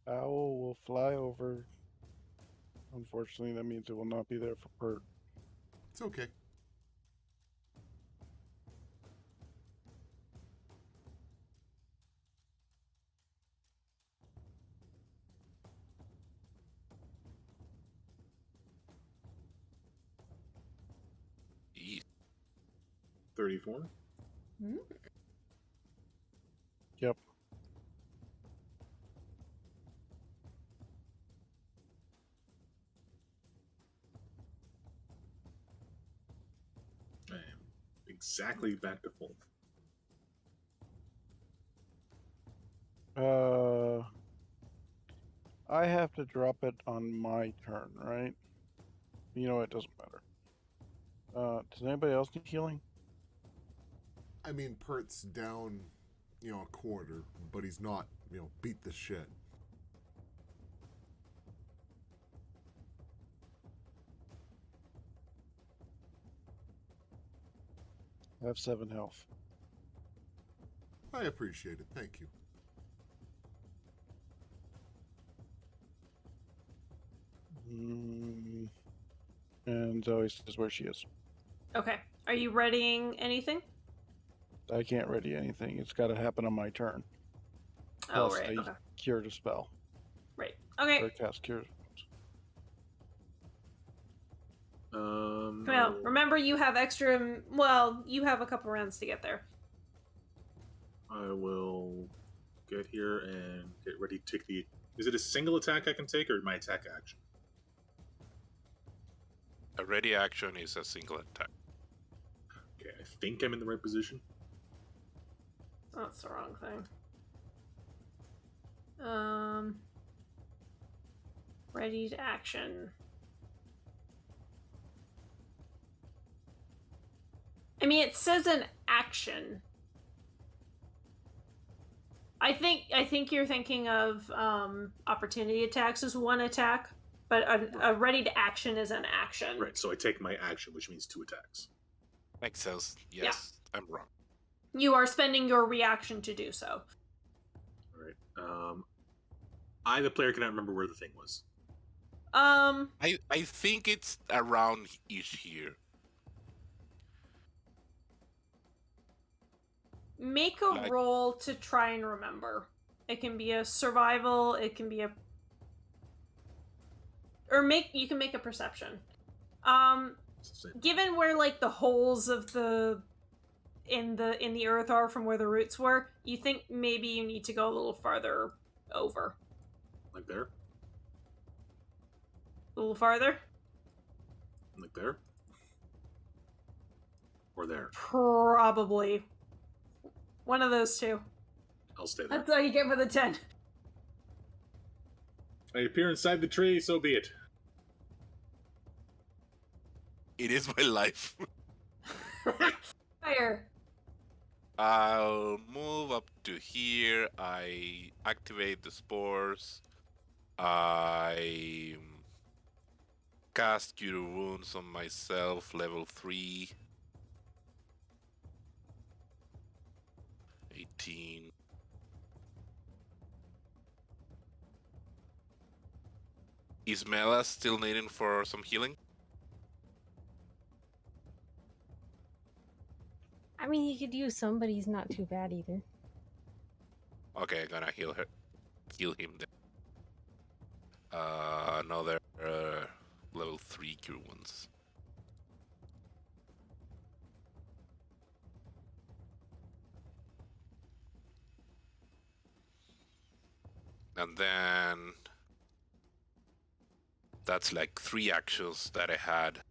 B: Owl will fly over. Unfortunately, that means it will not be there for Pert.
E: It's okay.
C: Eee.
F: 34.
B: Yep.
F: I am exactly back to full.
B: I have to drop it on my turn, right? You know, it doesn't matter. Does anybody else need healing?
E: I mean, Pert's down, a quarter, but he's not, beat the shit.
B: I have 7 health.
E: I appreciate it. Thank you.
B: And Zoe says where she is.
A: Okay. Are you readying anything?
B: I can't ready anything. It's got to happen on my turn.
A: Oh,
B: Plus,
A: right.
B: I
A: Okay.
B: cured a spell.
A: Right. Okay.
B: Or cast cure.
A: Well, remember you have extra. Well, you have a couple rounds to get there.
F: I will get here and get ready to take the. Is it a single attack I can take, or my attack action?
C: A ready action is a single attack.
F: Okay, I think I'm in the right position.
A: That's the wrong thing. Ready to action. I mean, it says an action. I think you're thinking of opportunity attacks as one attack, but a ready to action is an action.
F: Right, so I take my action, which means 2 attacks.
C: Makes sense. Yes, yeah. I'm wrong.
A: You are spending your reaction to do so.
F: All right. I, the player, cannot remember where the thing was.
C: I think it's around ish here.
A: Make a roll to try and remember. It can be a survival, it can be you can make a perception. Given where like the holes of the in the earth are from where the roots were, you think maybe you need to go a little farther over.
F: Like there?
A: A little farther?
F: Like there? Or there?
A: Probably. One of those two.
F: I'll stay there.
A: That's all you get for the 10.
F: I appear inside the tree, so be it.
C: It is my life.
A: Fire.
C: I'll move up to here. I activate the spores. I cast Cure Wounds on myself, level 3. 18. Is Mela still needing for some healing?
G: I mean, you could use some, but he's not too bad either.
C: Okay, I'm gonna heal him then. Another level 3 Cure Wounds. And then that's like 3 actions that I had.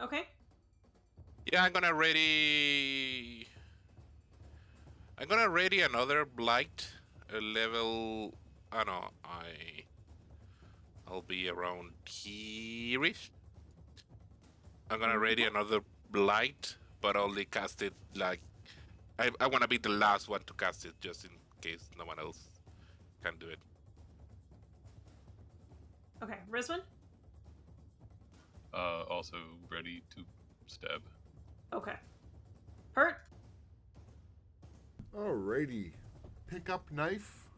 A: Okay.
C: Yeah, I'm gonna ready another blight level. I know I'll be around here-ish. I'm gonna ready another blight, but only cast it like I wanna be the last one to cast it, just in case no one else can do it.
A: Okay, Rizwan?
D: Also ready to stab.
A: Okay. Hurt?
E: Alrighty. Pick up knife.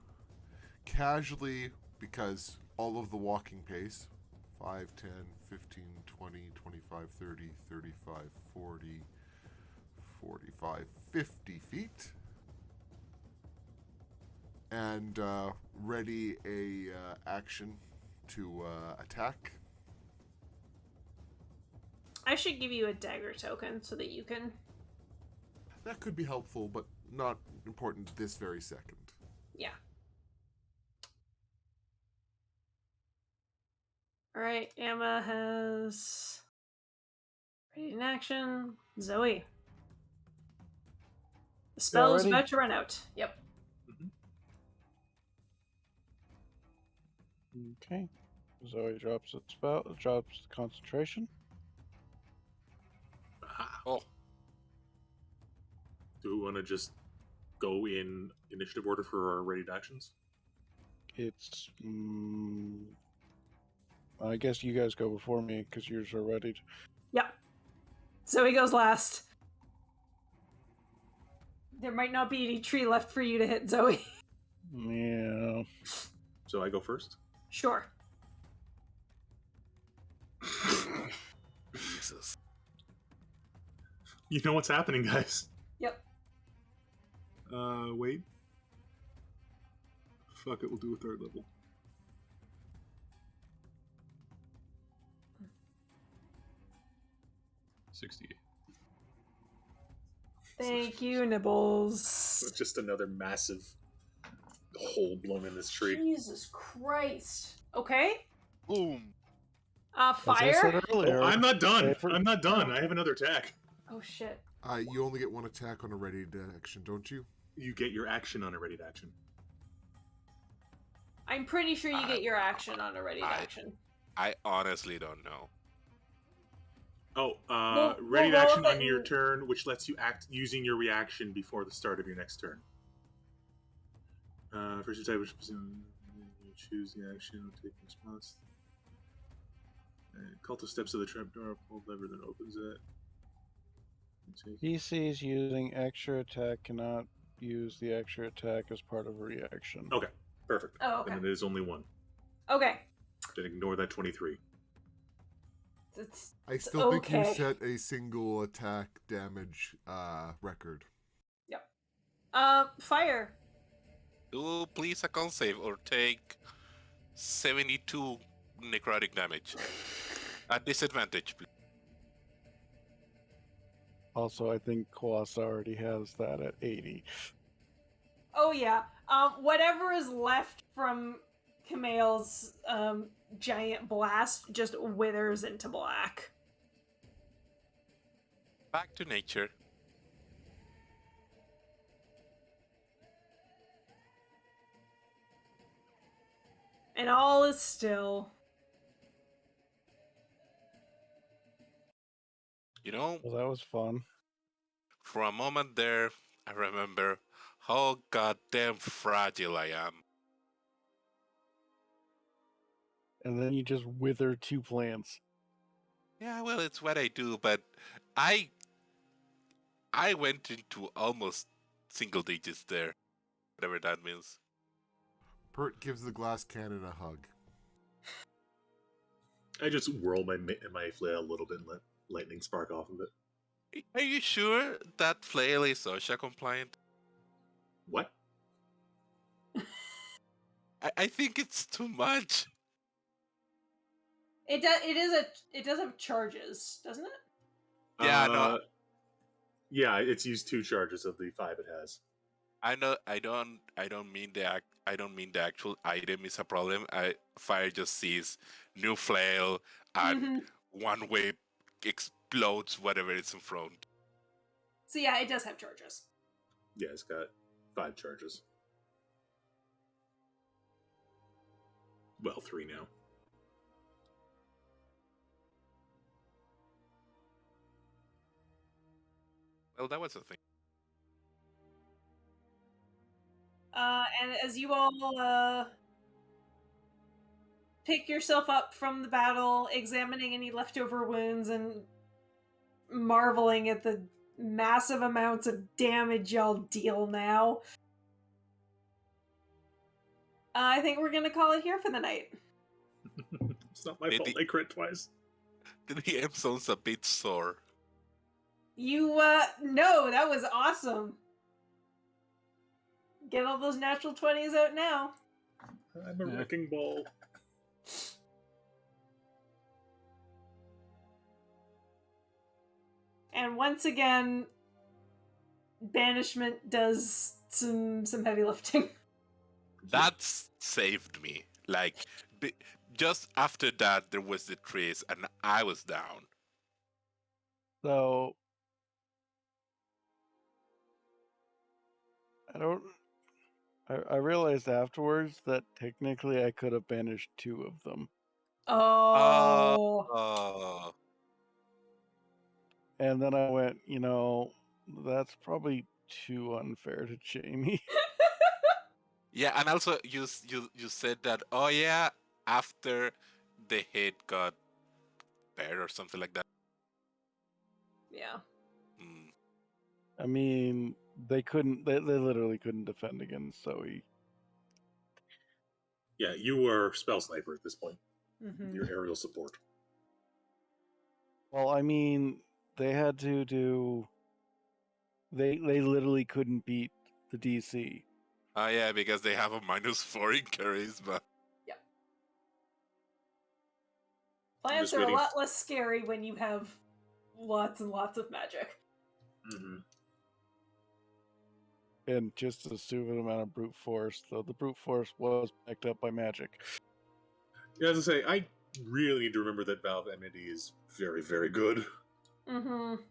E: Casually, because all of the walking pace. 5, 10, 15, 20, 25, 30, 35, 40, 45, 50 feet. And ready a action to attack.
A: I should give you a dagger token so that you can...
E: That could be helpful, but not important this very second.
A: Yeah. Alright, Emma has... ready in action. Zoe. The spell is
B: ready?
A: about to run out. Yep.
B: Okay. Zoe drops the spell, drops the concentration.
F: Ah.
C: Oh,
F: Do we want to just go in initiative order for our ready actions?
B: It's. I guess you guys go before me because yours are ready.
A: Yep. So he goes last. There might not be any tree left for you to hit, Zoe.
B: Yeah.
F: So I go first.
A: Sure.
C: Jesus.
F: You know what's happening, guys.
A: Yep.
F: Wait. Fuck it, we'll do a third level.
D: $68.
A: Thank you, Nibbles.
F: Just another massive hole blown in this tree.
A: Jesus Christ. Okay.
C: Boom.
B: As I said
A: Fire?
B: earlier,
F: I'm not done.
B: every-
F: I'm not done. I have another attack.
A: Oh shit.
E: You only get one attack on a ready action, don't you?
F: You get your action on a ready action.
A: I'm pretty sure you get your action on a ready action.
C: I honestly don't know.
F: Oh,
A: Well,
F: ready
A: well,
F: action
A: well,
F: on your turn, which lets you act using your reaction before the start of your next turn. First you type which you choose the action, take response. Call the steps of the trapdoor, pull lever that opens it.
B: DCs using extra attack cannot use the extra attack as part of a reaction.
F: Okay, perfect.
A: Oh, okay.
F: And it is only one.
A: Okay.
F: Then ignore that 23.
E: I still think you
A: okay.
E: set a single attack damage record.
A: Yep. Fire.
C: Do please a con save or take 72 necrotic damage. At disadvantage, please.
B: Also, I think Kwasa already has that at 80.
A: Oh yeah. Whatever is left from Kamel's giant blast just withers into black.
C: Back to nature.
A: And all is still.
C: You know,
B: Well, that was fun.
C: for a moment there, I remember how goddamn fragile I am.
B: And then you just wither 2 plants.
C: Yeah, well, it's what I do, but I went into almost single digits there, whatever that means.
E: Pert gives the glass cannon a hug.
F: I just whirl my flail a little bit and let lightning spark off of it.
C: Are you sure that flail is OSHA compliant?
F: What?
C: I think it's too much.
A: It does have charges, doesn't it?
C: Yeah, no.
F: Yeah, it's used 2 charges of the 5 it has.
C: I know. I don't mean the actual item is a problem. Fire just sees new flail and one wave explodes whatever is in front.
A: So yeah, it does have charges.
F: Yeah, it's got 5 charges. Well, 3 now.
C: Well, that was a thing.
A: And as you all pick yourself up from the battle, examining any leftover wounds and marveling at the massive amounts of damage y'all deal now, I think we're gonna call it here for the night.
F: It's not my fault I crit twice.
C: The DM sounds a bit sore.
A: No, that was awesome. Get all those natural 20s out now.
F: I'm a wrecking ball.
A: And once again, banishment does some heavy lifting.
C: That's saved me. Like, just after that, there was the trees, and I was down.
B: So I realized afterwards that technically I could have banished 2 of them.
A: Oh.
C: Oh.
B: And then I went, that's probably too unfair to Jamie.
C: Yeah, and also you said that. Oh yeah, after the hit got paired or something like that.
A: Yeah.
C: Hmm.
B: I mean, they literally couldn't defend against Zoe.
F: Yeah, you were spell sniper at this point.
A: Mm-hmm.
F: Your aerial support.
B: Well, I mean, they had to do. They literally couldn't beat the DC.
C: Oh yeah, because they have a -4 in charisma.
A: Plants
F: just
A: are a
F: waiting
A: lot less scary when you have lots and lots of magic.
F: Mm-hmm.
B: And just a stupid amount of brute force, though the brute force was backed up by magic.
F: Yeah, as I say, I really need to remember that Valve Enmity is very, very good.
A: Mm-hmm.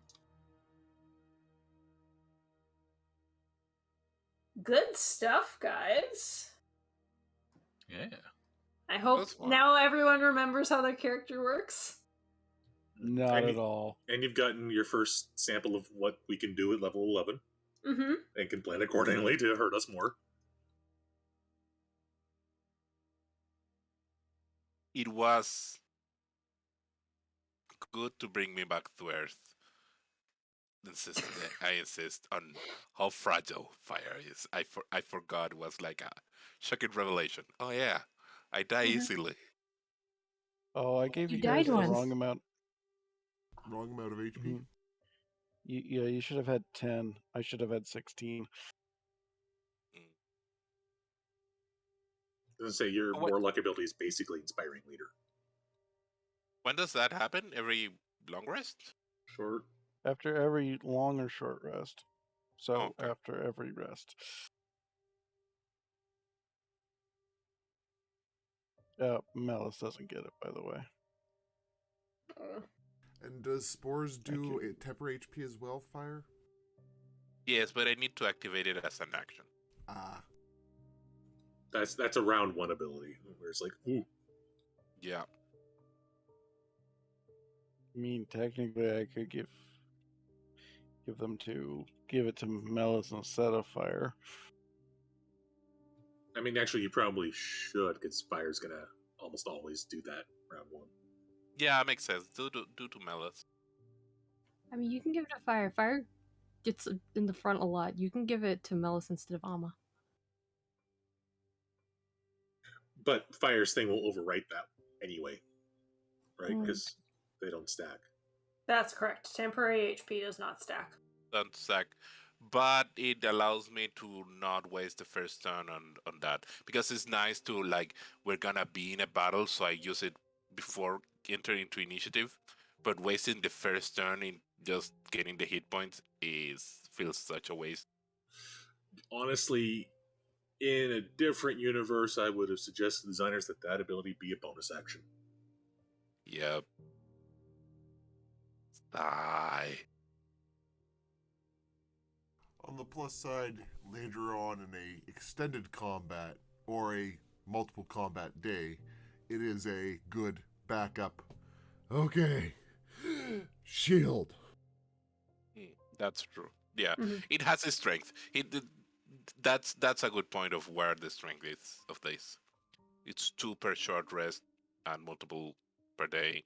A: Good stuff, guys.
D: Yeah.
A: I hope
C: That's fun.
A: now everyone remembers how their character works.
B: Not
F: And
B: at all.
F: And you've gotten your first sample of what we can do at level 11.
A: Mm-hmm.
F: And can plan accordingly to hurt us more.
C: It was good to bring me back to Earth. I insist on how fragile fire is. I forgot it was like a shocking revelation. Oh yeah, I die easily.
B: Oh, I gave
G: You
B: you guys
G: died
B: the
G: once.
B: wrong amount.
E: Wrong amount of HP.
B: Mhm. You should have had 10. I should have had 16.
F: As I say, your
C: What-
F: warlock ability is basically inspiring leader.
C: When does that happen? Every long rest?
F: Short.
B: After every long or short rest. So
C: Okay.
B: after every rest. Malice doesn't get it, by the way.
E: And does spores do
B: Okay.
E: a temper HP as well, Fire?
C: Yes, but I need to activate it as an action.
E: Ah.
F: That's a round 1 ability, where it's like, ooh.
C: Yeah.
B: I mean, technically, I could give it to Malice instead of Fire.
F: I mean, actually, you probably should, because Fire's gonna almost always do that round 1.
C: Yeah, it makes sense. Do to Melis.
G: I mean, you can give it to Fire. Fire gets in the front a lot. You can give it to Melis instead of Alma.
F: But Fire's thing will overwrite that anyway, right?
G: Mm.
F: Because they don't stack.
A: That's correct. Temporary HP does not stack.
C: Don't sack. But it allows me to not waste the first turn on that. Because it's nice to, like, we're gonna be in a battle, so I use it before entering into initiative. But wasting the first turn in just getting the hit points feels such a waste.
F: Honestly, in a different universe, I would have suggested to designers that ability be a bonus action.
C: Yep. Die.
E: On the plus side, later on in a extended combat or a multiple combat day, it is a good backup. Okay. Shield.
C: That's true. Yeah,
A: Mhm.
C: it has its strength. That's a good point of where the strength is of this. It's 2 per short rest and multiple per day.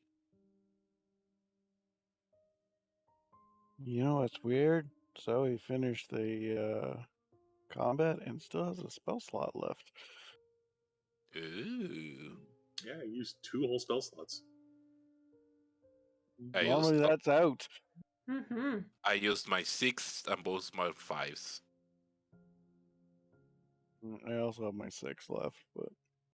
B: You know what's weird? Zoe finished the combat and still has a spell slot left.
C: Ooh.
F: Yeah, I used 2 whole spell slots.
B: Normally that's out.
A: Mm-hmm.
C: I used my 6 and both my 5s.
B: I also have my 6 left, but